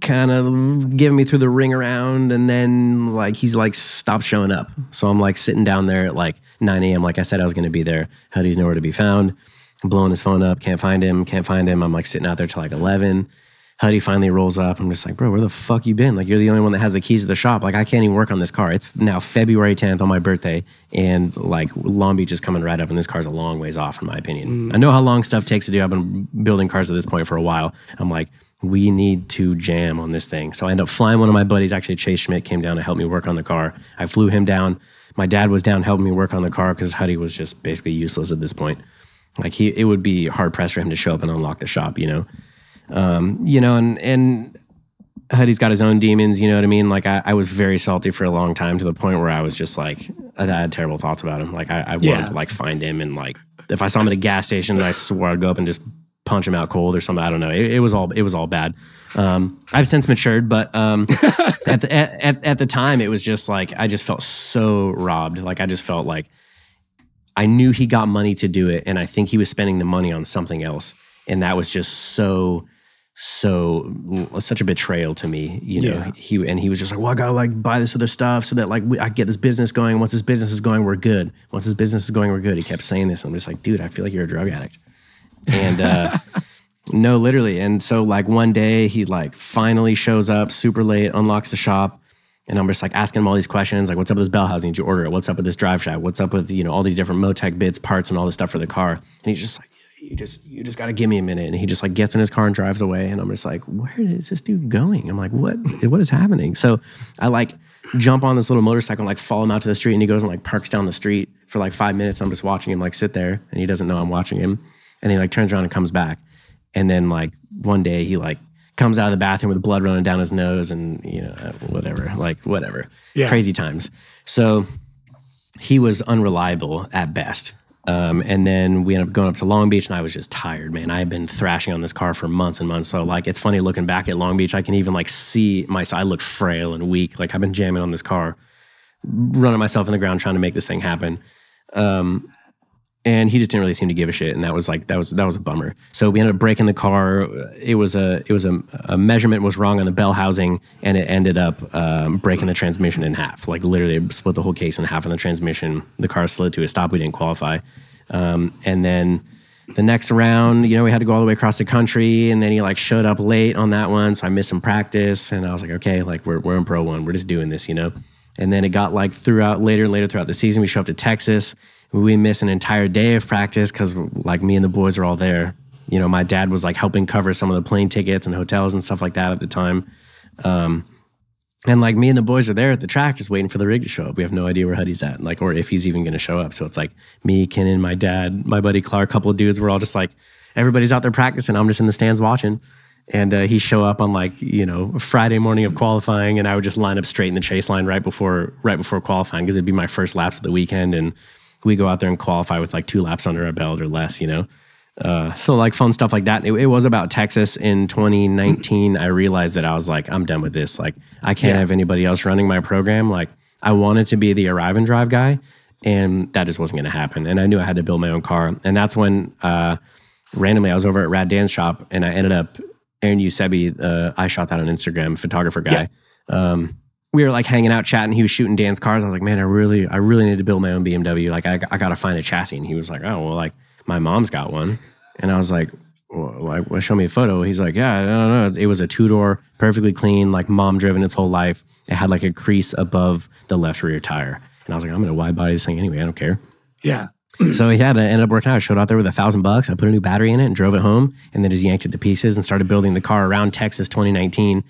kind of giving me through the ring around, and then like he's like stopped showing up. So I'm like sitting down there at like 9 a.m. Like I said I was going to be there. Huddy's nowhere to be found. I'm blowing his phone up. Can't find him. I'm like sitting out there till like 11. Huddy finally rolls up. I'm just like, bro, where the fuck you been? Like, you're the only one that has the keys to the shop. Like, I can't even work on this car. It's now February 10th on my birthday, and like Long Beach is coming right up, and this car's a long ways off in my opinion. I know how long stuff takes to do. I've been building cars at this point for a while. I'm like, we need to jam on this thing. So I ended up flying one of my buddies, actually Chase Schmidt, came down to help me work on the car. I flew him down. My dad was down helping me work on the car because Huddy was just basically useless at this point. Like it would be hard pressed for him to show up and unlock the shop, you know? And Huddy's got his own demons, you know what I mean? Like I was very salty for a long time to the point where I was just like, I had terrible thoughts about him. Like I wanted to like find him, and like if I saw him at a gas station, I swore I'd go up and just punch him out cold or something. I don't know. It was all bad. I've since matured, but at the time it was just like I just felt so robbed. Like I just felt like I knew he got money to do it, and I think he was spending the money on something else, and that was just such a betrayal to me, you know. He was just like, well, I gotta like buy this other stuff so that like I get this business going. Once this business is going, we're good. Once this business is going, we're good. He kept saying this. I'm just like, dude, I feel like you're a drug addict. And no, literally. And so like one day he like finally shows up super late, unlocks the shop, and I'm just like asking him all these questions, like, what's up with this bell housing? Did you order it? What's up with this drive shaft? What's up with, you know, all these different Motec bits, parts, and all this stuff for the car? And he's just like, you just got to give me a minute. And he just like gets in his car and drives away. And I'm just like, where is this dude going? I'm like, what is happening? So I like jump on this little motorcycle and like follow him out to the street, and he goes and like parks down the street for like 5 minutes. I'm just watching him like sit there, and he doesn't know I'm watching him. And he like turns around and comes back. And then like one day he like comes out of the bathroom with blood running down his nose, and you know, whatever. Yeah. Crazy times. So he was unreliable at best. And then we ended up going up to Long Beach, and I was just tired, man. I had been thrashing on this car for months and months. So like, it's funny looking back at Long Beach, I can even like see I look frail and weak. Like I've been jamming on this car, running myself in the ground, trying to make this thing happen. And he just didn't really seem to give a shit, and that was a bummer. So we ended up breaking the car. It was a measurement was wrong on the bell housing, and it ended up breaking the transmission in half. Like literally split the whole case in half on the transmission. The car slid to a stop. We didn't qualify. And then the next round, you know, we had to go all the way across the country, and then he like showed up late on that one, so I missed some practice, and I was like, okay, like we're in Pro 1, we're just doing this, you know. And then it got like later throughout the season, we show up to Texas. We missed an entire day of practice because like me and the boys are all there. You know, my dad was like helping cover some of the plane tickets and hotels and stuff like that at the time. And like me and the boys are there at the track just waiting for the rig to show up. We have no idea where Huddy's at, like, or if he's even going to show up. So it's like me, Kenan, my dad, my buddy Clark, a couple of dudes. We're all just like, everybody's out there practicing. I'm just in the stands watching. And he show up on like, Friday morning of qualifying, and I would just line up straight in the chase line right before qualifying, because it'd be my first laps of the weekend. And we go out there and qualify with like 2 laps under our belt or less, So like fun stuff like that. It was about Texas in 2019. I realized that I was like, I'm done with this. Like, I can't have anybody else running my program. Like, I wanted to be the arrive and drive guy, and that just wasn't going to happen. And I knew I had to build my own car. And that's when randomly I was over at Rad Dan's shop, and I ended up, Aaron Eusebi, I shot that on Instagram, photographer guy. Yeah. We were like hanging out, chatting. He was shooting Dan's cars. I was like, man, I really need to build my own BMW. Like, I got to find a chassis. And he was like, oh, well, like, my mom's got one. And I was like, well, show me a photo. He's like, yeah, I don't know. It was a 2-door, perfectly clean, like mom driven its whole life. It had like a crease above the left rear tire. And I was like, I'm going to wide body this thing anyway. I don't care. Yeah. So he had to end up working out. I showed out there with $1,000. I put a new battery in it and drove it home, and then just yanked it to pieces and started building the car around Texas 2019.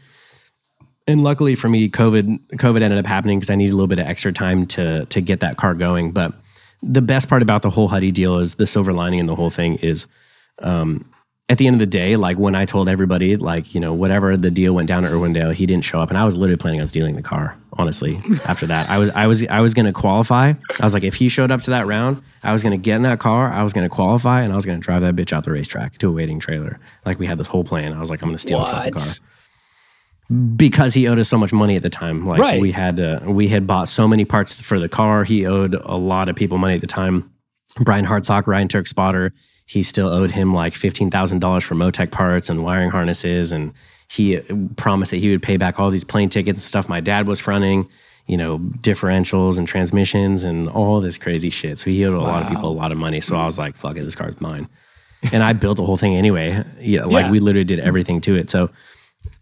And luckily for me, COVID ended up happening because I needed a little bit of extra time to get that car going. But the best part about the whole Huddy deal is the silver lining in the whole thing is, at the end of the day, like when I told everybody, like, whatever the deal went down at Irwindale, he didn't show up, and I was literally planning on stealing the car. Honestly, after that, I was going to qualify. I was like, if he showed up to that round, I was going to get in that car, I was going to qualify, and I was going to drive that bitch out the racetrack to a waiting trailer. Like, we had this whole plan. I was like, I'm going to steal this fucking car. Because he owed us so much money at the time. Like, right. we had bought so many parts for the car. He owed a lot of people money at the time. Brian Hartsock, Ryan Turk spotter, he still owed him like $15,000 for Motec parts and wiring harnesses. And he promised that he would pay back all these plane tickets and stuff my dad was fronting, differentials and transmissions and all this crazy shit. So he owed a lot of people a lot of money. So I was like, fuck it, this car's mine. And I built the whole thing anyway. We literally did everything to it. So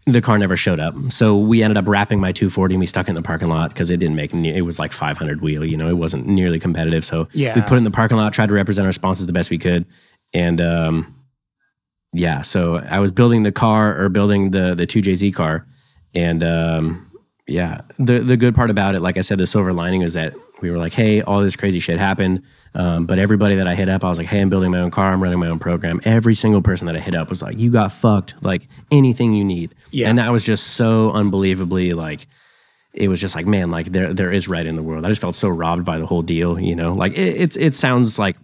the car never showed up. So we ended up wrapping my 240 and we stuck it in the parking lot because it didn't make, it was like 500 wheel, it wasn't nearly competitive. So we put it in the parking lot, tried to represent our sponsors the best we could. And so I was building the car, or building the 2JZ car. And the good part about it, like I said, the silver lining was that we were like, hey, all this crazy shit happened. But everybody that I hit up, I was like, hey, I'm building my own car. I'm running my own program. Every single person that I hit up was like, you got fucked. Like, anything you need. Yeah. And that was just so unbelievably, like, it was just like, man, like there is red in the world. I just felt so robbed by the whole deal, Like, it sounds like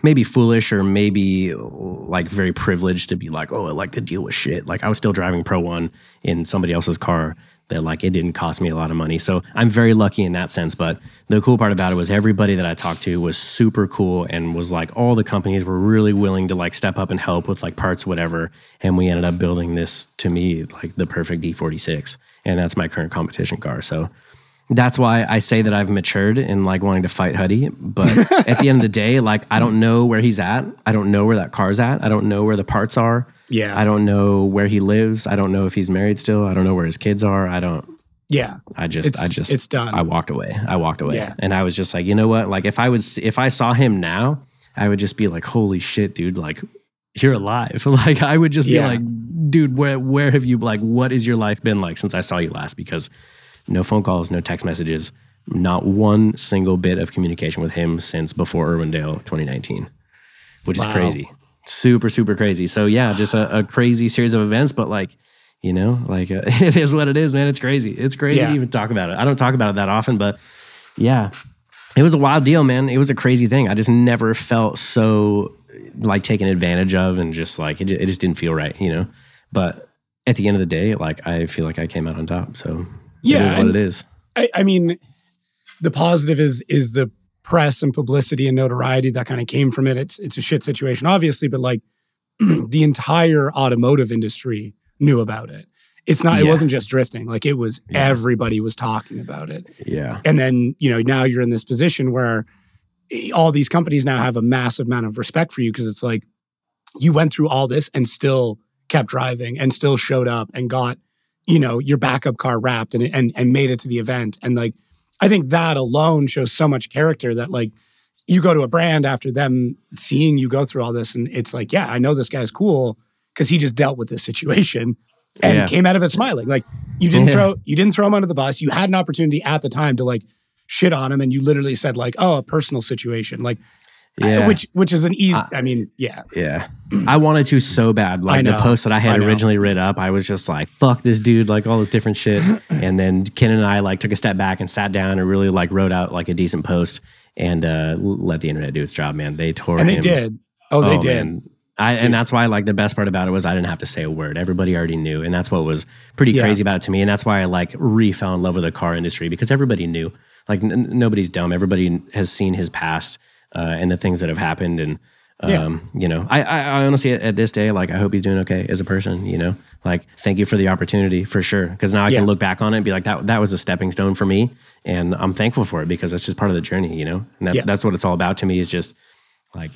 maybe foolish or maybe like very privileged to be like, oh, like the deal was shit. Like, I was still driving Pro 1 in somebody else's car that like it didn't cost me a lot of money. So I'm very lucky in that sense. But the cool part about it was everybody that I talked to was super cool and was like, all the companies were really willing to like step up and help with like parts, whatever. And we ended up building this, to me, like the perfect D46. And that's my current competition car. So that's why I say that I've matured in like wanting to fight Huddy. But at the end of the day, like, I don't know where he's at. I don't know where that car's at. I don't know where the parts are. Yeah. I don't know where he lives. I don't know if he's married still. I don't know where his kids are. I don't. Yeah. It's done. I walked away. Yeah. And I was just like, you know what? Like, if I saw him now, I would just be like, holy shit, dude. Like, you're alive. Like, I would just be like, dude, where have you, like, what has your life been like since I saw you last? Because no phone calls, no text messages, not one single bit of communication with him since before Irwindale 2019, which is crazy. Super, super crazy. So yeah, just a crazy series of events, but like, it is what it is, man. It's crazy. It's crazy to even talk about it. I don't talk about it that often, but yeah, it was a wild deal, man. It was a crazy thing. I just never felt so like taken advantage of, and just like, it just didn't feel right, But at the end of the day, like, I feel like I came out on top. So yeah, it is what it is. I mean, the positive is the press and publicity and notoriety that kind of came from it. It's a shit situation, obviously, but like the entire automotive industry knew about it. It's not. It wasn't just drifting. Like, it was everybody was talking about it. Yeah. And then now you're in this position where all these companies now have a massive amount of respect for you, because it's like you went through all this and still kept driving and still showed up and got your backup car wrapped and made it to the event. And like, I think that alone shows so much character that like you go to a brand after them seeing you go through all this, and it's like, yeah, I know this guy's cool because he just dealt with this situation. and came out of it smiling. Like you didn't throw him under the bus. You had an opportunity at the time to like shit on him, and you literally said like, "Oh, a personal situation." Like, which is an easy. I mean, yeah. I wanted to so bad. Like the post that I had originally writ up, I was just like, "Fuck this dude!" Like all this different shit. And then Ken and I like took a step back and sat down and really like wrote out like a decent post and let the internet do its job. Man, they tore and him. They did. Oh, they did. Man. And that's why like the best part about it was I didn't have to say a word. Everybody already knew. And that's what was pretty crazy about it to me. And that's why I like fell in love with the car industry, because everybody knew. Like nobody's dumb. Everybody has seen his past and the things that have happened. And, you know, I honestly at this day, like I hope he's doing okay as a person, you know, like thank you for the opportunity for sure. Because now I can look back on it and be like, that was a stepping stone for me. And I'm thankful for it because that's just part of the journey, you know. And that's what it's all about to me, is just like...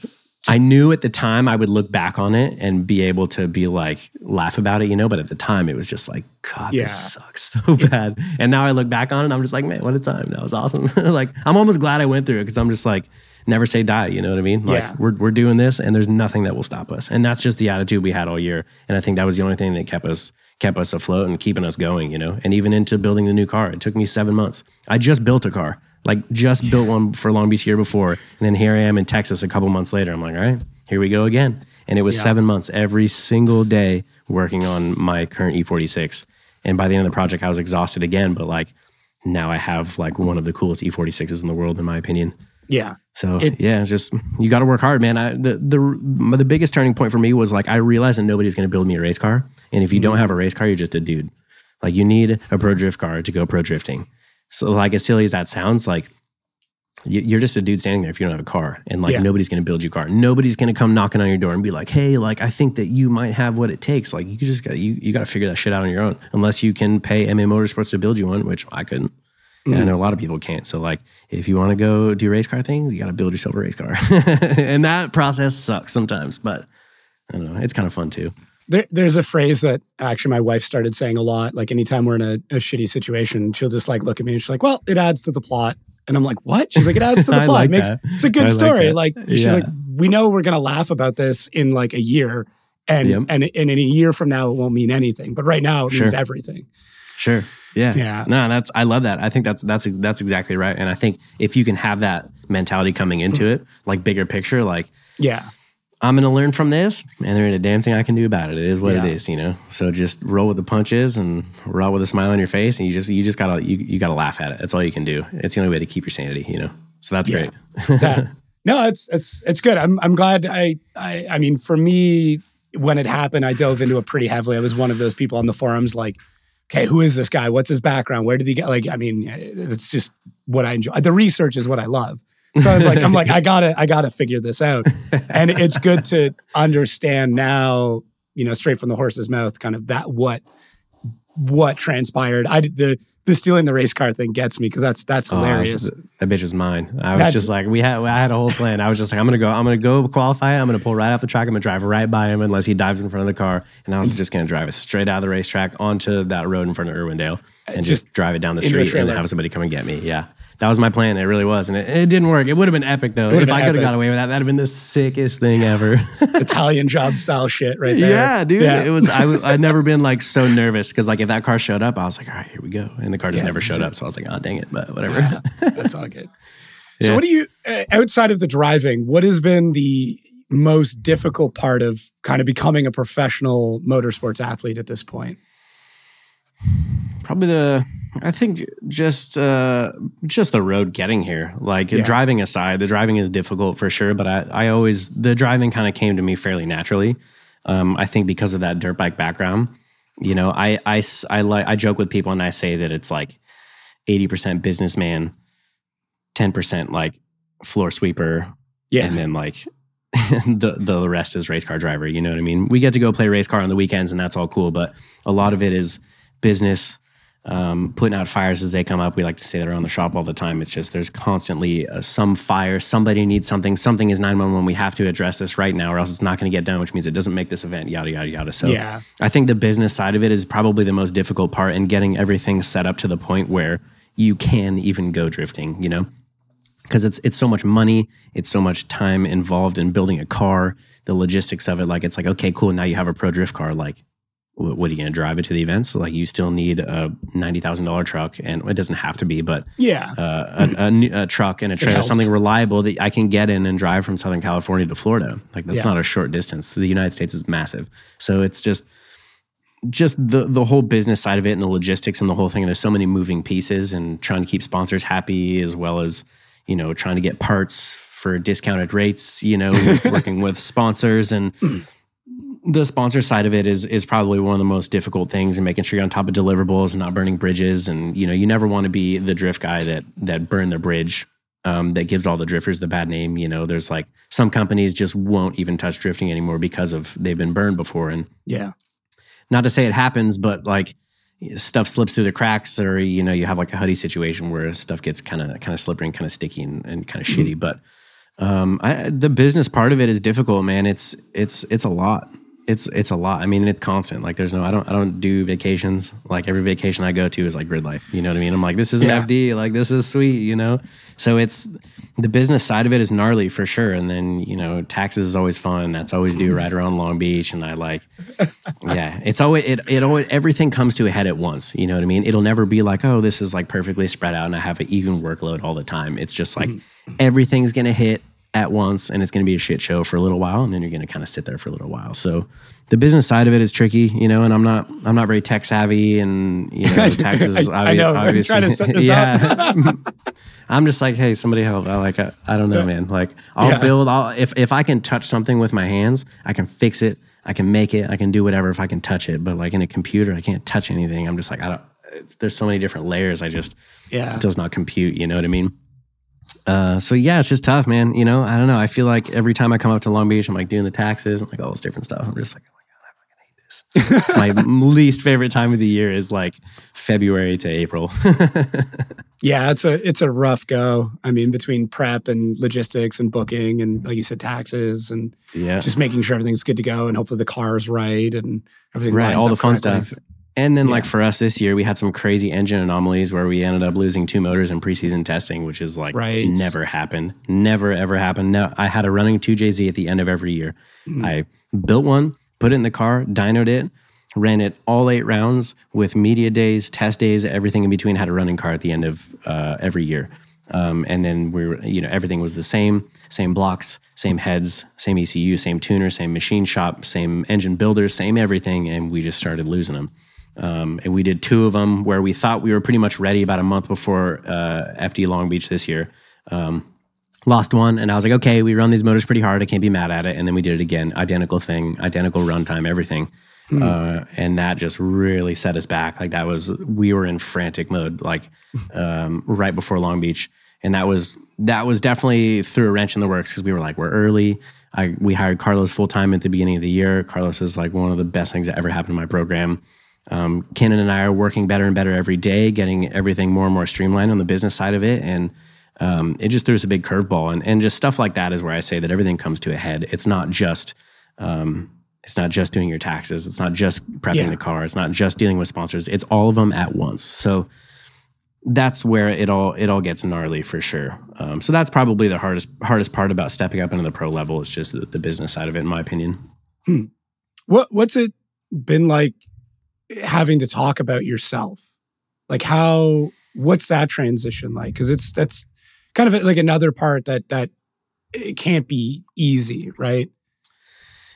I knew at the time I would look back on it and be able to be like, laugh about it, you know, but at the time it was just like, God, this sucks so bad. And now I look back on it and I'm just like, man, what a time. That was awesome. Like, I'm almost glad I went through it, because I'm just like, never say die, you know what I mean? Like, we're doing this and there's nothing that will stop us. And that's just the attitude we had all year. And I think that was the only thing that kept us afloat and keeping us going, you know, and even into building the new car. It took me 7 months. I just built a car. Like just built one for Long Beach the year before. And then here I am in Texas a couple months later. I'm like, all right, here we go again. And it was 7 months every single day working on my current E46. And by the end of the project, I was exhausted again. But like now I have like one of the coolest E46s in the world, in my opinion. Yeah. So it's just, you got to work hard, man. The biggest turning point for me was like, I realized that nobody's going to build me a race car. And if you don't have a race car, you're just a dude. Like you need a pro drift car to go pro drifting. So like as silly as that sounds, like you're just a dude standing there if you don't have a car, and like nobody's going to build you a car. Nobody's going to come knocking on your door and be like, hey, like I think that you might have what it takes. Like you just got you got to figure that shit out on your own, unless you can pay MA Motorsports to build you one, which I couldn't. And I know a lot of people can't. So like if you want to go do race car things, you got to build yourself a race car. And that process sucks sometimes, but I don't know, it's kind of fun too. There's a phrase that actually my wife started saying a lot. Like anytime we're in a shitty situation, she'll just like look at me and she's like, well, it adds to the plot. And I'm like, what? She's like, it adds to the plot. It's a good story. Like she's like, we know we're going to laugh about this in like a year. And in a year from now, it won't mean anything. But right now, it means everything. Sure. Yeah. No, I love that. I think that's exactly right. And I think if you can have that mentality coming into it, like bigger picture, like, I'm going to learn from this, and there ain't a damn thing I can do about it. It is what it is, you know? So just roll with the punches and roll with a smile on your face, and you just gotta, you gotta laugh at it. That's all you can do. It's the only way to keep your sanity, you know? So that's great. No, it's good. I'm glad. I mean, for me, when it happened, I dove into it pretty heavily. I was one of those people on the forums like, okay, who is this guy? What's his background? Where did he get? Like, I mean, it's just what I enjoy. The research is what I love. So I was like, I gotta figure this out. And it's good to understand now, you know, straight from the horse's mouth, kind of that what transpired. The stealing the race car thing gets me, because that's hilarious. That bitch was mine. I was just like, I had a whole plan. I was just like, I'm gonna go qualify. I'm gonna pull right off the track. I'm gonna drive right by him unless he dives in front of the car. And I was just gonna drive it straight out of the racetrack onto that road in front of Irwindale and just drive it down the street and have somebody come and get me. Yeah. That was my plan. It really was. And it didn't work. It would have been epic, though. If I could have got away with that, that'd have been the sickest thing ever. Italian job style shit right there. Yeah, dude. Yeah. It was. I'd never been like so nervous, because like if that car showed up, I was like, all right, here we go. And the car just never showed up. So I was like, oh, dang it. But whatever. Yeah, that's all good. So what do you, outside of the driving, what has been the most difficult part of kind of becoming a professional motorsports athlete at this point? Probably I think just the road getting here. Like driving aside, the driving is difficult for sure, but the driving kind of came to me fairly naturally. I think because of that dirt bike background, you know, I joke with people and I say that it's like 80% businessman, 10% like floor sweeper, and then like the rest is race car driver. You know what I mean? We get to go play race car on the weekends, and that's all cool, but a lot of it is business. Putting out fires as they come up. We like to say they're on the shop all the time. It's just there's constantly some fire. Somebody needs something. Something is 911. We have to address this right now, or else it's not going to get done, which means it doesn't make this event, yada, yada, yada. So I think the business side of it is probably the most difficult part, in getting everything set up to the point where you can even go drifting, you know? Because it's so much money. It's so much time involved in building a car, the logistics of it. Like, it's like, okay, cool. Now you have a pro drift car. Like, what are you going to drive it to the events? Like you still need a $90,000 truck, and it doesn't have to be, but a truck and a trailer, something reliable that I can get in and drive from Southern California to Florida. Like that's not a short distance. The United States is massive. So it's just the whole business side of it and the logistics and the whole thing. And there's so many moving pieces, and trying to keep sponsors happy, as well as, you know, trying to get parts for discounted rates, you know, working with sponsors. And the sponsor side of it is probably one of the most difficult things, and making sure you're on top of deliverables and not burning bridges. And, you know, you never want to be the drift guy that burned the bridge, that gives all the drifters the bad name. You know, there's like some companies just won't even touch drifting anymore because they've been burned before. And not to say it happens, but like stuff slips through the cracks, or, you know, you have like a hoodie situation where stuff gets kind of slippery and kind of sticky and kind of shitty. But the business part of it is difficult, man. It's a lot. It's a lot. I mean, it's constant. Like I don't do vacations. Like every vacation I go to is like grid life. You know what I mean? I'm like, this is an FD. Like this is sweet, you know? So it's the business side of it is gnarly for sure. And then, you know, taxes is always fun. That's always due right around Long Beach. And I like, it's always, it always, everything comes to a head at once. You know what I mean? It'll never be like, oh, this is like perfectly spread out and I have an even workload all the time. It's just like everything's going to hit at once, and it's going to be a shit show for a little while, and then you're going to kind of sit there for a little while. So the business side of it is tricky, you know, and I'm not very tech savvy, and, you know, taxes. I know. Obviously, I'm trying to set this up. I'm just like, hey, somebody help. I don't know, man. Like if I can touch something with my hands, I can fix it. I can make it. I can do whatever if I can touch it. But like in a computer, I can't touch anything. I'm just like, there's so many different layers. It does not compute. You know what I mean? So yeah, it's just tough, man. You know, I don't know. I feel like every time I come up to Long Beach, I'm like doing the taxes and like all this different stuff. I'm just like, oh my God, I fucking hate this. It's my least favorite time of the year is like February to April. Yeah, it's a rough go. I mean, between prep and logistics and booking and, like you said, taxes and just making sure everything's good to go, and hopefully the car's right and everything lines all up the fun correctly. stuff. And then like for us this year, we had some crazy engine anomalies where we ended up losing 2 motors in preseason testing, which is like never happened. Never, ever happened. No, I had a running 2JZ at the end of every year. I built one, put it in the car, dynoed it, ran it all 8 rounds with media days, test days, everything in between, had a running car at the end of every year. And then we were, you know, everything was the same blocks, same heads, same ECU, same tuner, same machine shop, same engine builders, same everything. And we just started losing them. And we did 2 of them where we thought we were pretty much ready about a month before FD Long Beach this year. Lost one, and I was like, okay, we run these motors pretty hard. I can't be mad at it. And then we did it again, identical thing, identical runtime, everything. And that just really set us back. Like we were in frantic mode, like right before Long Beach. And that was definitely threw a wrench in the works, because we were like, we're early. We hired Carlos full-time at the beginning of the year. Carlos is like one of the best things that ever happened in my program. Kenan and I are working better and better every day, getting everything more and more streamlined on the business side of it. And it just threw us a big curveball. And just stuff like that is where I say that everything comes to a head. It's not just doing your taxes. It's not just prepping the car. It's not just dealing with sponsors. It's all of them at once. So that's where it all gets gnarly for sure. So that's probably the hardest part about stepping up into the pro level. Is just the business side of it, in my opinion. What's it been like having to talk about yourself? Like what's that transition like? Because that's kind of like another part that it can't be easy, right?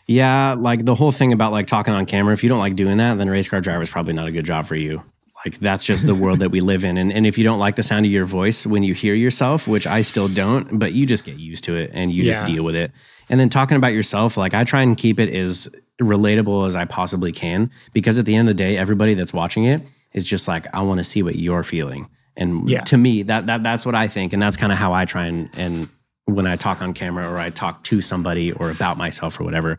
Yeah, like the whole thing about like talking on camera, if you don't like doing that, then race car driver is probably not a good job for you. Like that's just the world that we live in. And if you don't like the sound of your voice when you hear yourself, which I still don't, but you just get used to it and you just deal with it. And then talking about yourself, like I try and keep it as relatable as I possibly can, because at the end of the day, everybody that's watching it is just like, I want to see what you're feeling. And to me, that's what I think. And that's kind of how I try and when I talk on camera or I talk to somebody or about myself or whatever,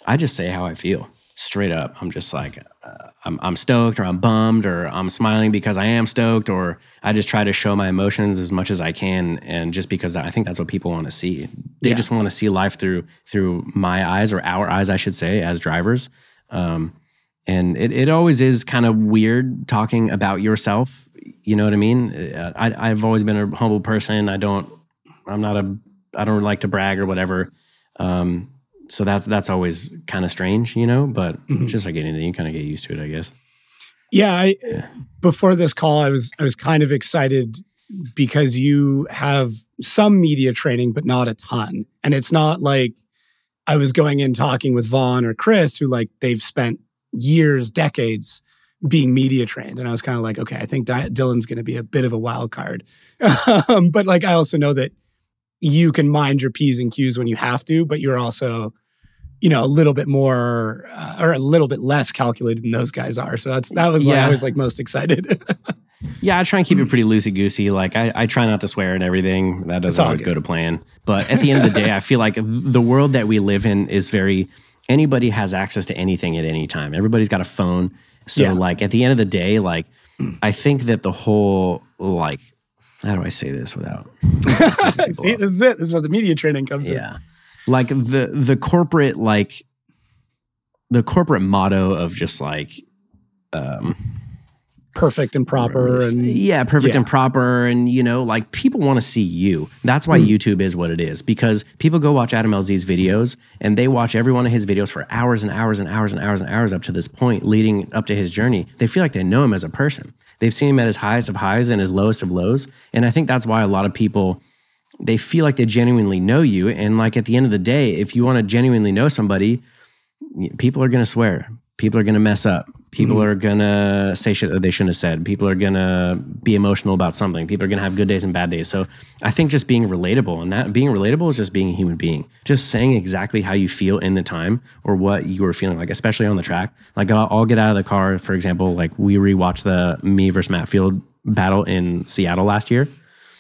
I just say how I feel straight up. I'm just like, I'm stoked, or I'm bummed, or I'm smiling because I am stoked, or I just try to show my emotions as much as I can. And just because I think that's what people want to see. They just want to see life through my eyes, or our eyes, I should say, as drivers. And it always is kind of weird talking about yourself. You know what I mean? I've always been a humble person. I don't like to brag or whatever. So that's always kind of strange, you know, but it's just like anything, you kind of get used to it, I guess. Yeah, before this call, I was kind of excited because you have some media training, but not a ton. And it's not like I was going in talking with Vaughn or Chris, who like they've spent years, decades being media trained. And I was kind of like, okay, I think Dylan's going to be a bit of a wild card. But like, I also know that you can mind your P's and Q's when you have to, but you're also, you know, a little bit more or a little bit less calculated than those guys are. So that was like, I was like most excited. Yeah, I try and keep it pretty loosey-goosey. Like, I try not to swear and everything. That doesn't always go to plan. But at the end of the day, I feel like the world that we live in is anybody has access to anything at any time. Everybody's got a phone. So, like, at the end of the day, like, I think that the whole, like, how do I say this without... See, this is it. This is where the media training comes in. Yeah. Like, the corporate, like, the corporate motto of just, like... perfect and proper. Perfect and proper. And, you know, like people want to see you. That's why YouTube is what it is, because people go watch Adam LZ's videos and they watch every one of his videos for hours and hours and hours and hours and hours up to this point leading up to his journey. They feel like they know him as a person. They've seen him at his highest of highs and his lowest of lows. And I think that's why a lot of people, they feel like they genuinely know you. And like at the end of the day, if you want to genuinely know somebody, people are going to swear. People are going to mess up. People are going to say shit that they shouldn't have said. People are going to be emotional about something. People are going to have good days and bad days. So I think just being relatable, and that being relatable is just being a human being. Just saying exactly how you feel in the time or what you were feeling like, especially on the track. Like I'll get out of the car, for example, like we rewatched the me versus Matt Field battle in Seattle last year.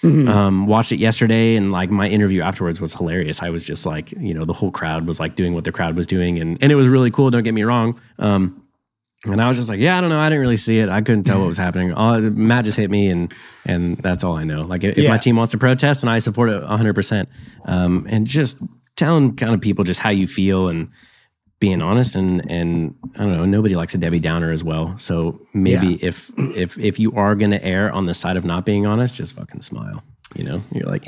Watched it yesterday, and like my interview afterwards was hilarious. I was just like, you know, the whole crowd was like doing what the crowd was doing, and it was really cool. Don't get me wrong. And I was just like, yeah, I don't know. I didn't really see it. I couldn't tell what was happening. Matt just hit me, and that's all I know. Like if my team wants to protest, and I support it 100%. And just telling kind of people just how you feel and being honest, and I don't know, nobody likes a Debbie Downer as well. So maybe if you are going to err on the side of not being honest, just fucking smile. You know, you're like,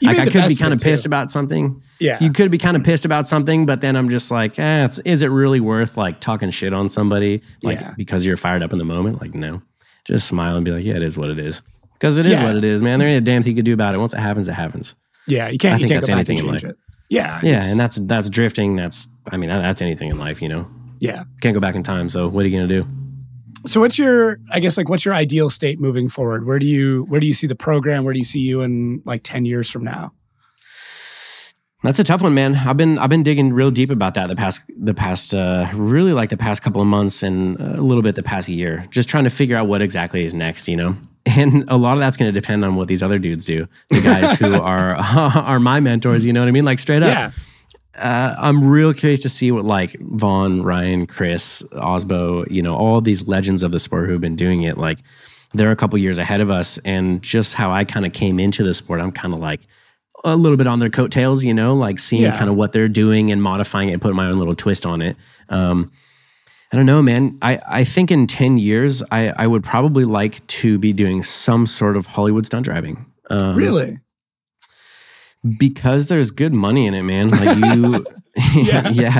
Like I could be kind of pissed about something. Yeah. You could be kind of pissed about something, but then I'm just like, is it really worth like talking shit on somebody? Like because you're fired up in the moment? Like, no. Just smile and be like, yeah, it is what it is. Because it is what it is, man. There ain't a damn thing you could do about it. Once it happens, it happens. Yeah, you can't go back and change it. Yeah. Yeah, and that's drifting. That's anything in life, you know? Yeah. Can't go back in time, so what are you going to do? So what's your ideal state moving forward? Where do you see the program? Where do you see you in like 10 years from now? That's a tough one, man. I've been digging real deep about that the past really like the past couple of months and a little bit the past year, just trying to figure out what exactly is next, you know? And a lot of that's going to depend on what these other dudes do. The guys who are my mentors, you know what I mean? Like straight up. Yeah. I'm real curious to see what like Vaughn, Ryan, Chris, Osbo, you know, all these legends of the sport who have been doing it. Like they're a couple years ahead of us, and just how I kind of came into the sport, I'm kind of like a little bit on their coattails, you know, like seeing kind of what they're doing and modifying it and putting my own little twist on it. I don't know, man. I think in 10 years, I would probably like to be doing some sort of Hollywood stunt driving. Really? Because there's good money in it, man. Like you,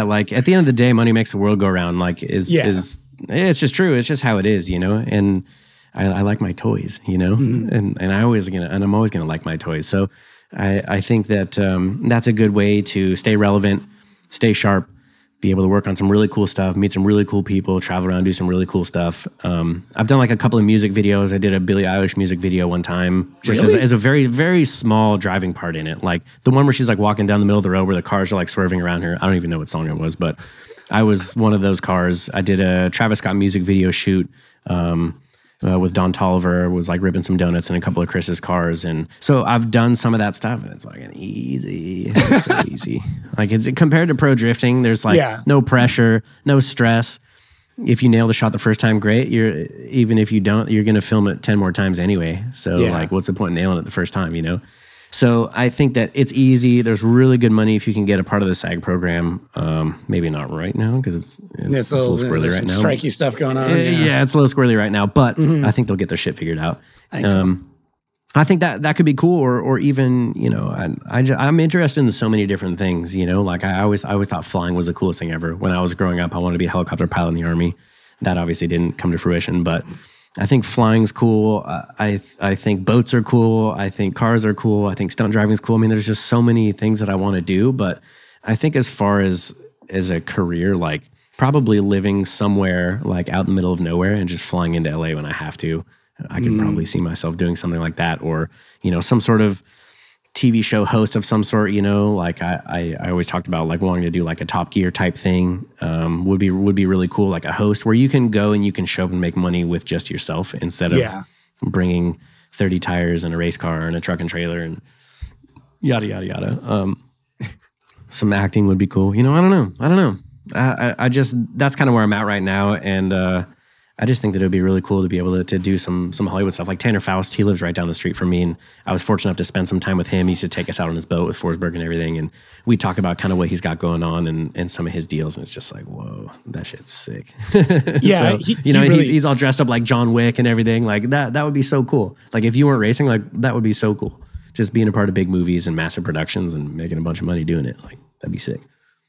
like at the end of the day, money makes the world go round. Like it's just true. It's just how it is, you know. And I like my toys, you know. And I'm always gonna like my toys. So I think that that's a good way to stay relevant, stay sharp, be able to work on some really cool stuff, meet some really cool people, travel around, do some really cool stuff. I've done like a couple of music videos. I did a Billie Eilish music video one time, just as a very, very small driving part in it. Like the one where she's like walking down the middle of the road where the cars are like swerving around her. I don't even know what song it was, but I was one of those cars. I did a Travis Scott music video shoot with Don Tolliver, was like ripping some donuts in a couple of Chris's cars. And so I've done some of that stuff, and it's like it's so easy. Like it's compared to pro drifting, there's like no pressure, no stress. If you nail the shot the first time, great. Even if you don't, you're going to film it 10 more times anyway. So like, what's the point in nailing it the first time, you know? So I think that it's easy. There's really good money if you can get a part of the SAG program. Maybe not right now because it's a little squirrely right now. Strikey stuff going on. Yeah, it's a little squirrely right now, but I think they'll get their shit figured out. I think so. I think that could be cool, or even, you know, I'm interested in so many different things, you know, like I always thought flying was the coolest thing ever. When I was growing up, I wanted to be a helicopter pilot in the Army. That obviously didn't come to fruition, but I think flying's cool. I think boats are cool. I think cars are cool. I think stunt driving is cool. I mean, there's just so many things that I want to do, but I think as far as a career, like probably living somewhere like out in the middle of nowhere and just flying into LA when I have to. I could probably see myself doing something like that, or, you know, some sort of TV show host of some sort, you know, like I always talked about like wanting to do like a Top Gear type thing. Would be really cool. Like a host where you can go and you can show up and make money with just yourself instead of bringing 30 tires and a race car and a truck and trailer and yada, yada, yada. Some acting would be cool. You know, I don't know. I just, that's kind of where I'm at right now. And, I just think that it would be really cool to be able to do some Hollywood stuff. Like Tanner Faust, he lives right down the street from me, and I was fortunate enough to spend some time with him. He used to take us out on his boat with Forsberg and everything, and we talk about kind of what he's got going on and some of his deals, and it's just like, whoa, that shit's sick. Yeah, so, he's all dressed up like John Wick and everything. Like that would be so cool. Like if you weren't racing, like that would be so cool. Just being a part of big movies and massive productions and making a bunch of money doing it, like that'd be sick.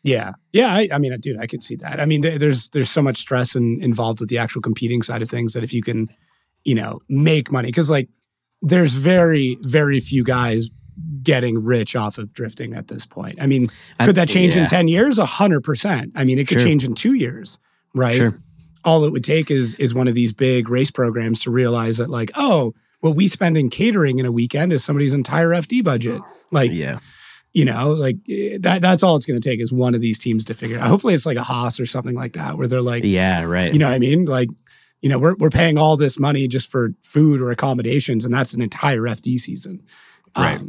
Yeah. I mean, dude, I could see that. I mean, there's so much stress involved with the actual competing side of things that if you can, you know, make money, because like there's very, very few guys getting rich off of drifting at this point. I mean, could that change in 10 years? 100%. I mean, it could change in 2 years, right? Sure. All it would take is one of these big race programs to realize that like, oh, what we spend in catering in a weekend is somebody's entire FD budget. Like, you know, like that's all it's going to take is one of these teams to figure it out. Hopefully it's like a Haas or something like that where they're like, yeah, right. You know what I mean? Like, you know, we're paying all this money just for food or accommodations, and that's an entire FD season. Right.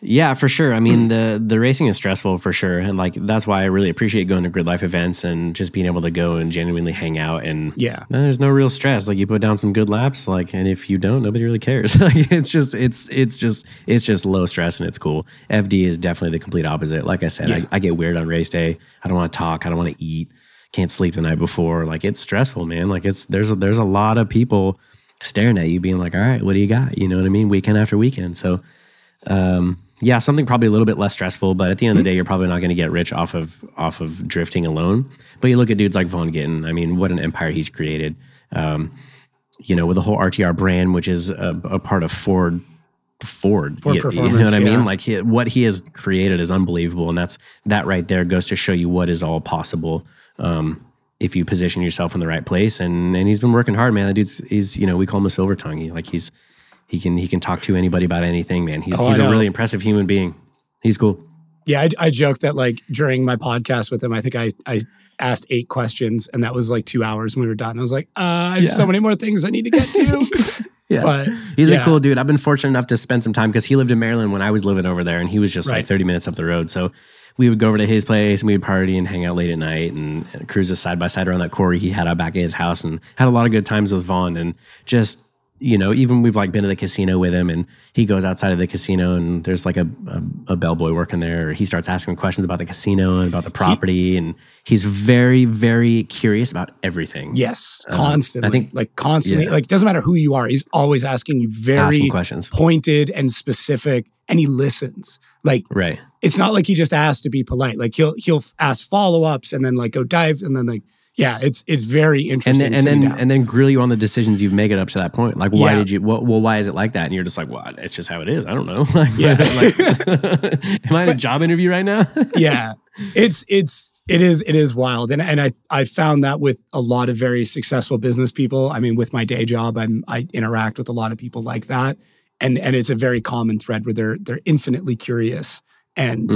Yeah, for sure. I mean, the racing is stressful for sure. And like, that's why I really appreciate going to Grid Life events and just being able to go and genuinely hang out. And there's no real stress. Like you put down some good laps, like, and if you don't, nobody really cares. Like it's just low stress and it's cool. FD is definitely the complete opposite. Like I said, I get weird on race day. I don't want to talk. I don't want to eat. Can't sleep the night before. Like it's stressful, man. Like there's a lot of people staring at you being like, all right, what do you got? You know what I mean? Weekend after weekend. So, yeah, something probably a little bit less stressful, but at the end of the day, you're probably not going to get rich off of drifting alone. But you look at dudes like Von Gittin. I mean, what an empire he's created. You know, with the whole RTR brand, which is a part of Ford Performance. You know what I mean? Like what he has created is unbelievable, and that right there goes to show you what is all possible if you position yourself in the right place. And he's been working hard, man. That dude's you know, we call him a silver tongue. He can talk to anybody about anything, man. He's a really impressive human being. He's cool. Yeah, I joked that like during my podcast with him, I think I asked 8 questions, and that was like 2 hours when we were done. I was like, I have so many more things I need to get to. But he's a cool dude. I've been fortunate enough to spend some time because he lived in Maryland when I was living over there, and he was just like 30 minutes up the road. So we would go over to his place and we'd party and hang out late at night and cruise side by side around that quarry he had out back at his house, and had a lot of good times with Vaughn. And just, you know, even we've like been to the casino with him, and he goes outside of the casino and there's like a bellboy working there. He starts asking him questions about the casino and about the property, and he's very, very curious about everything. Yes, constantly. I think like constantly, like it doesn't matter who you are. He's always asking you very questions, pointed and specific, and he listens. Like, it's not like he just asks to be polite. Like he'll ask follow-ups and then like go dive, and then like, yeah, it's very interesting. And then grill you on the decisions you've made it up to that point. Like, why did you? Well, why is it like that? And you're just like, well, it's just how it is. I don't know. Like, am I in a job interview right now? It is wild, and I found that with a lot of very successful business people. I mean, with my day job, I interact with a lot of people like that, and it's a very common thread where they're infinitely curious and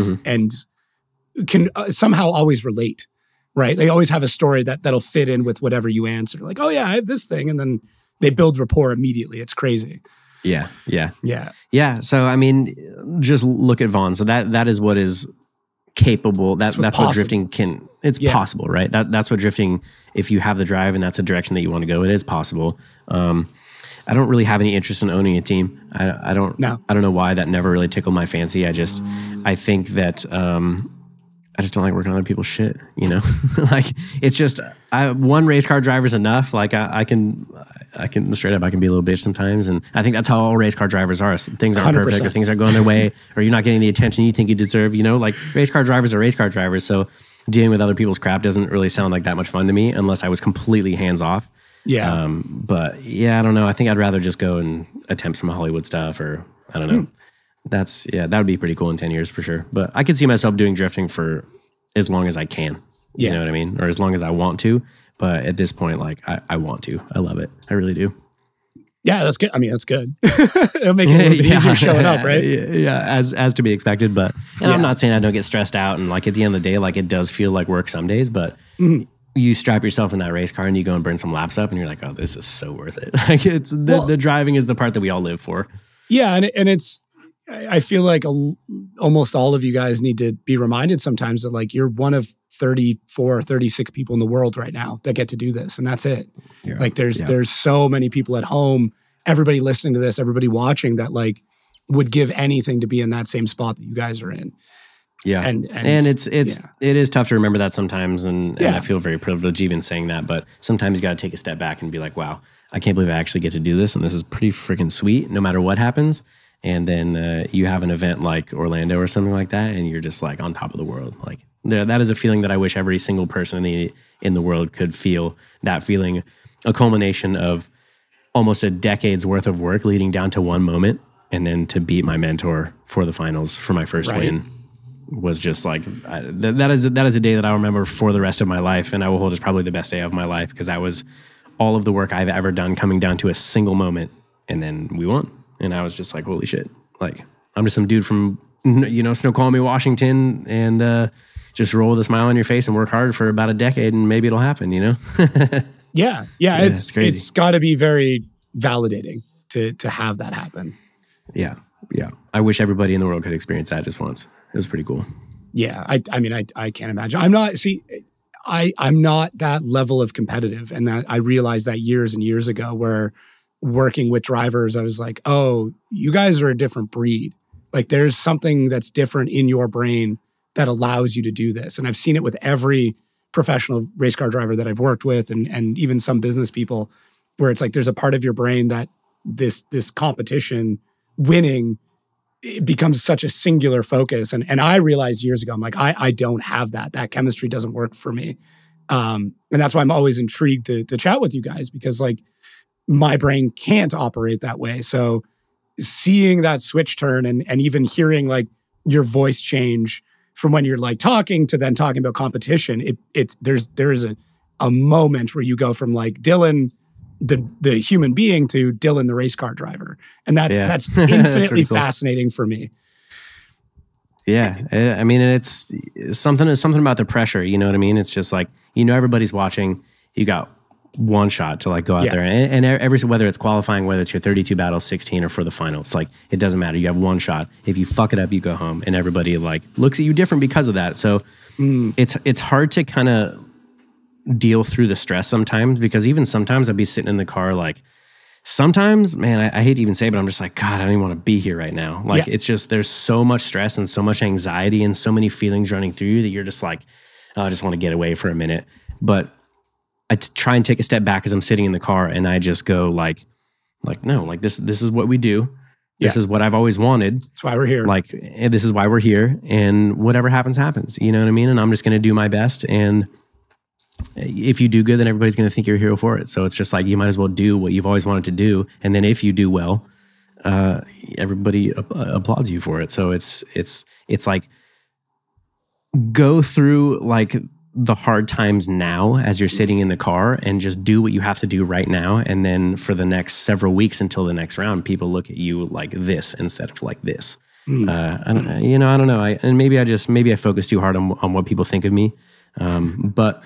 can somehow always relate. Right. They always have a story that'll fit in with whatever you answer. Like, oh yeah, I have this thing. And then they build rapport immediately. It's crazy. Yeah. So, I mean, just look at Vaughn. So that is what is capable. That's what drifting can, it's possible, right? That's what drifting, if you have the drive and that's a direction that you want to go, it is possible. I don't really have any interest in owning a team. I don't know why that never really tickled my fancy. I think that, I just don't like working on other people's shit, you know? Like, it's just, one race car driver's enough. Like, I can straight up, I can be a little bitch sometimes. And I think that's how all race car drivers are. Things aren't 100%. Perfect, or things aren't going their way, or you're not getting the attention you think you deserve, you know? Like, race car drivers are race car drivers. So dealing with other people's crap doesn't really sound like that much fun to me unless I was completely hands off. Yeah. But yeah, I don't know. I think I'd rather just go and attempt some Hollywood stuff, or I don't know. That would be pretty cool in 10 years for sure. But I could see myself doing drifting for as long as I can. You know what I mean? Or as long as I want to. But at this point, like, I want to. I love it. I really do. Yeah, that's good. I mean, that's good. It'll make it a little bit easier showing up, right? Yeah, as to be expected. But, and I'm not saying I don't get stressed out. And like at the end of the day, like it does feel like work some days. But you strap yourself in that race car and you go and burn some laps up and you're like, oh, this is so worth it. Like it's the driving is the part that we all live for. Yeah, and it's, I feel like almost all of you guys need to be reminded sometimes that like you're one of 34, 36 people in the world right now that get to do this, and that's it. Yeah. Like there's so many people at home, everybody listening to this, everybody watching that like would give anything to be in that same spot that you guys are in. Yeah, and it is tough to remember that sometimes, and I feel very privileged even saying that. But sometimes you got to take a step back and be like, wow, I can't believe I actually get to do this, and this is pretty freaking sweet, no matter what happens. And then you have an event like Orlando or something like that, and you're just like on top of the world. Like that is a feeling that I wish every single person in the world could feel. That feeling, a culmination of almost a decade's worth of work leading down to one moment, and then to beat my mentor for the finals for my first win was just like that is a day that I'll remember for the rest of my life, and I will hold as probably the best day of my life because that was all of the work I've ever done coming down to a single moment, and then we won. And I was just like, holy shit. Like, I'm just some dude from, Snoqualmie, Washington, and just roll with a smile on your face and work hard for about a decade, and maybe it'll happen, you know? Yeah, it's got to be very validating to have that happen. Yeah. I wish everybody in the world could experience that just once. It was pretty cool. Yeah, I mean, I can't imagine. I'm not that level of competitive, and that I realized that years and years ago where working with drivers, I was like, oh, you guys are a different breed. Like there's something that's different in your brain that allows you to do this. And I've seen it with every professional race car driver that I've worked with, and even some business people, where it's like there's a part of your brain that this competition, winning, it becomes such a singular focus. And I realized years ago, I'm like, I don't have that. That chemistry doesn't work for me. And that's why I'm always intrigued to chat with you guys, because like my brain can't operate that way. So seeing that switch turn and even hearing like your voice change from when you're like talking to then talking about competition, there is a moment where you go from like Dylan, the human being, to Dylan, the race car driver. And that's infinitely cool. Fascinating for me. Yeah. I mean, it's something about the pressure, you know what I mean? It's just like, everybody's watching. You got one shot to like go out there and whether it's qualifying, whether it's your 32 battle, 16, or for the final, it's like, it doesn't matter. You have one shot. If you fuck it up, you go home, and everybody like looks at you different because of that. So it's hard to kind of deal through the stress sometimes, because even sometimes I'd be sitting in the car, like sometimes, man, I hate to even say it, but I'm just like, God, I don't even want to be here right now. Like it's just, there's so much stress and so much anxiety and so many feelings running through you that you're just like, oh, I just want to get away for a minute. But I try and take a step back as I'm sitting in the car, and I just go like no, like this is what we do. This is what I've always wanted. That's why we're here. Like, this is why we're here, and whatever happens, happens. You know what I mean? And I'm just going to do my best. And if you do good, then everybody's going to think you're a hero for it. So it's just like, you might as well do what you've always wanted to do. And then if you do well, everybody applauds you for it. So it's like, go through like the hard times now as you're sitting in the car, and just do what you have to do right now. And then for the next several weeks until the next round, people look at you like this instead of like this. I don't know. Maybe I focus too hard on what people think of me. But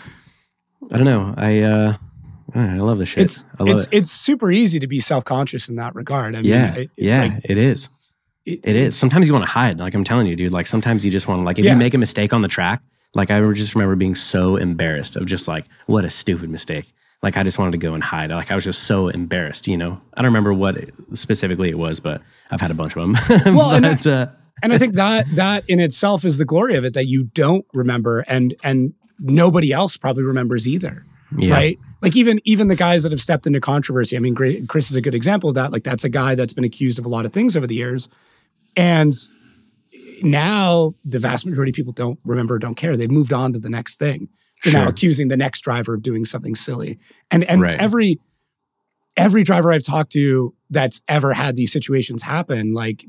I don't know. I love this shit. It's super easy to be self-conscious in that regard. I mean, it is. It is. Sometimes you want to hide. Like I'm telling you, dude, like sometimes you just want to, like, if you make a mistake on the track, like I just remember being so embarrassed of just like, what a stupid mistake. Like I just wanted to go and hide. Like I was just so embarrassed, I don't remember what specifically it was, but I've had a bunch of them. Well, And I think that in itself is the glory of it, that you don't remember and nobody else probably remembers either. Yeah. Right? Like even the guys that have stepped into controversy. I mean, Chris is a good example of that. Like that's a guy that's been accused of a lot of things over the years. And now the vast majority of people don't remember, don't care. They've moved on to the next thing. They're now accusing the next driver of doing something silly. And right. every driver I've talked to that's ever had these situations happen, like,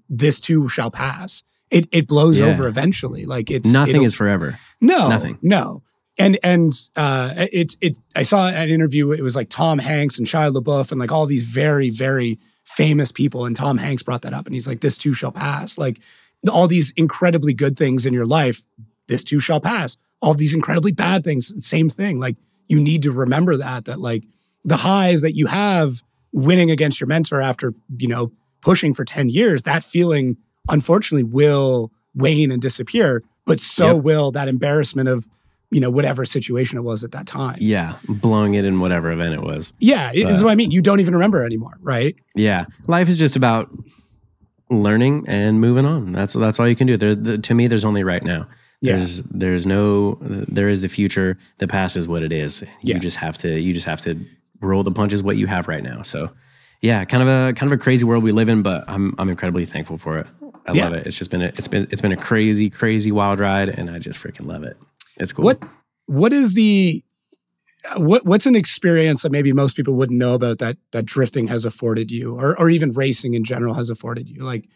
this too shall pass. It blows over eventually. Like nothing is forever. No, nothing. No. And I saw an interview. It was like Tom Hanks and Shia LaBeouf and like all these very, very famous people. And Tom Hanks brought that up and he's like, this too shall pass. Like all these incredibly good things in your life, this too shall pass. All these incredibly bad things, same thing. Like you need to remember that like the highs that you have winning against your mentor after, pushing for 10 years, that feeling unfortunately will wane and disappear, but so will that embarrassment of, whatever situation it was at that time. Yeah. Blowing it in whatever event it was. Yeah. This is what I mean. You don't even remember anymore, right? Yeah. Life is just about learning and moving on. That's all you can do. To me, there's only right now. There is the future. The past is what it is. You just have to roll the punches what you have right now. So yeah, kind of a crazy world we live in, but I'm incredibly thankful for it. I love it. It's just been a crazy, crazy wild ride, and I just freaking love it. It's cool. What's an experience that maybe most people wouldn't know about that drifting has afforded you, or even racing in general has afforded you? Like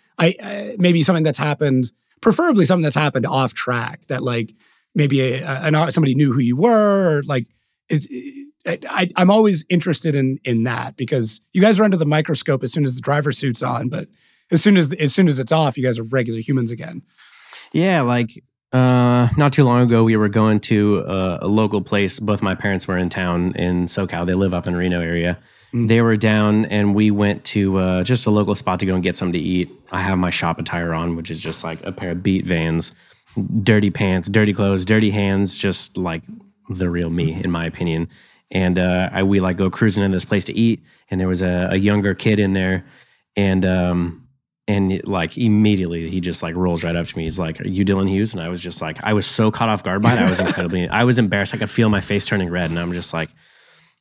maybe something that's happened, preferably something that's happened off track that like maybe somebody knew who you were, or like I'm always interested in that because you guys are under the microscope as soon as the driver suit's on, but as soon as it's off, you guys are regular humans again. Yeah, like not too long ago, we were going to a local place. Both my parents were in town in SoCal. They live up in Reno area. Mm. They were down, and we went to just a local spot to go and get something to eat. I have my shop attire on, which is just like a pair of beat Vans, dirty pants, dirty clothes, dirty hands, just like the real me, in my opinion. And we like go cruising in this place to eat, and there was a younger kid in there, and like immediately he just like rolls right up to me. He's like, "Are you Dylan Hughes?" And I was just like, I was so caught off guard by it. I was embarrassed. I could feel my face turning red, and I'm just like,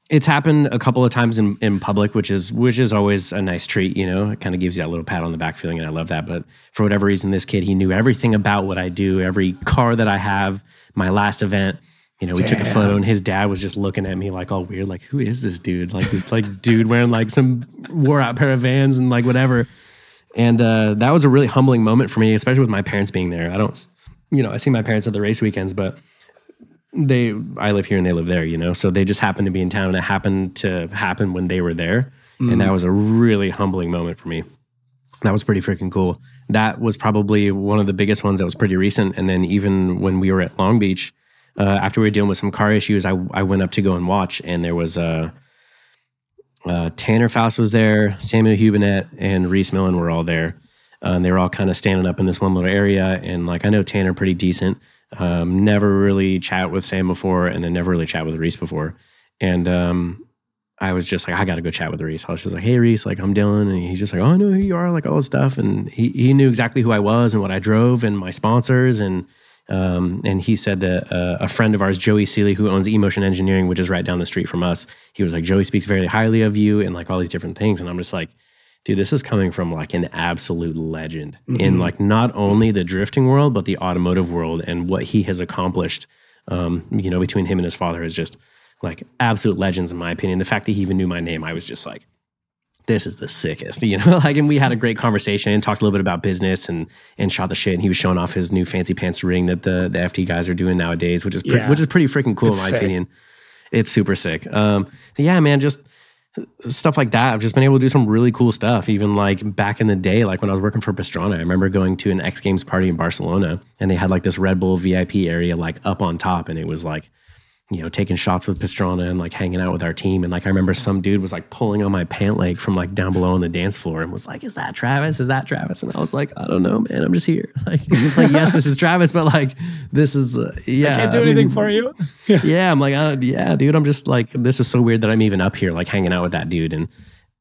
it's happened a couple of times in public, which is always a nice treat. It kind of gives you that little pat on the back feeling, and I love that. But for whatever reason, this kid, he knew everything about what I do, every car that I have, my last event. We took a photo, and his dad was just looking at me like all weird, like, who is this dude? Like this like dude wearing like some wore out pair of Vans and like whatever. And that was a really humbling moment for me, especially with my parents being there. I see my parents at the race weekends, but I live here and they live there, so they just happened to be in town, and it happened to happen when they were there. Mm. And that was a really humbling moment for me. That was pretty freaking cool. That was probably one of the biggest ones that was pretty recent. And then even when we were at Long Beach, after we were dealing with some car issues, I went up to go and watch, and there was Tanner Faust was there, Samuel Hubinet, and Reese Millen were all there. And they were all kind of standing up in this one little area. And like, I know Tanner pretty decent. Never really chat with Sam before, and then never really chat with Reese before. And I was just like, I got to go chat with Reese. I was just like, hey, Reese, like, I'm Dylan. And he's just like, oh, I know who you are, like all this stuff. And he knew exactly who I was and what I drove and my sponsors. And he said that a friend of ours, Joey Seeley, who owns Emotion Engineering, which is right down the street from us, he was like, Joey speaks very highly of you and like all these different things. And I'm just like, dude, this is coming from like an absolute legend in like not only the drifting world, but the automotive world, and what he has accomplished, between him and his father is just like absolute legends in my opinion. The fact that he even knew my name, I was just like, this is the sickest, and we had a great conversation and talked a little bit about business and shot the shit. And he was showing off his new fancy pants ring that the FT guys are doing nowadays, which is pretty freaking cool in my opinion. It's super sick. Yeah, man, just stuff like that. I've just been able to do some really cool stuff. Even like back in the day, like when I was working for Pastrana, I remember going to an X Games party in Barcelona, and they had like this Red Bull VIP area like up on top, and it was like, taking shots with Pastrana and like hanging out with our team. And like, I remember some dude was like pulling on my pant leg from like down below on the dance floor and was like, is that Travis? Is that Travis? And I was like, I don't know, man. I'm just here. Like yes, this is Travis, but like, this is, I can't do anything for you. Yeah. I'm like, dude, I'm just like, this is so weird that I'm even up here, like hanging out with that dude. And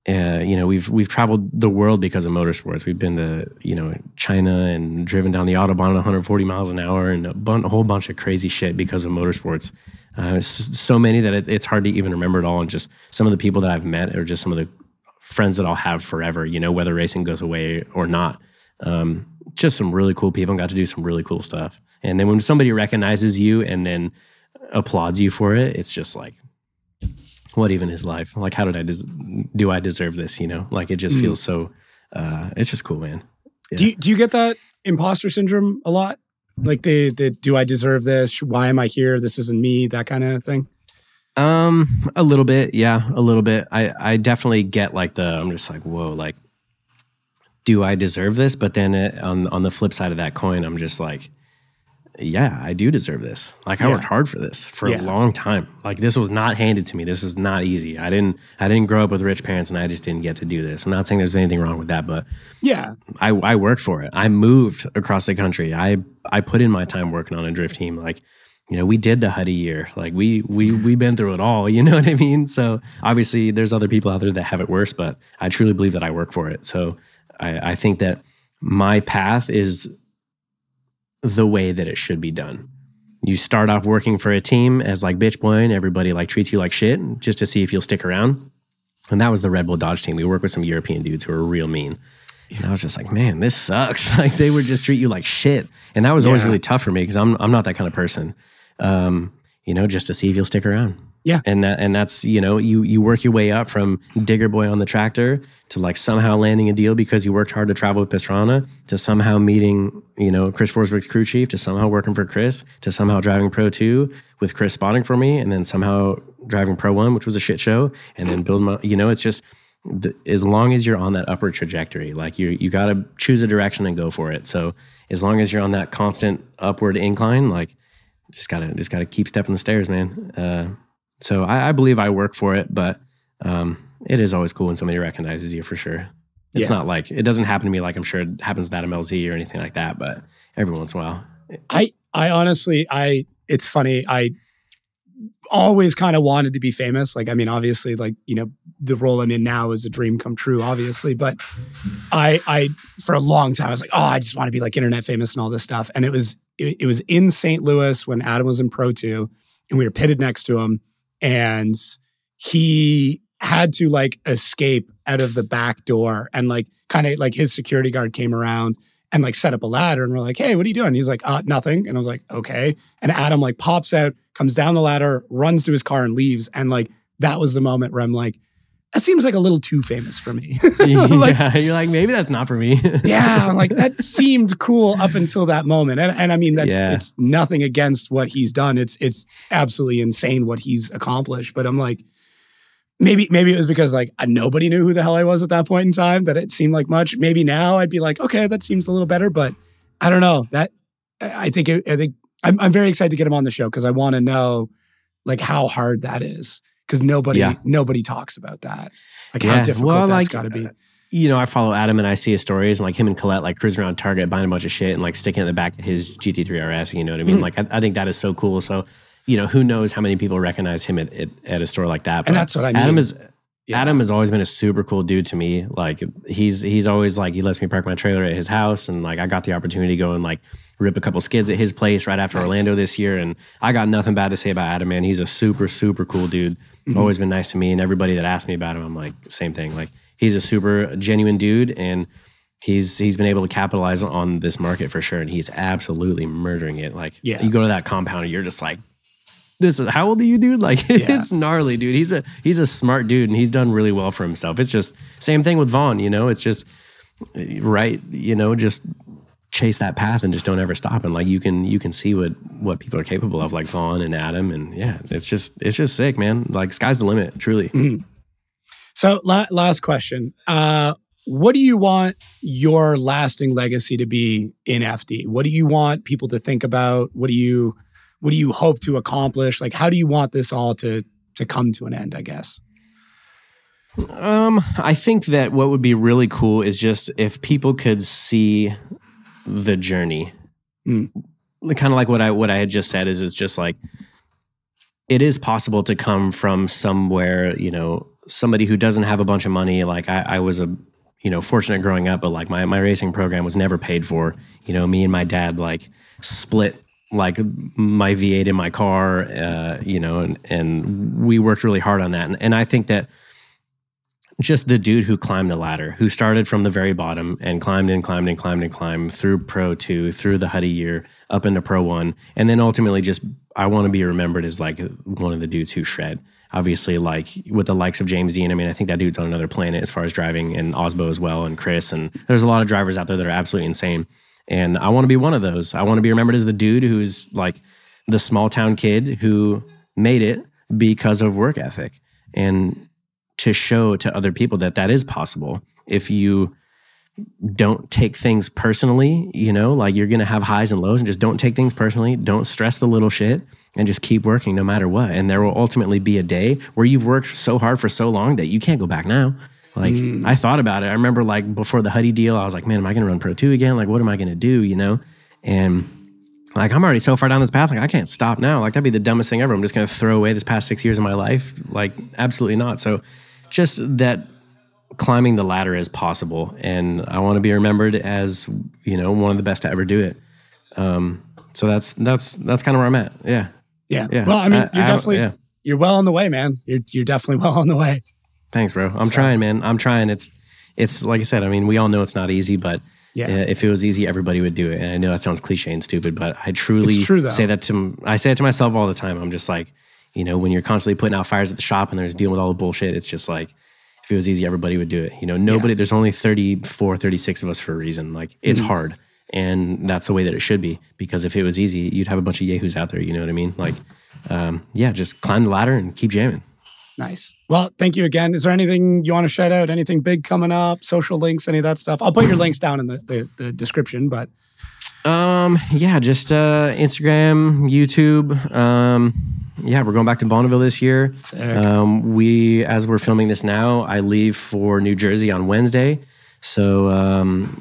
we've traveled the world because of motorsports. We've been to, China and driven down the Autobahn at 140 miles an hour and a whole bunch of crazy shit because of motorsports. So many that it's hard to even remember it all. And just some of the people that I've met are just some of the friends that I'll have forever, whether racing goes away or not. Just some really cool people and got to do some really cool stuff. And then when somebody recognizes you and then applauds you for it, it's just like, what even is life? Like, how do I deserve this? Like it just feels so, it's just cool, man. Yeah. Do you get that imposter syndrome a lot? Like the do I deserve this? Why am I here? This isn't me, that kind of thing? A little bit. Yeah, a little bit. I definitely get like I'm just like, whoa, like, do I deserve this? But then on the flip side of that coin, I'm just like, yeah, I do deserve this. Like I worked hard for this for a long time. Like this was not handed to me. This was not easy. I didn't grow up with rich parents and I just didn't get to do this. I'm not saying there's anything wrong with that, but yeah, I worked for it. I moved across the country. I put in my time working on a drift team. Like, we did the Huddy year. Like we've been through it all. You know what I mean? So obviously there's other people out there that have it worse, but I truly believe that I work for it. So I think that my path is the way that it should be done. You start off working for a team as like bitch boy and everybody like treats you like shit just to see if you'll stick around. And that was the Red Bull Dodge team. We worked with some European dudes who were real mean. And I was just like, man, this sucks. Like they would just treat you like shit. And that was always really tough for me because I'm not that kind of person. Just to see if you'll stick around. Yeah. And that's, you work your way up from digger boy on the tractor to like somehow landing a deal because you worked hard to travel with Pastrana, to somehow meeting, Chris Forsberg's crew chief, to somehow working for Chris, to somehow driving Pro 2 with Chris spotting for me, and then somehow driving Pro 1, which was a shit show, and then building my, it's just, as long as you're on that upward trajectory, like you got to choose a direction and go for it. So as long as you're on that constant upward incline, like just gotta keep stepping the stairs, man. So I believe I work for it, but it is always cool when somebody recognizes you for sure. It's not like, it doesn't happen to me like I'm sure it happens to Adam LZ or anything like that, but every once in a while. I honestly, it's funny. I always kind of wanted to be famous. Like, I mean, obviously, like, the role I'm in now is a dream come true, obviously. But I for a long time, I was like, oh, I just want to be like internet famous and all this stuff. And it was in St. Louis when Adam was in Pro 2 and we were pitted next to him. And he had to like escape out of the back door and like kind of like his security guard came around and like set up a ladder and we're like, hey, what are you doing? He's like, nothing. And I was like, okay. And Adam like pops out, comes down the ladder, runs to his car and leaves. And like, that was the moment where I'm like, that seems like a little too famous for me. Like, you're like, maybe that's not for me. Yeah. I'm like, that seemed cool up until that moment. And I mean, it's nothing against what he's done. It's absolutely insane what he's accomplished. But I'm like, maybe it was because like nobody knew who the hell I was at that point in time that it seemed like much. Maybe now I'd be like, okay, that seems a little better. But I don't know. I think I'm very excited to get him on the show because I want to know like how hard that is. Because nobody talks about that. Like how difficult that's got to be. I follow Adam and I see his stories and like him and Colette like cruising around Target buying a bunch of shit and like sticking it in the back of his GT3 RS. You know what I mean? Like I think that is so cool. So, who knows how many people recognize him at a store like that. But and that's what I mean. Adam has always been a super cool dude to me. Like he's always like, he lets me park my trailer at his house. And like, I got the opportunity to go and like rip a couple skids at his place right after Orlando this year. And I got nothing bad to say about Adam, man. He's a super, super cool dude. Always been nice to me. And everybody that asked me about him, I'm like, same thing. Like he's a super genuine dude. And he's been able to capitalize on this market for sure. And he's absolutely murdering it. Like you go to that compound and you're just like, how old are you, dude? Like it's gnarly, dude. He's a smart dude and he's done really well for himself. It's just same thing with Vaughn, it's just just chase that path and just don't ever stop. And like you can see what people are capable of, like Vaughn and Adam. And it's just sick, man. Like sky's the limit, truly. Mm-hmm. So last question. What do you want your lasting legacy to be in FD? What do you want people to think about? What do you hope to accomplish? Like, how do you want this all to come to an end, I guess? I think that what would be really cool is just if people could see the journey. Kind of like what I had just said is just like, it is possible to come from somewhere, somebody who doesn't have a bunch of money, like I was fortunate growing up, but like my racing program was never paid for. Me and my dad like split like my V8 in my car, and we worked really hard on that. And I think that just the dude who climbed the ladder, who started from the very bottom and climbed through Pro 2, through the Huddy year, up into Pro 1, and then ultimately I want to be remembered as like one of the dudes who shred. Obviously, like with the likes of James Dean, I mean, I think that dude's on another planet as far as driving, and Osbo as well, and Chris, and there's a lot of drivers out there that are absolutely insane. And I want to be one of those. I want to be remembered as the dude who's like the small town kid who made it because of work ethic, and to show to other people that is possible. If you don't take things personally, like you're going to have highs and lows, and just don't take things personally. Don't stress the little shit, and just keep working no matter what. And there will ultimately be a day where you've worked so hard for so long that you can't go back now. Like I thought about it. I remember like before the Huddy deal, I was like, man, am I going to run Pro 2 again? Like, what am I going to do? And like, I'm already so far down this path. Like I can't stop now. Like that'd be the dumbest thing ever. I'm just going to throw away this past 6 years of my life. Like absolutely not. So just that climbing the ladder is possible. And I want to be remembered as, one of the best to ever do it. So that's kind of where I'm at. Yeah. Yeah. Well, I mean, you're well on the way, man. You're definitely well on the way. Thanks, bro. I'm trying, man. I'm trying. It's like I said, I mean, we all know it's not easy, but if it was easy, everybody would do it. And I know that sounds cliche and stupid, but I truly say that I say it to myself all the time. I'm just like, when you're constantly putting out fires at the shop and there's dealing with all the bullshit, it's just like, if it was easy, everybody would do it. Nobody, there's only 34, 36 of us for a reason. Like it's hard. And that's the way that it should be, because if it was easy, you'd have a bunch of yahoos out there. You know what I mean? Like, just climb the ladder and keep jamming. Nice. Well, thank you again. Is there anything you want to shout out? Anything big coming up? Social links, any of that stuff? I'll put your links down in the description, but. Just Instagram, YouTube. We're going back to Bonneville this year. As we're filming this now, I leave for New Jersey on Wednesday. So,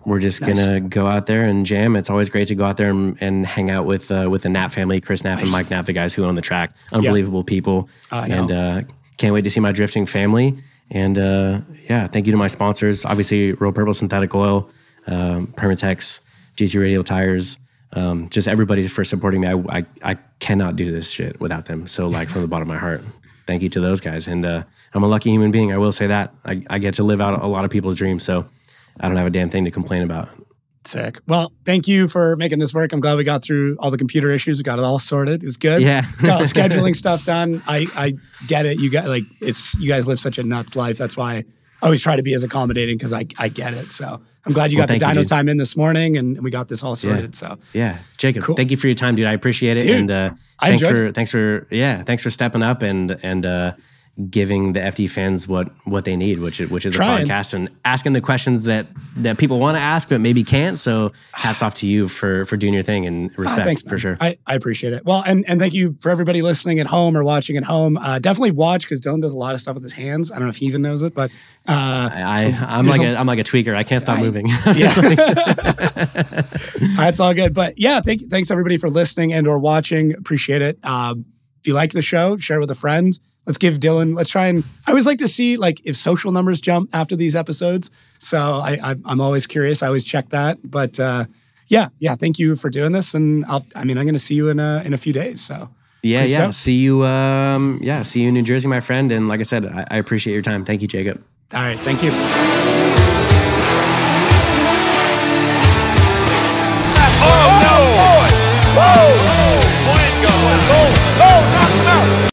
we're just gonna go out there and jam. It's always great to go out there and hang out with the Knapp family, Chris Knapp and Mike Knapp, the guys who own the track. Unbelievable people. And can't wait to see my drifting family. And thank you to my sponsors. Obviously, Royal Purple Synthetic Oil, Permatex, GT Radial Tires. Just everybody for supporting me. I cannot do this shit without them. So like from the bottom of my heart, thank you to those guys. And I'm a lucky human being. I will say that. I get to live out a lot of people's dreams. So I don't have a damn thing to complain about. Sick. Well, thank you for making this work. I'm glad we got through all the computer issues. We got it all sorted. It was good. Yeah. Got scheduling stuff done. I get it. You guys live such a nuts life. That's why I always try to be as accommodating, because I get it. So I'm glad you got the dyno time in this morning, and we got this all sorted. So Jacob, cool. Thank you for your time, dude. I appreciate it. Dude, and thanks for stepping up and giving the FD fans what they need, which is a podcast, and asking the questions that people want to ask but maybe can't. So hats off to you for doing your thing, and respect. Thanks, for sure. I appreciate it. Well, and thank you for everybody listening at home or watching at home. Definitely watch, because Dylan does a lot of stuff with his hands. I don't know if he even knows it, but I'm like a tweaker. I can't stop moving. It's all good. But thanks everybody for listening and or watching. Appreciate it. If you like the show, share it with a friend. Let's try and, I always like to see like if social numbers jump after these episodes. So I'm always curious. I always check that. But thank you for doing this. And I'm going to see you in a few days. So see you. See you in New Jersey, my friend. And like I said, I appreciate your time. Thank you, Jacob. All right. Thank you.